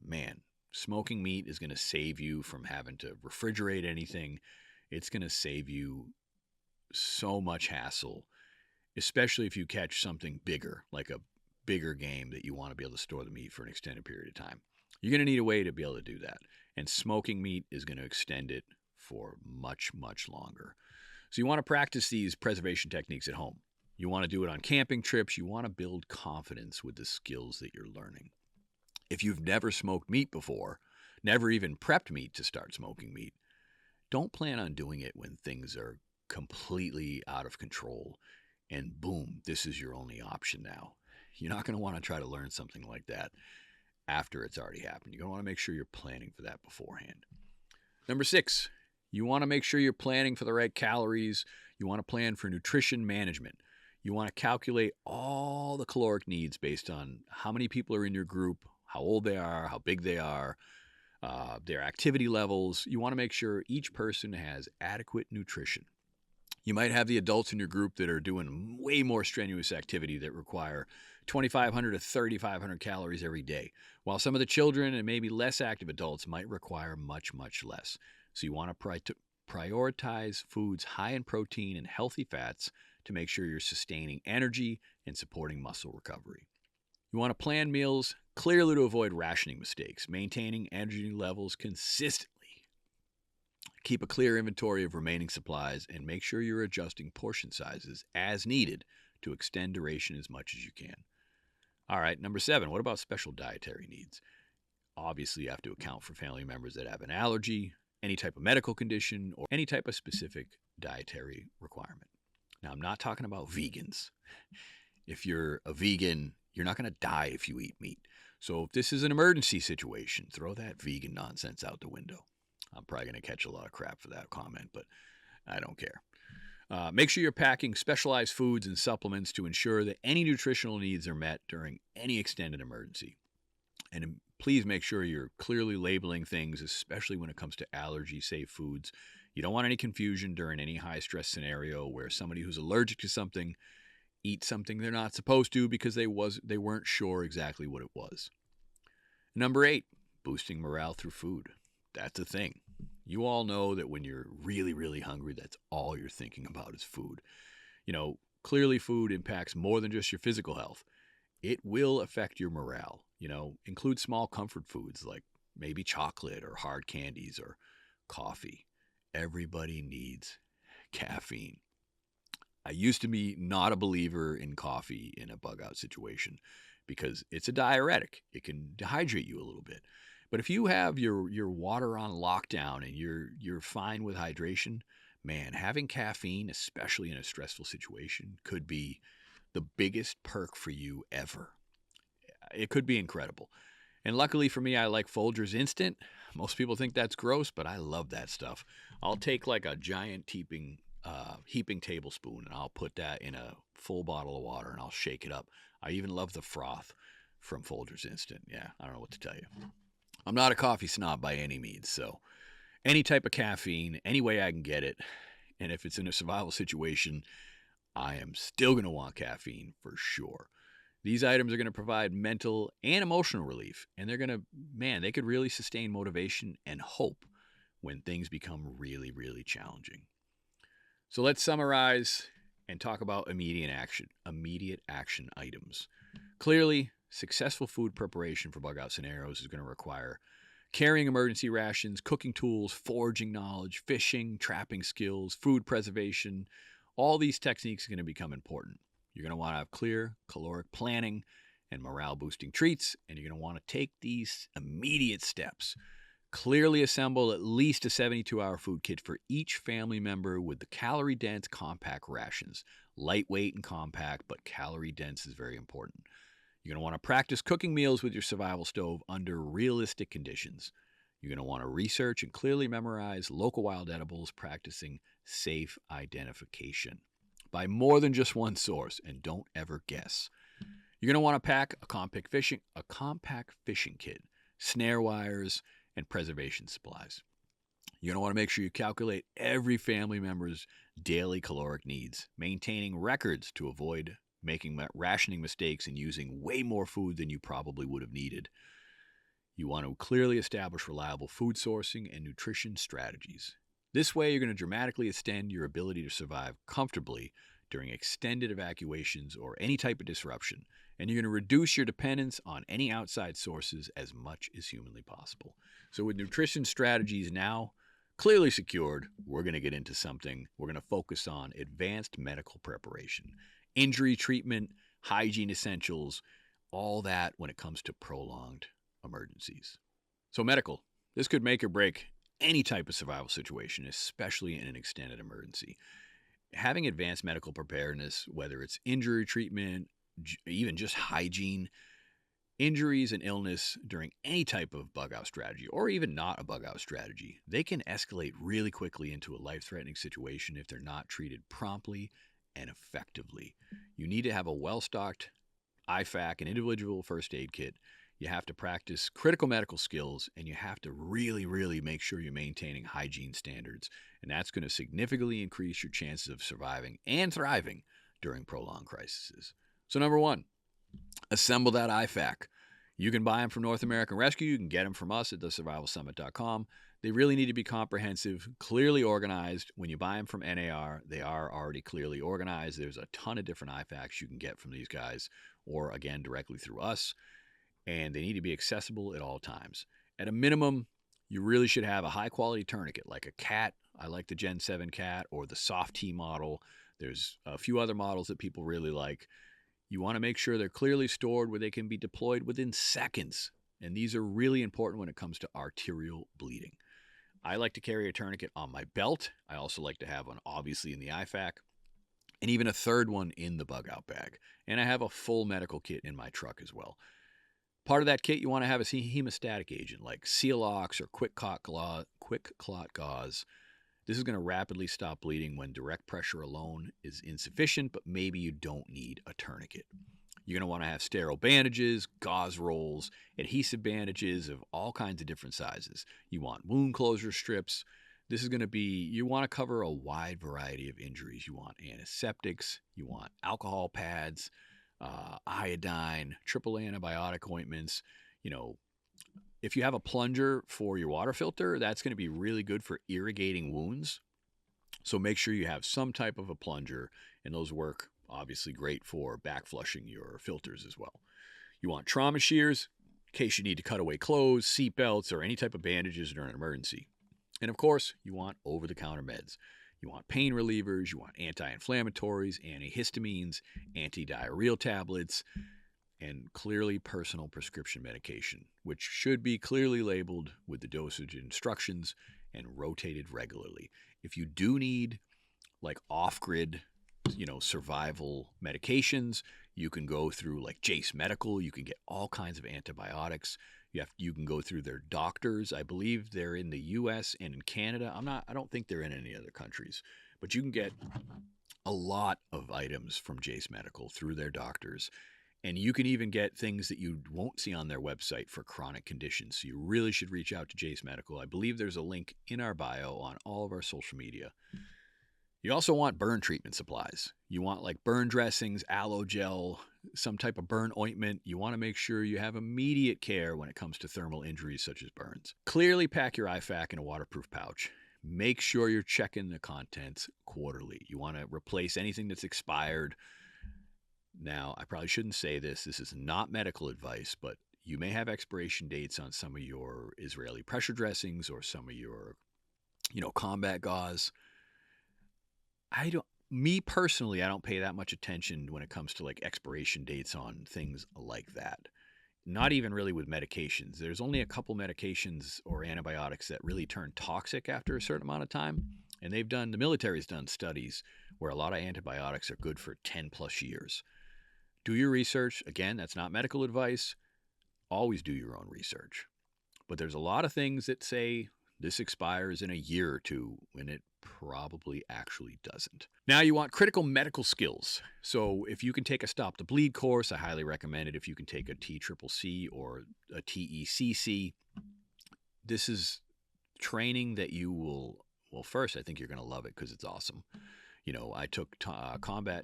man, smoking meat is going to save you from having to refrigerate anything. It's going to save you so much hassle, especially if you catch something bigger, like a bigger game that you want to be able to store the meat for an extended period of time. You're going to need a way to be able to do that. And smoking meat is going to extend it for much, much longer. So you want to practice these preservation techniques at home. You want to do it on camping trips. You want to build confidence with the skills that you're learning. If you've never smoked meat before, never even prepped meat to start smoking meat, don't plan on doing it when things are completely out of control and boom, this is your only option now. You're not going to want to try to learn something like that after it's already happened. You're going to want to make sure you're planning for that beforehand. Number 6, you want to make sure you're planning for the right calories. You want to plan for nutrition management. You want to calculate all the caloric needs based on how many people are in your group, how old they are, how big they are, their activity levels. You want to make sure each person has adequate nutrition. You might have the adults in your group that are doing way more strenuous activity that require 2,500 to 3,500 calories every day, while some of the children and maybe less active adults might require much, much less. So you want to prioritize foods high in protein and healthy fats to make sure you're sustaining energy and supporting muscle recovery. You want to plan meals clearly to avoid rationing mistakes, maintaining energy levels consistently. Keep a clear inventory of remaining supplies and make sure you're adjusting portion sizes as needed to extend duration as much as you can. All right, number 7, what about special dietary needs? Obviously, you have to account for family members that have an allergy, any type of medical condition, or any type of specific dietary requirement. Now, I'm not talking about vegans. If you're a vegan, you're not going to die if you eat meat. So if this is an emergency situation, throw that vegan nonsense out the window. I'm probably going to catch a lot of crap for that comment, but I don't care. Make sure you're packing specialized foods and supplements to ensure that any nutritional needs are met during any extended emergency. And please make sure you're clearly labeling things, especially when it comes to allergy-safe foods. You don't want any confusion during any high-stress scenario where somebody who's allergic to something eats something they're not supposed to because they weren't sure exactly what it was. Number 8, boosting morale through food. That's a thing. You all know that when you're really, really hungry, that's all you're thinking about is food. Clearly food impacts more than just your physical health. It will affect your morale. Include small comfort foods like maybe chocolate or hard candies or coffee. Everybody needs caffeine. I used to be not a believer in coffee in a bug out situation because it's a diuretic. It can dehydrate you a little bit. But if you have your water on lockdown and you're fine with hydration, man, having caffeine, especially in a stressful situation, could be the biggest perk for you ever. It could be incredible. And luckily for me, I like Folgers Instant. Most people think that's gross, but I love that stuff. I'll take like a giant heaping tablespoon and I'll put that in a full bottle of water and I'll shake it up. I even love the froth from Folgers Instant. Yeah, I don't know what to tell you. I'm not a coffee snob by any means, so any type of caffeine, any way I can get it, and if it's in a survival situation, I am still going to want caffeine for sure. These items are going to provide mental and emotional relief, and they could really sustain motivation and hope when things become really, really challenging. So let's summarize and talk about immediate action items. Clearly, successful food preparation for bug out scenarios is going to require Carrying emergency rations, cooking tools, foraging knowledge, fishing, trapping skills, food preservation, all these techniques are going to become important. You're going to want to have clear caloric planning and morale-boosting treats, and you're going to want to take these immediate steps. Clearly assemble at least a 72-hour food kit for each family member with the calorie-dense compact rations. Lightweight and compact, but calorie-dense is very important. You're going to want to practice cooking meals with your survival stove under realistic conditions. You're going to want to research and clearly memorize local wild edibles, practicing safe identification by more than just one source, and don't ever guess. You're going to want to pack a compact fishing kit, snare wires, and preservation supplies. You're going to want to make sure you calculate every family member's daily caloric needs, maintaining records to avoid making rationing mistakes and using way more food than you probably would have needed. You want to clearly establish reliable food sourcing and nutrition strategies. This way, you're going to dramatically extend your ability to survive comfortably during extended evacuations or any type of disruption, and you're going to reduce your dependence on any outside sources as much as humanly possible. So with nutrition strategies now clearly secured, we're going to get into something. We're going to focus on advanced medical preparation, injury treatment, hygiene essentials, all that when it comes to prolonged emergencies. So medical, this could make or break any type of survival situation, especially in an extended emergency. Having advanced medical preparedness, whether it's injury treatment, even just hygiene, injuries and illness during any type of bug-out strategy, or even not a bug-out strategy, they can escalate really quickly into a life-threatening situation if they're not treated promptly and effectively. You need to have a well-stocked IFAC, an individual first aid kit. You have to practice critical medical skills, and you have to really, really make sure you're maintaining hygiene standards. And that's going to significantly increase your chances of surviving and thriving during prolonged crises. So number one, assemble that IFAC. You can buy them from North American Rescue. You can get them from us at thesurvivalsummit.com. They really need to be comprehensive, clearly organized. When you buy them from NAR, they are already clearly organized. There's a ton of different IFACs you can get from these guys, or again, directly through us. And they need to be accessible at all times. At a minimum, you really should have a high-quality tourniquet, like a CAT. I like the Gen 7 CAT or the Soft T model. There's a few other models that people really like. You want to make sure they're clearly stored where they can be deployed within seconds. And these are really important when it comes to arterial bleeding. I like to carry a tourniquet on my belt. I also like to have one, obviously, in the IFAC, and even a third one in the bug-out bag. And I have a full medical kit in my truck as well. Part of that kit, you want to have a hemostatic agent like Celox or Quick Clot Gauze. This is going to rapidly stop bleeding when direct pressure alone is insufficient, but maybe you don't need a tourniquet. You're going to want to have sterile bandages, gauze rolls, adhesive bandages of all kinds of different sizes. You want wound closure strips. This is going to be, you want to cover a wide variety of injuries. You want antiseptics, you want alcohol pads, iodine, triple antibiotic ointments. You know, if you have a plunger for your water filter, that's going to be really good for irrigating wounds. So make sure you have some type of a plunger, and those work obviously great for back flushing your filters as well. You want trauma shears in case you need to cut away clothes, seat belts, or any type of bandages during an emergency. And of course, you want over-the-counter meds. You want pain relievers, you want anti-inflammatories, antihistamines, anti-diarrheal tablets, and clearly personal prescription medication, which should be clearly labeled with the dosage instructions and rotated regularly. If you do need like off-grid, survival medications, you can go through like Jace Medical. You can get all kinds of antibiotics. You can go through their doctors. I believe they're in the U.S. and in Canada. I don't think they're in any other countries, but you can get a lot of items from Jace Medical through their doctors. And you can even get things that you won't see on their website for chronic conditions. So you really should reach out to Jace Medical. I believe there's a link in our bio on all of our social media. You also want burn treatment supplies. You want like burn dressings, aloe gel, some type of burn ointment. You want to make sure you have immediate care when it comes to thermal injuries such as burns. Clearly pack your IFAC in a waterproof pouch. Make sure you're checking the contents quarterly. You want to replace anything that's expired. Now, I probably shouldn't say this. This is not medical advice, but You may have expiration dates on some of your Israeli pressure dressings or some of your, combat gauze. Me personally, I don't pay that much attention when it comes to like expiration dates on things like that. Not even really with medications. There's only a couple medications or antibiotics that really turn toxic after a certain amount of time. And the military's done studies where a lot of antibiotics are good for 10 plus years. Do your research. Again, that's not medical advice. Always do your own research. But there's a lot of things that say this expires in a year or two when it probably actually doesn't. Now you want critical medical skills. So if you can take a Stop the Bleed course, I highly recommend it. If you can take a TCCC or a TECC, this is training that you will, well, first, I think you're going to love it because it's awesome. I took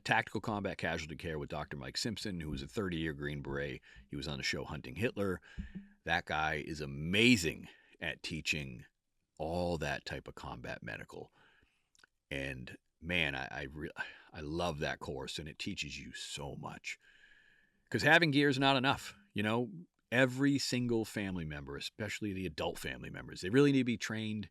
tactical combat casualty care with Dr. Mike Simpson, who was a 30-year Green Beret. He was on the show Hunting Hitler. That guy is amazing at teaching all that type of combat medical. And man, I love that course, and it teaches you so much. Because having gear is not enough. Every single family member, especially the adult family members, they really need to be trained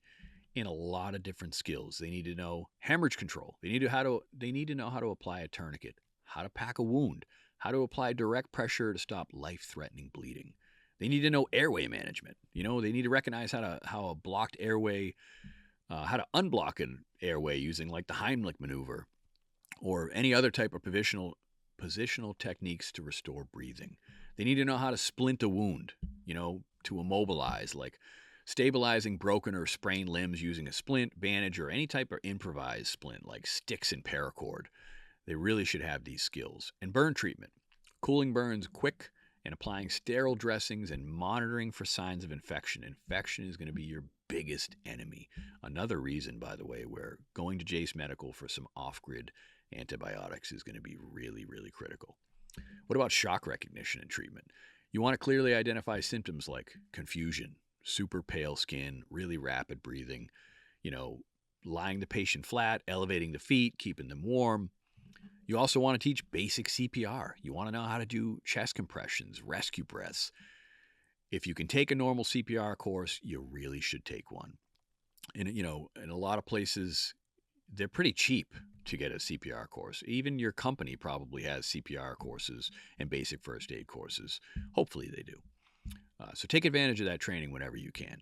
in a lot of different skills. They need to know hemorrhage control. They need to know how to apply a tourniquet, how to pack a wound, how to apply direct pressure to stop life-threatening bleeding. They need to know airway management. They need to recognize how a blocked airway, how to unblock an airway using like the Heimlich maneuver or any other type of positional techniques to restore breathing. They need to know how to splint a wound, to immobilize, like stabilizing broken or sprained limbs using a splint, bandage, or any type of improvised splint like sticks and paracord. They really should have these skills. And burn treatment. Cooling burns quick and applying sterile dressings and monitoring for signs of infection. Infection is going to be your biggest enemy. Another reason, by the way, where going to Jace Medical for some off-grid antibiotics is going to be really, really critical. What about shock recognition and treatment? You want to clearly identify symptoms like confusion, super pale skin, really rapid breathing, lying the patient flat, elevating the feet, keeping them warm. You also want to teach basic CPR. You want to know how to do chest compressions, rescue breaths. If you can take a normal CPR course, you really should take one. And, in a lot of places, they're pretty cheap to get a CPR course. Even your company probably has CPR courses and basic first aid courses. Hopefully they do. So take advantage of that training whenever you can.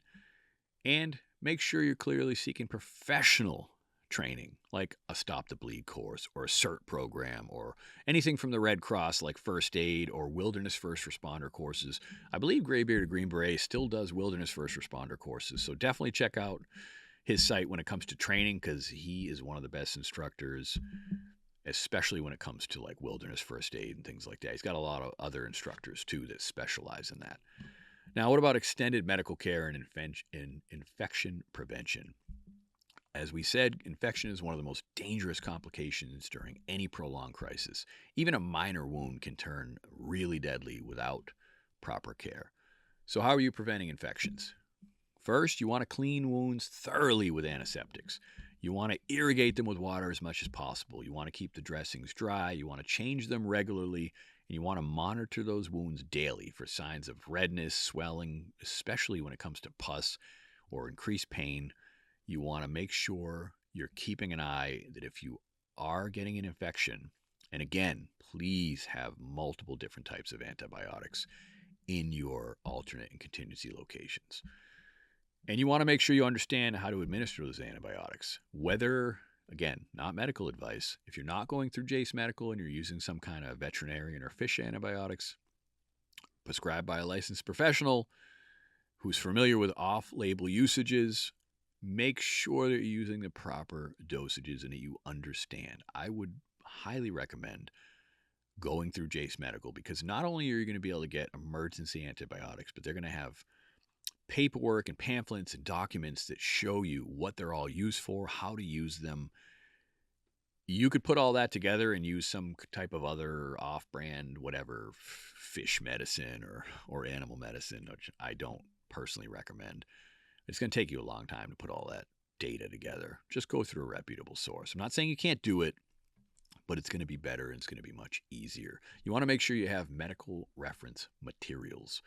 And make sure you're clearly seeking professional training, like a Stop the Bleed course or a CERT program or anything from the Red Cross like first aid or wilderness first responder courses. I believe Graybeard Green Beret still does wilderness first responder courses. So definitely check out his site when it comes to training because he is one of the best instructors, especially when it comes to like wilderness first aid and things like that. He's got a lot of other instructors too that specialize in that. Now, what about extended medical care and infection prevention? As we said, infection is one of the most dangerous complications during any prolonged crisis. Even a minor wound can turn really deadly without proper care. So how are you preventing infections? First, you want to clean wounds thoroughly with antiseptics. You want to irrigate them with water as much as possible. You want to keep the dressings dry. You want to change them regularly. And you want to monitor those wounds daily for signs of redness, swelling, especially when it comes to pus or increased pain. You want to make sure you're keeping an eye that if you are getting an infection, and again, please have multiple different types of antibiotics in your alternate and contingency locations. And you want to make sure you understand how to administer those antibiotics. Whether, again, not medical advice, if you're not going through Jace Medical and you're using some kind of veterinarian or fish antibiotics prescribed by a licensed professional who's familiar with off-label usages, make sure that you're using the proper dosages and that you understand. I would highly recommend going through Jace Medical because not only are you going to be able to get emergency antibiotics, but they're going to have paperwork and pamphlets and documents that show you what they're all used for, how to use them. You could put all that together and use some type of other off-brand, whatever, fish medicine or animal medicine, which I don't personally recommend. It's going to take you a long time to put all that data together. Just go through a reputable source. I'm not saying you can't do it, but it's going to be better and it's going to be much easier. You want to make sure you have medical reference materials.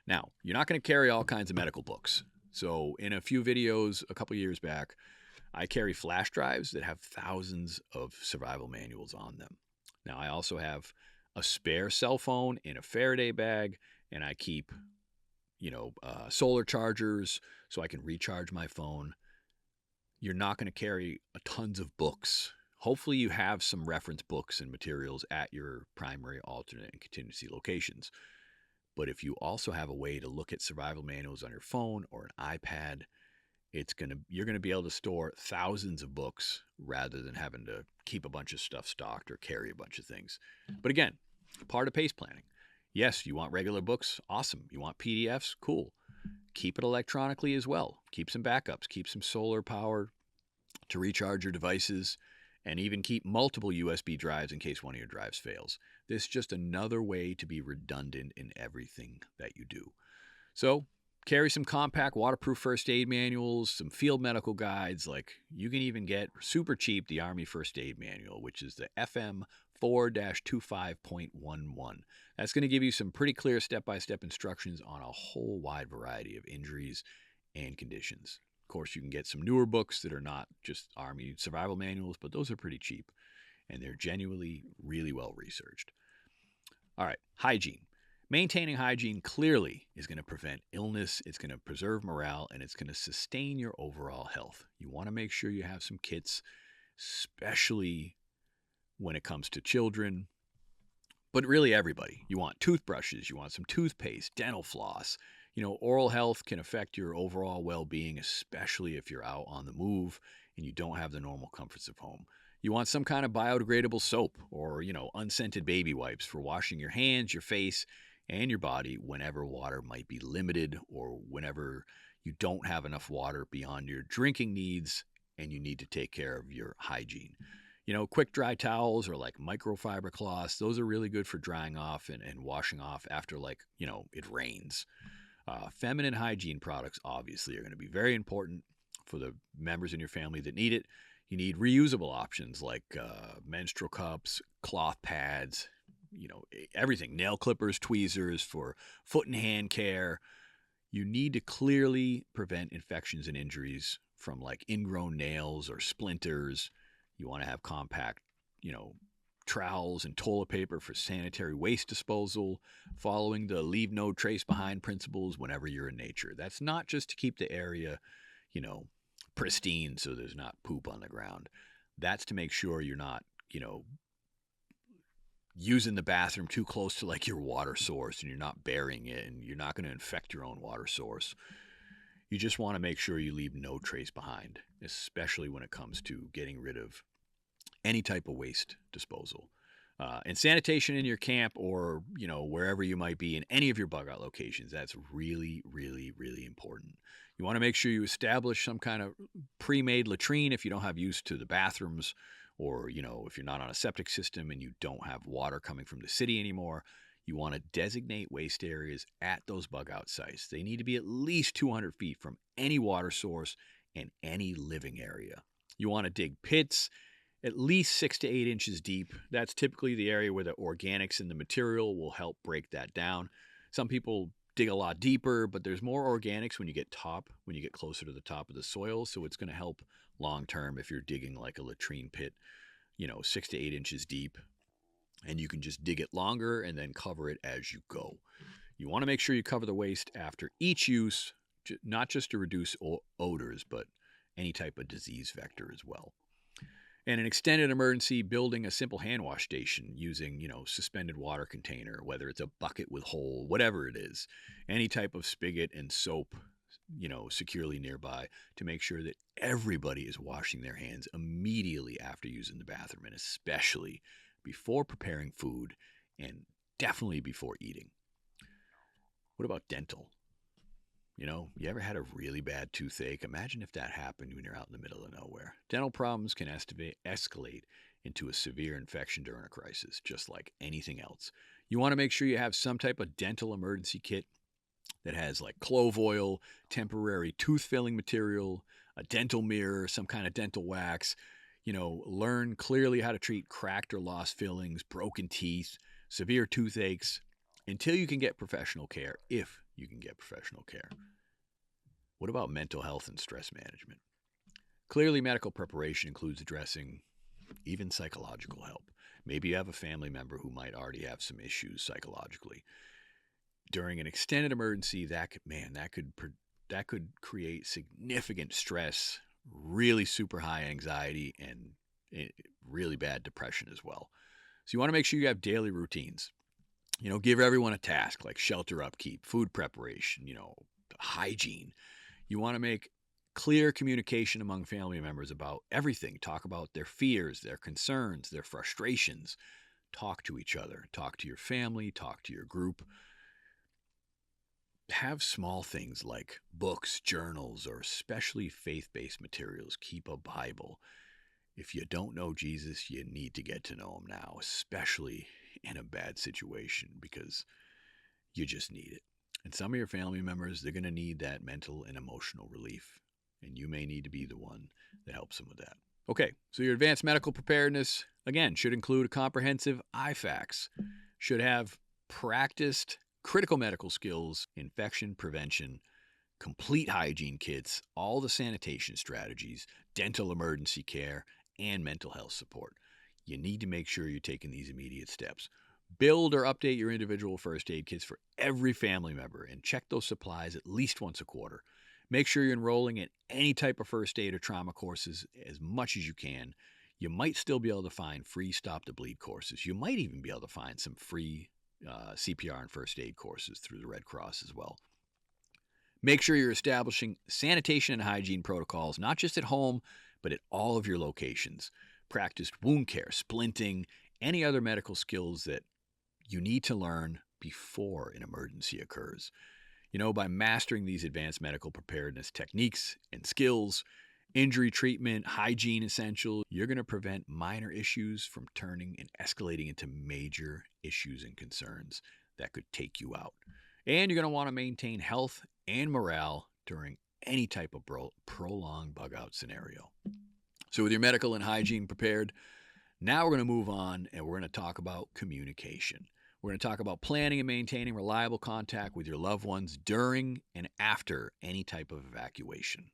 Now, you're not going to carry all kinds of medical books. So in a few videos a couple years back, I carry flash drives that have thousands of survival manuals on them. Now, I also have a spare cell phone in a Faraday bag, and I keep, solar chargers so I can recharge my phone. You're not going to carry tons of books. Hopefully you have some reference books and materials at your primary, alternate, and contingency locations. But if you also have a way to look at survival manuals on your phone or an iPad, you're going to be able to store thousands of books rather than having to keep a bunch of stuff stocked or carry a bunch of things. But again, part of PACE planning. Yes, you want regular books? Awesome. You want PDFs? Cool. Keep it electronically as well. Keep some backups. Keep some solar power to recharge your devices, and even keep multiple USB drives in case one of your drives fails. This is just another way to be redundant in everything that you do. So carry some compact waterproof first aid manuals, some field medical guides. Like, you can even get super cheap the Army First Aid Manual, which is the FM 4-25.11. That's going to give you some pretty clear step-by-step instructions on a whole wide variety of injuries and conditions. Of course, you can get some newer books that are not just Army survival manuals, but those are pretty cheap, and they're genuinely really well researched. All right, hygiene. Maintaining hygiene clearly is going to prevent illness, it's going to preserve morale, and it's going to sustain your overall health. You want to make sure you have some kits, especially when it comes to children, but really everybody. You want toothbrushes, you want some toothpaste, dental floss. Oral health can affect your overall well-being, especially if you're out on the move and you don't have the normal comforts of home. You want some kind of biodegradable soap or, unscented baby wipes for washing your hands, your face, and your body whenever water might be limited or whenever you don't have enough water beyond your drinking needs and you need to take care of your hygiene. Quick dry towels or like microfiber cloths, those are really good for drying off and washing off after it rains. Feminine hygiene products obviously are going to be very important for the members in your family that need it. You need reusable options like menstrual cups, cloth pads, everything, nail clippers, tweezers for foot and hand care. You need to clearly prevent infections and injuries from like ingrown nails or splinters. You want to have compact, trowels and toilet paper for sanitary waste disposal, following the leave no trace behind principles whenever you're in nature. That's not just to keep the area, pristine so there's not poop on the ground. That's to make sure you're not, using the bathroom too close to like your water source and you're not burying it and you're not going to infect your own water source. You just want to make sure you leave no trace behind, especially when it comes to getting rid of any type of waste disposal. And sanitation in your camp or, wherever you might be in any of your bug out locations, that's really, really, really important. You want to make sure you establish some kind of pre-made latrine if you don't have use to the bathrooms or, if you're not on a septic system and you don't have water coming from the city anymore. You want to designate waste areas at those bug out sites. They need to be at least 200 feet from any water source and any living area. You want to dig pits at least 6 to 8 inches deep. That's typically the area where the organics in the material will help break that down. Some people dig a lot deeper, but there's more organics when you get closer to the top of the soil. So it's going to help long term if you're digging like a latrine pit, 6 to 8 inches deep. And you can just dig it longer and then cover it as you go. You want to make sure you cover the waste after each use, not just to reduce odors, but any type of disease vector as well. And an extended emergency, building a simple hand wash station using, suspended water container, whether it's a bucket with hole, whatever it is, any type of spigot and soap, securely nearby to make sure that everybody is washing their hands immediately after using the bathroom, and especially before preparing food and definitely before eating. What about dental? You ever had a really bad toothache? Imagine if that happened when you're out in the middle of nowhere. Dental problems can escalate into a severe infection during a crisis, just like anything else. You want to make sure you have some type of dental emergency kit that has like clove oil, temporary tooth filling material, a dental mirror, some kind of dental wax. Learn clearly how to treat cracked or lost fillings, broken teeth, severe toothaches, until you can get professional care, if you can get professional care. What about mental health and stress management? Clearly, medical preparation includes addressing even psychological help. Maybe you have a family member who might already have some issues psychologically. During an extended emergency, that could create significant stress, really super high anxiety, and really bad depression as well. So you want to make sure you have daily routines. Give everyone a task like shelter upkeep, food preparation, hygiene. You want to make clear communication among family members about everything. Talk about their fears, their concerns, their frustrations. Talk to each other. Talk to your family. Talk to your group. Have small things like books, journals, or especially faith-based materials. Keep a Bible. If you don't know Jesus, you need to get to know him now, especially in a bad situation, because you just need it. And some of your family members, they're going to need that mental and emotional relief, and you may need to be the one that helps them with that. Okay, so your advanced medical preparedness, again, should include a comprehensive IFACS, should have practiced critical medical skills, infection prevention, complete hygiene kits, all the sanitation strategies, dental emergency care, and mental health support. You need to make sure you're taking these immediate steps. Build or update your individual first aid kits for every family member and check those supplies at least once a quarter. Make sure you're enrolling in any type of first aid or trauma courses as much as you can. You might still be able to find free Stop the Bleed courses. You might even be able to find some free CPR and first aid courses through the Red Cross as well. Make sure you're establishing sanitation and hygiene protocols, not just at home, but at all of your locations. Practice wound care, splinting, any other medical skills that you need to learn before an emergency occurs. By mastering these advanced medical preparedness techniques and skills, injury treatment, hygiene essentials, you're going to prevent minor issues from turning and escalating into major issues and concerns that could take you out. And you're going to want to maintain health and morale during any type of prolonged bug-out scenario. So with your medical and hygiene prepared, now we're going to move on and we're going to talk about communication. We're going to talk about planning and maintaining reliable contact with your loved ones during and after any type of evacuation.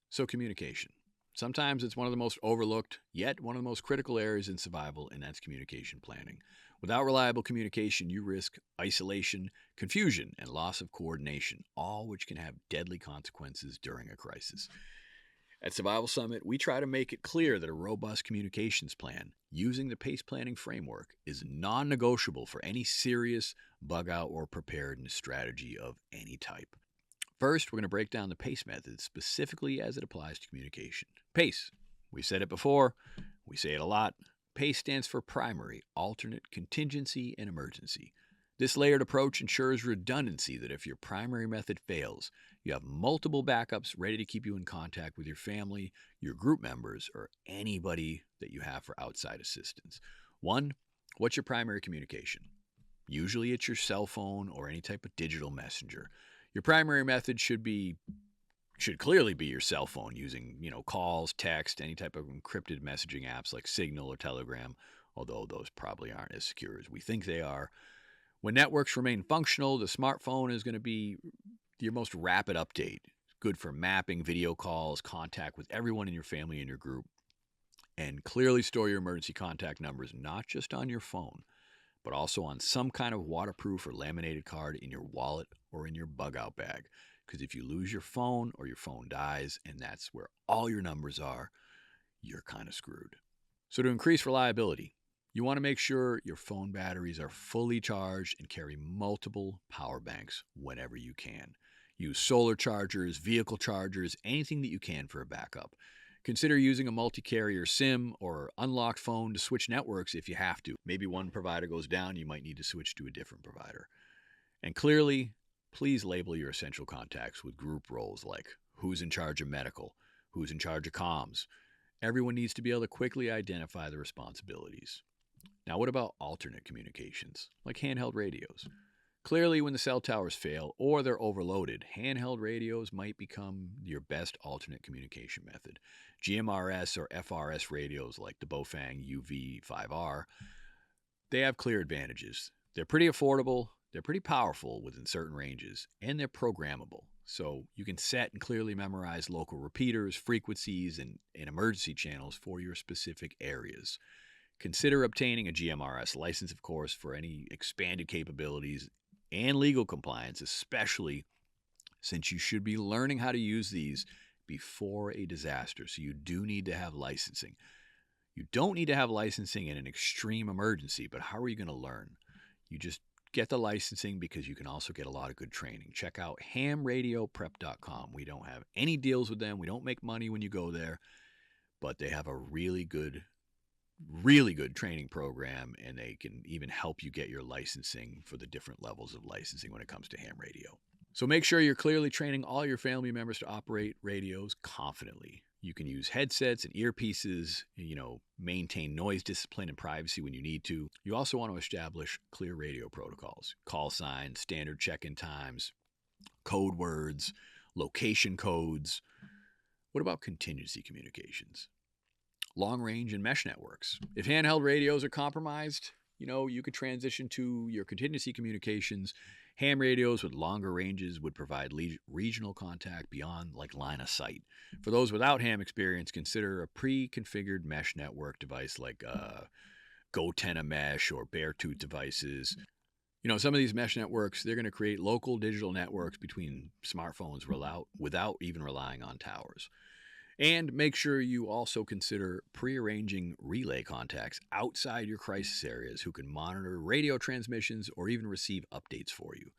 So communication. Sometimes it's one of the most overlooked, yet one of the most critical areas in survival, and that's communication planning. Without reliable communication, you risk isolation, confusion, and loss of coordination, all which can have deadly consequences during a crisis. At Survival Summit, we try to make it clear that a robust communications plan using the P.A.C.E planning framework is non-negotiable for any serious bug-out or preparedness strategy of any type. First, we're going to break down the P.A.C.E method specifically as it applies to communication. P.A.C.E, we've said it before, we say it a lot. P.A.C.E stands for Primary, Alternate, Contingency, and Emergency. This layered approach ensures redundancy that if your primary method fails, you have multiple backups ready to keep you in contact with your family, your group members, or anybody that you have for outside assistance. 1, what's your primary communication? Usually it's your cell phone or any type of digital messenger. Your primary method should clearly be your cell phone using, calls, text, any type of encrypted messaging apps like Signal or Telegram, although those probably aren't as secure as we think they are. When networks remain functional, the smartphone is going to be your most rapid update. Good for mapping, video calls, contact with everyone in your family and your group. And clearly store your emergency contact numbers not just on your phone, but also on some kind of waterproof or laminated card in your wallet or in your bug-out bag. Because if you lose your phone or your phone dies and that's where all your numbers are, you're kind of screwed. So to increase reliability, you want to make sure your phone batteries are fully charged and carry multiple power banks whenever you can. Use solar chargers, vehicle chargers, anything that you can for a backup. Consider using a multi-carrier SIM or unlocked phone to switch networks if you have to. Maybe one provider goes down, you might need to switch to a different provider. And clearly, please label your essential contacts with group roles like who's in charge of medical, who's in charge of comms. Everyone needs to be able to quickly identify the responsibilities. Now, what about alternate communications, like handheld radios? Clearly, when the cell towers fail or they're overloaded, handheld radios might become your best alternate communication method. GMRS or FRS radios like the Bofang UV5R, they have clear advantages. They're pretty affordable, they're pretty powerful within certain ranges, and they're programmable. So you can set and clearly memorize local repeaters, frequencies, and emergency channels for your specific areas. Consider obtaining a GMRS license, of course, for any expanded capabilities and legal compliance, especially since you should be learning how to use these before a disaster. So you do need to have licensing. You don't need to have licensing in an extreme emergency, but how are you going to learn? You just get the licensing because you can also get a lot of good training. Check out hamradioprep.com. We don't have any deals with them. We don't make money when you go there, but they have a really good training program, and they can even help you get your licensing for the different levels of licensing when it comes to ham radio. So make sure you're clearly training all your family members to operate radios confidently. You can use headsets and earpieces, maintain noise discipline and privacy when you need to. You also want to establish clear radio protocols, call signs, standard check-in times, code words, location codes. What about contingency communications? Long range and mesh networks. If handheld radios are compromised, you could transition to your contingency communications. Ham radios with longer ranges would provide regional contact beyond line of sight. For those without ham experience, consider a pre-configured mesh network device like Gotenna Mesh or Beartooth devices. Some of these mesh networks, they're going to create local digital networks between smartphones without even relying on towers. And make sure you also consider prearranging relay contacts outside your crisis areas who can monitor radio transmissions or even receive updates for you.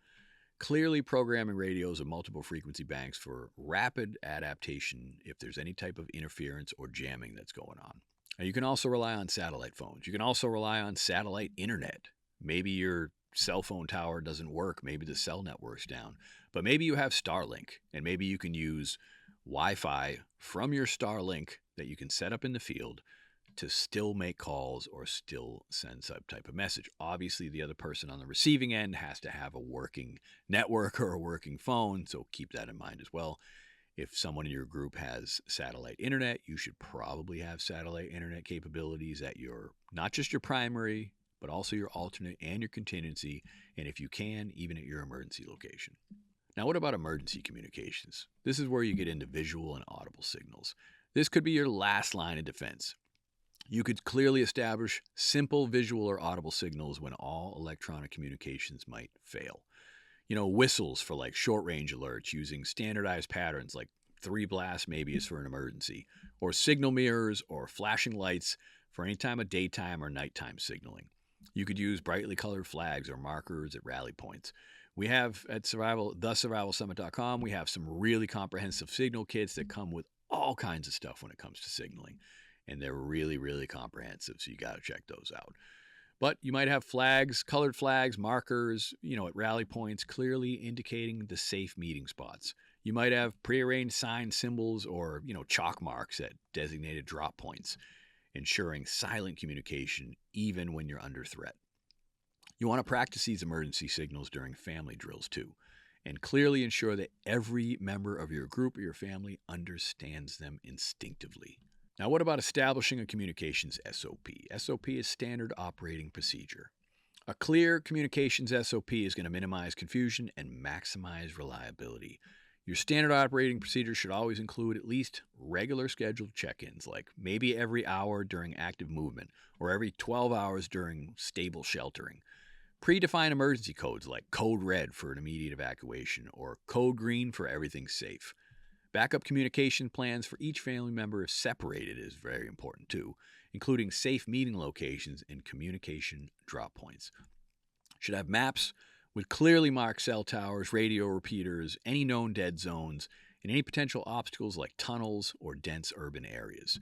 Clearly programming radios of multiple frequency banks for rapid adaptation if there's any type of interference or jamming that's going on. Now, you can also rely on satellite phones. You can also rely on satellite internet. Maybe your cell phone tower doesn't work. Maybe the cell network's down. But maybe you have Starlink, and maybe you can use Wi-Fi from your Starlink that you can set up in the field to still make calls or still send some type of message. Obviously, the other person on the receiving end has to have a working network or a working phone, so keep that in mind as well. If someone in your group has satellite internet, you should probably have satellite internet capabilities at not just your primary, but also your alternate and your contingency, and if you can, even at your emergency location. Now, what about emergency communications? This is where you get into visual and audible signals. This could be your last line of defense. You could clearly establish simple visual or audible signals when all electronic communications might fail. Whistles for short-range alerts using standardized patterns like 3 blasts maybe is for an emergency, or signal mirrors or flashing lights for any time of daytime or nighttime signaling. You could use brightly colored flags or markers at rally points. We have at thesurvivalsummit.com, we have some really comprehensive signal kits that come with all kinds of stuff when it comes to signaling. And they're really, really comprehensive, so you got to check those out. But you might have flags, colored flags, markers, at rally points, clearly indicating the safe meeting spots. You might have prearranged sign symbols or, chalk marks at designated drop points, ensuring silent communication even when you're under threat. You want to practice these emergency signals during family drills too, and clearly ensure that every member of your group or your family understands them instinctively. Now, what about establishing a communications SOP? SOP is standard operating procedure. A clear communications SOP is going to minimize confusion and maximize reliability. Your standard operating procedure should always include at least regular scheduled check-ins, like maybe every hour during active movement or every 12 hours during stable sheltering. Predefined emergency codes like code red for an immediate evacuation or code green for everything's safe. Backup communication plans for each family member if separated is very important too, including safe meeting locations and communication drop points. Should have maps with clearly marked cell towers, radio repeaters, any known dead zones, and any potential obstacles like tunnels or dense urban areas.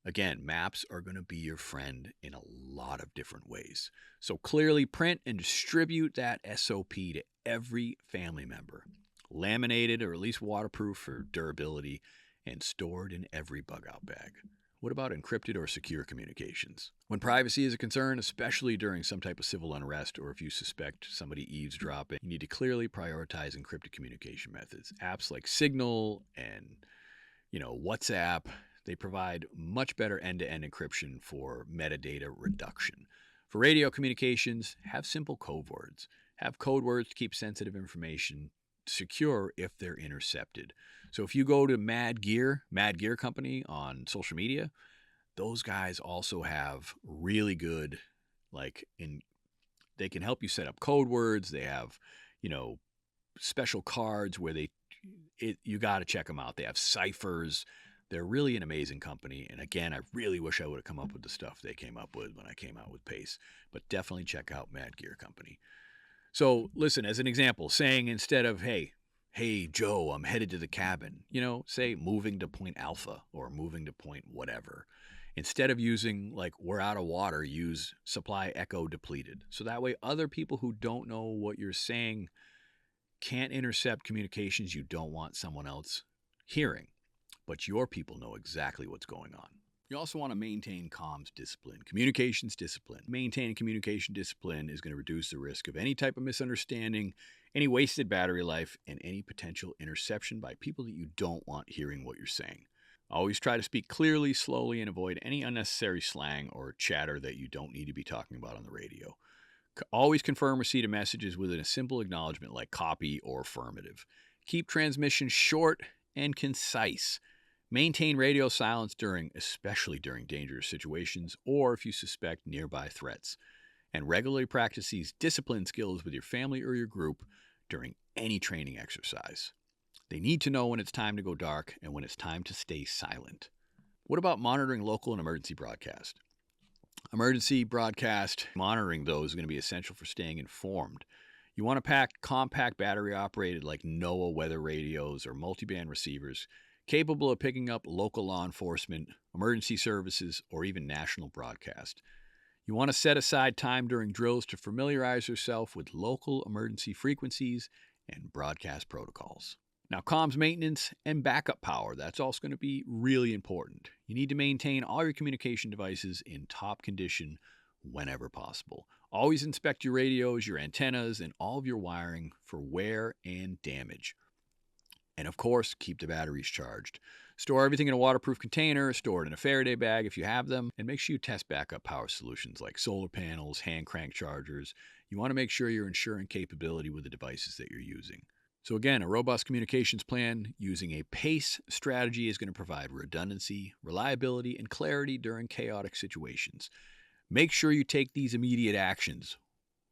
Again, maps are going to be your friend in a lot of different ways. So clearly print and distribute that SOP to every family member. Laminated or at least waterproof for durability and stored in every bug-out bag. What about encrypted or secure communications? When privacy is a concern, especially during some type of civil unrest or if you suspect somebody eavesdropping, you need to clearly prioritize encrypted communication methods. Apps like Signal and, WhatsApp, they provide much better end-to-end encryption for metadata reduction. For radio communications, have simple code words. Have code words to keep sensitive information secure if they're intercepted. So if you go to Mad Gear Company on social media, those guys also have really good, they can help you set up code words. They have, special cards where you got to check them out. They have ciphers. They're really an amazing company. And again, I really wish I would have come up with the stuff they came up with when I came out with P.A.C.E. But definitely check out Mad Gear Company. So listen, as an example, saying instead of, hey, Joe, I'm headed to the cabin, say moving to point alpha or moving to point whatever. Instead of using we're out of water, use supply echo depleted. So that way other people who don't know what you're saying can't intercept communications you don't want someone else hearing, but your people know exactly what's going on. You also want to maintain comms discipline, communications discipline. Maintaining communication discipline is going to reduce the risk of any type of misunderstanding, any wasted battery life, and any potential interception by people that you don't want hearing what you're saying. Always try to speak clearly, slowly, and avoid any unnecessary slang or chatter that you don't need to be talking about on the radio. Always confirm receipt of messages within a simple acknowledgement like copy or affirmative. Keep transmissions short and concise. Maintain radio silence especially during dangerous situations or if you suspect nearby threats. And regularly practice these discipline skills with your family or your group during any training exercise. They need to know when it's time to go dark and when it's time to stay silent. What about monitoring local and emergency broadcast? Emergency broadcast monitoring those is going to be essential for staying informed. You want to pack compact battery-operated NOAA weather radios or multiband receivers capable of picking up local law enforcement, emergency services, or even national broadcast. You want to set aside time during drills to familiarize yourself with local emergency frequencies and broadcast protocols. Now, comms maintenance and backup power, that's also going to be really important. You need to maintain all your communication devices in top condition whenever possible. Always inspect your radios, your antennas, and all of your wiring for wear and damage. And of course, keep the batteries charged. Store everything in a waterproof container, store it in a Faraday bag if you have them, and make sure you test backup power solutions like solar panels, hand crank chargers. You want to make sure you're ensuring capability with the devices that you're using. So again, a robust communications plan using a P.A.C.E. strategy is going to provide redundancy, reliability, and clarity during chaotic situations. Make sure you take these immediate actions.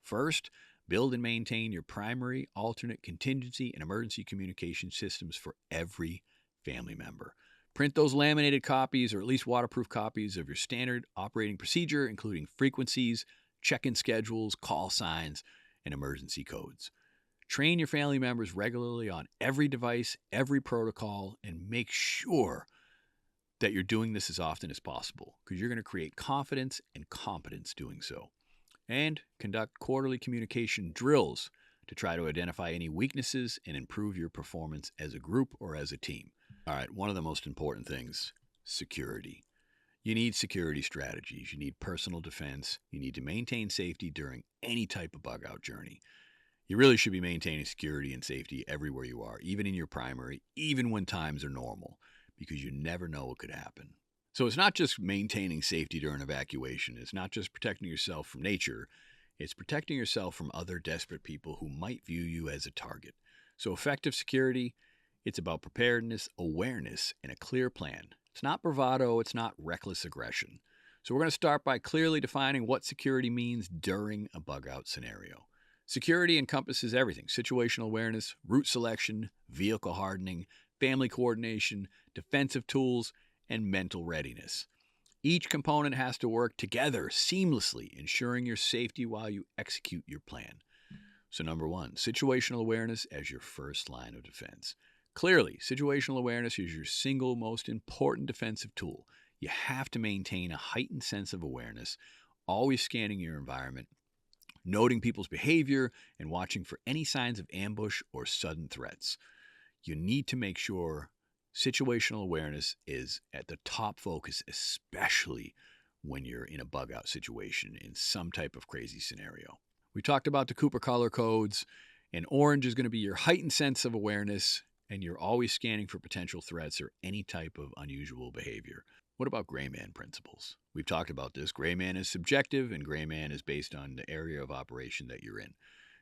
First, build and maintain your primary, alternate, contingency, and emergency communication systems for every family member. Print those laminated copies or at least waterproof copies of your standard operating procedure, including frequencies, check-in schedules, call signs, and emergency codes. Train your family members regularly on every device, every protocol, and make sure that you're doing this as often as possible because you're going to create confidence and competence doing so. And conduct quarterly communication drills to try to identify any weaknesses and improve your performance as a group or as a team. All right, one of the most important things, security. You need security strategies. You need personal defense. You need to maintain safety during any type of bug out journey. You really should be maintaining security and safety everywhere you are, even in your primary, even when times are normal, because you never know what could happen. So it's not just maintaining safety during evacuation. It's not just protecting yourself from nature. It's protecting yourself from other desperate people who might view you as a target. So effective security, it's about preparedness, awareness, and a clear plan. It's not bravado. It's not reckless aggression. So we're going to start by clearly defining what security means during a bug out scenario. Security encompasses everything: situational awareness, route selection, vehicle hardening, family coordination, defensive tools, and mental readiness. Each component has to work together seamlessly, ensuring your safety while you execute your plan. So number one, situational awareness as your first line of defense. Clearly, situational awareness is your single most important defensive tool. You have to maintain a heightened sense of awareness, always scanning your environment, noting people's behavior, and watching for any signs of ambush or sudden threats. You need to make sure situational awareness is at the top focus, especially when you're in a bug out situation in some type of crazy scenario. We talked about the Cooper color codes, and orange is going to be your heightened sense of awareness, and you're always scanning for potential threats or any type of unusual behavior. What about gray man principles? We've talked about this. Gray man is subjective, and gray man is based on the area of operation that you're in.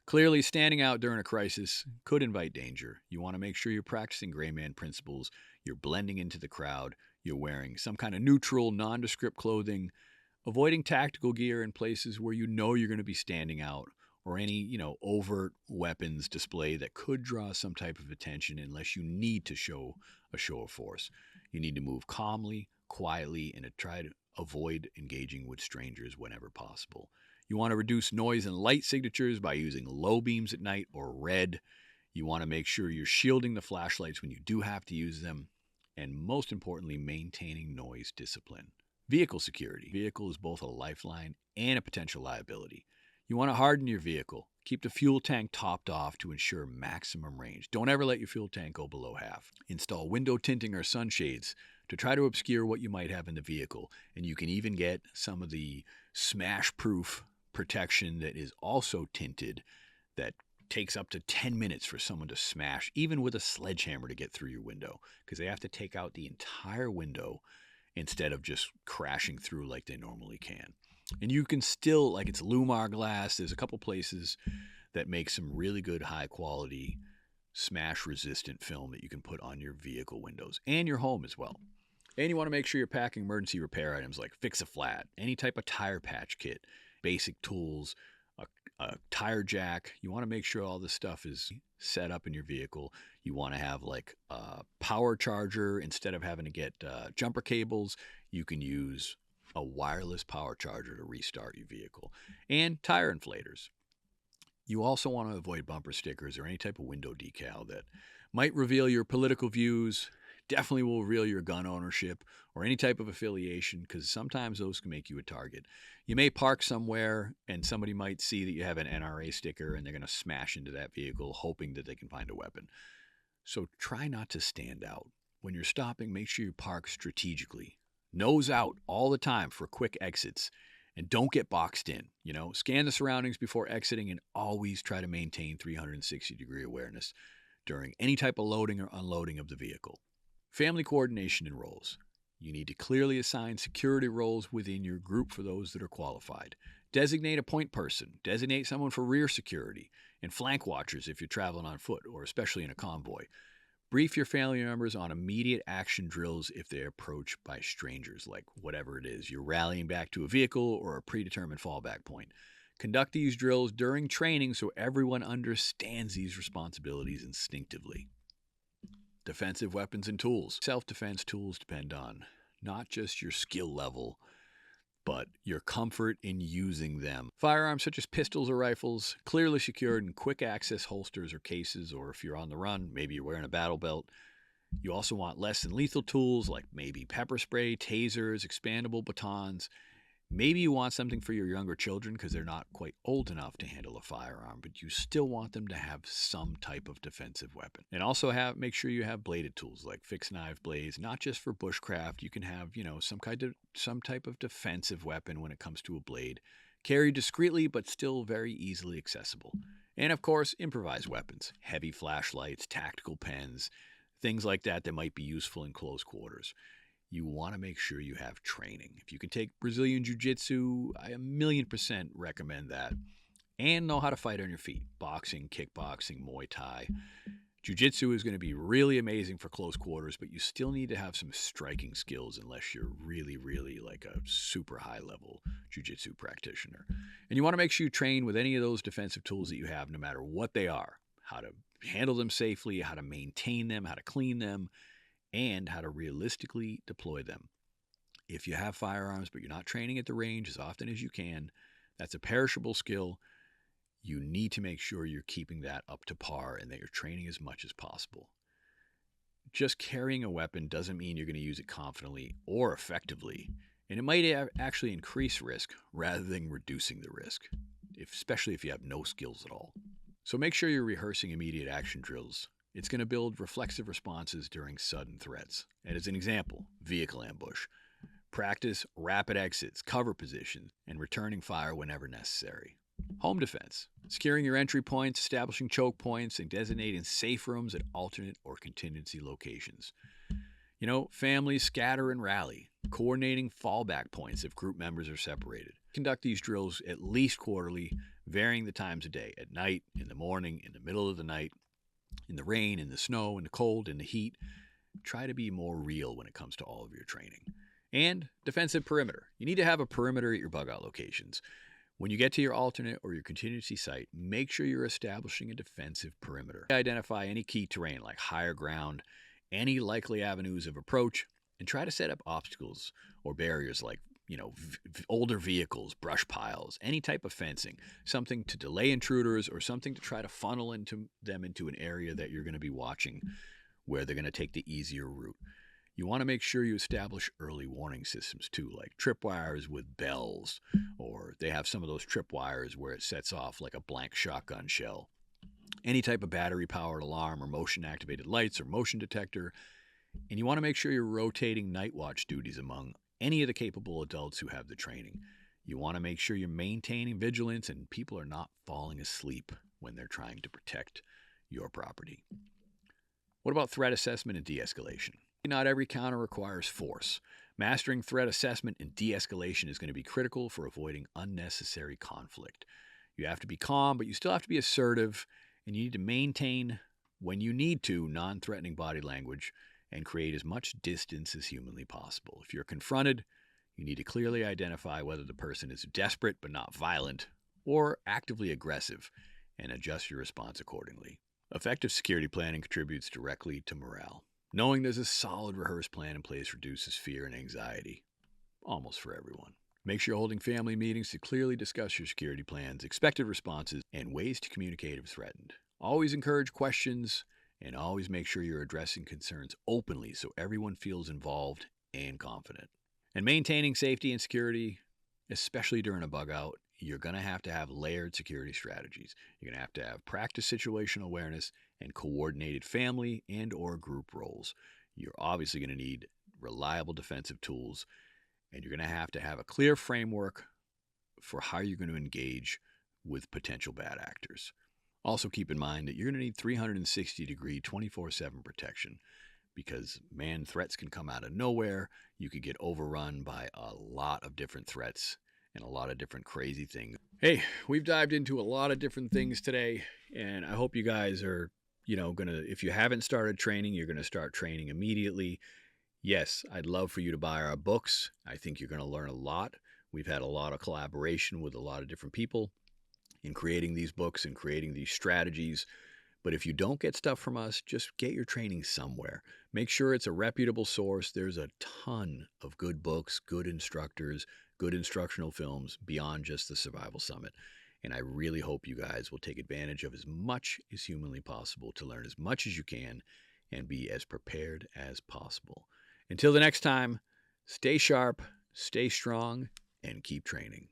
Clearly, standing out during a crisis could invite danger. You want to make sure you're practicing gray man principles, you're blending into the crowd, you're wearing some kind of neutral, nondescript clothing, avoiding tactical gear in places where you know you're going to be standing out, or any, overt weapons display that could draw some type of attention unless you need to show a show of force. You need to move calmly, quietly, and to try to avoid engaging with strangers whenever possible. You want to reduce noise and light signatures by using low beams at night or red. You want to make sure you're shielding the flashlights when you do have to use them. And most importantly, maintaining noise discipline. Vehicle security. Vehicle is both a lifeline and a potential liability. You want to harden your vehicle. Keep the fuel tank topped off to ensure maximum range. Don't ever let your fuel tank go below half. Install window tinting or sunshades to try to obscure what you might have in the vehicle. And you can even get some of the smash-proof protection that is also tinted that takes up to 10 minutes for someone to smash, even with a sledgehammer, to get through your window, because they have to take out the entire window instead of just crashing through like they normally can. And you can still, like, it's Lumar glass. There's a couple places that make some really good high quality smash resistant film that you can put on your vehicle windows and your home as well. And you want to make sure you're packing emergency repair items like Fix-A-Flat, any type of tire patch kit, basic tools, a tire jack. You want to make sure all this stuff is set up in your vehicle. You want to have like a power charger. Instead of having to get jumper cables, you can use a wireless power charger to restart your vehicle. And tire inflators. You also want to avoid bumper stickers or any type of window decal that might reveal your political views, definitely will reveal your gun ownership or any type of affiliation, because sometimes those can make you a target. You may park somewhere and somebody might see that you have an NRA sticker and they're going to smash into that vehicle hoping that they can find a weapon. So try not to stand out. When you're stopping, make sure you park strategically. Nose out all the time for quick exits. And don't get boxed in. Scan the surroundings before exiting and always try to maintain 360-degree awareness during any type of loading or unloading of the vehicle. Family coordination and roles. You need to clearly assign security roles within your group for those that are qualified. Designate a point person. Designate someone for rear security and flank watchers if you're traveling on foot or especially in a convoy. Brief your family members on immediate action drills if they're approached by strangers, like whatever it is. You're rallying back to a vehicle or a predetermined fallback point. Conduct these drills during training so everyone understands these responsibilities instinctively. Defensive weapons and tools. Self-defense tools depend on not just your skill level, but your comfort in using them. Firearms such as pistols or rifles, clearly secured in quick access holsters or cases, or if you're on the run, maybe you're wearing a battle belt. You also want less than lethal tools like maybe pepper spray, tasers, expandable batons. Maybe you want something for your younger children because they're not quite old enough to handle a firearm, but you still want them to have some type of defensive weapon. And also make sure you have bladed tools like fixed knife blades, not just for bushcraft. You can have, some type of defensive weapon when it comes to a blade. Carried discreetly, but still very easily accessible. And of course, improvised weapons, heavy flashlights, tactical pens, things like that might be useful in close quarters. You want to make sure you have training. If you can take Brazilian Jiu-Jitsu, I 1,000,000% recommend that. And know how to fight on your feet. Boxing, kickboxing, Muay Thai. Jiu-Jitsu is going to be really amazing for close quarters, but you still need to have some striking skills unless you're really, really like a super high-level Jiu-Jitsu practitioner. And you want to make sure you train with any of those defensive tools that you have, no matter what they are. How to handle them safely, how to maintain them, how to clean them, and how to realistically deploy them. If you have firearms but you're not training at the range as often as you can, that's a perishable skill. You need to make sure you're keeping that up to par and that you're training as much as possible. Just carrying a weapon doesn't mean you're going to use it confidently or effectively, and it might actually increase risk rather than reducing the risk, especially if you have no skills at all. So make sure you're rehearsing immediate action drills. It's going to build reflexive responses during sudden threats. And as an example, vehicle ambush. Practice rapid exits, cover positions, and returning fire whenever necessary. Home defense. Securing your entry points, establishing choke points, and designating safe rooms at alternate or contingency locations. Families scatter and rally, coordinating fallback points if group members are separated. Conduct these drills at least quarterly, varying the times of day, at night, in the morning, in the middle of the night, in the rain, in the snow, in the cold, in the heat. Try to be more real when it comes to all of your training. And defensive perimeter. You need to have a perimeter at your bug out locations. When you get to your alternate or your contingency site, make sure you're establishing a defensive perimeter. Identify any key terrain like higher ground, any likely avenues of approach, and try to set up obstacles or barriers like older vehicles, brush piles, any type of fencing, something to delay intruders or something to try to funnel them into an area that you're going to be watching where they're going to take the easier route. You want to make sure you establish early warning systems too, like tripwires with bells, or they have some of those tripwires where it sets off like a blank shotgun shell. Any type of battery-powered alarm or motion-activated lights or motion detector. And you want to make sure you're rotating night watch duties among any of the capable adults who have the training. You want to make sure you're maintaining vigilance and people are not falling asleep when they're trying to protect your property. What about threat assessment and de-escalation? Not every counter requires force. Mastering threat assessment and de-escalation is going to be critical for avoiding unnecessary conflict. You have to be calm, but you still have to be assertive, and you need to maintain, when you need to, non-threatening body language and create as much distance as humanly possible. If you're confronted, you need to clearly identify whether the person is desperate but not violent or actively aggressive and adjust your response accordingly. Effective security planning contributes directly to morale. Knowing there's a solid rehearsed plan in place reduces fear and anxiety, almost for everyone. Make sure you're holding family meetings to clearly discuss your security plans, expected responses, and ways to communicate if threatened. Always encourage questions, and always make sure you're addressing concerns openly so everyone feels involved and confident. And maintaining safety and security, especially during a bug out, you're going to have layered security strategies. You're going to have practice situational awareness and coordinated family and or group roles. You're obviously going to need reliable defensive tools, and you're going to have a clear framework for how you're going to engage with potential bad actors. Also keep in mind that you're going to need 360-degree 24/7 protection because, man, threats can come out of nowhere. You could get overrun by a lot of different threats and a lot of different crazy things. Hey, we've dived into a lot of different things today, and I hope you guys are, if you haven't started training, you're going to start training immediately. Yes, I'd love for you to buy our books. I think you're going to learn a lot. We've had a lot of collaboration with a lot of different people in creating these books and creating these strategies. But if you don't get stuff from us, just get your training somewhere. Make sure it's a reputable source. There's a ton of good books, good instructors, good instructional films beyond just the Survival Summit. And I really hope you guys will take advantage of as much as humanly possible to learn as much as you can and be as prepared as possible. Until the next time, stay sharp, stay strong, and keep training.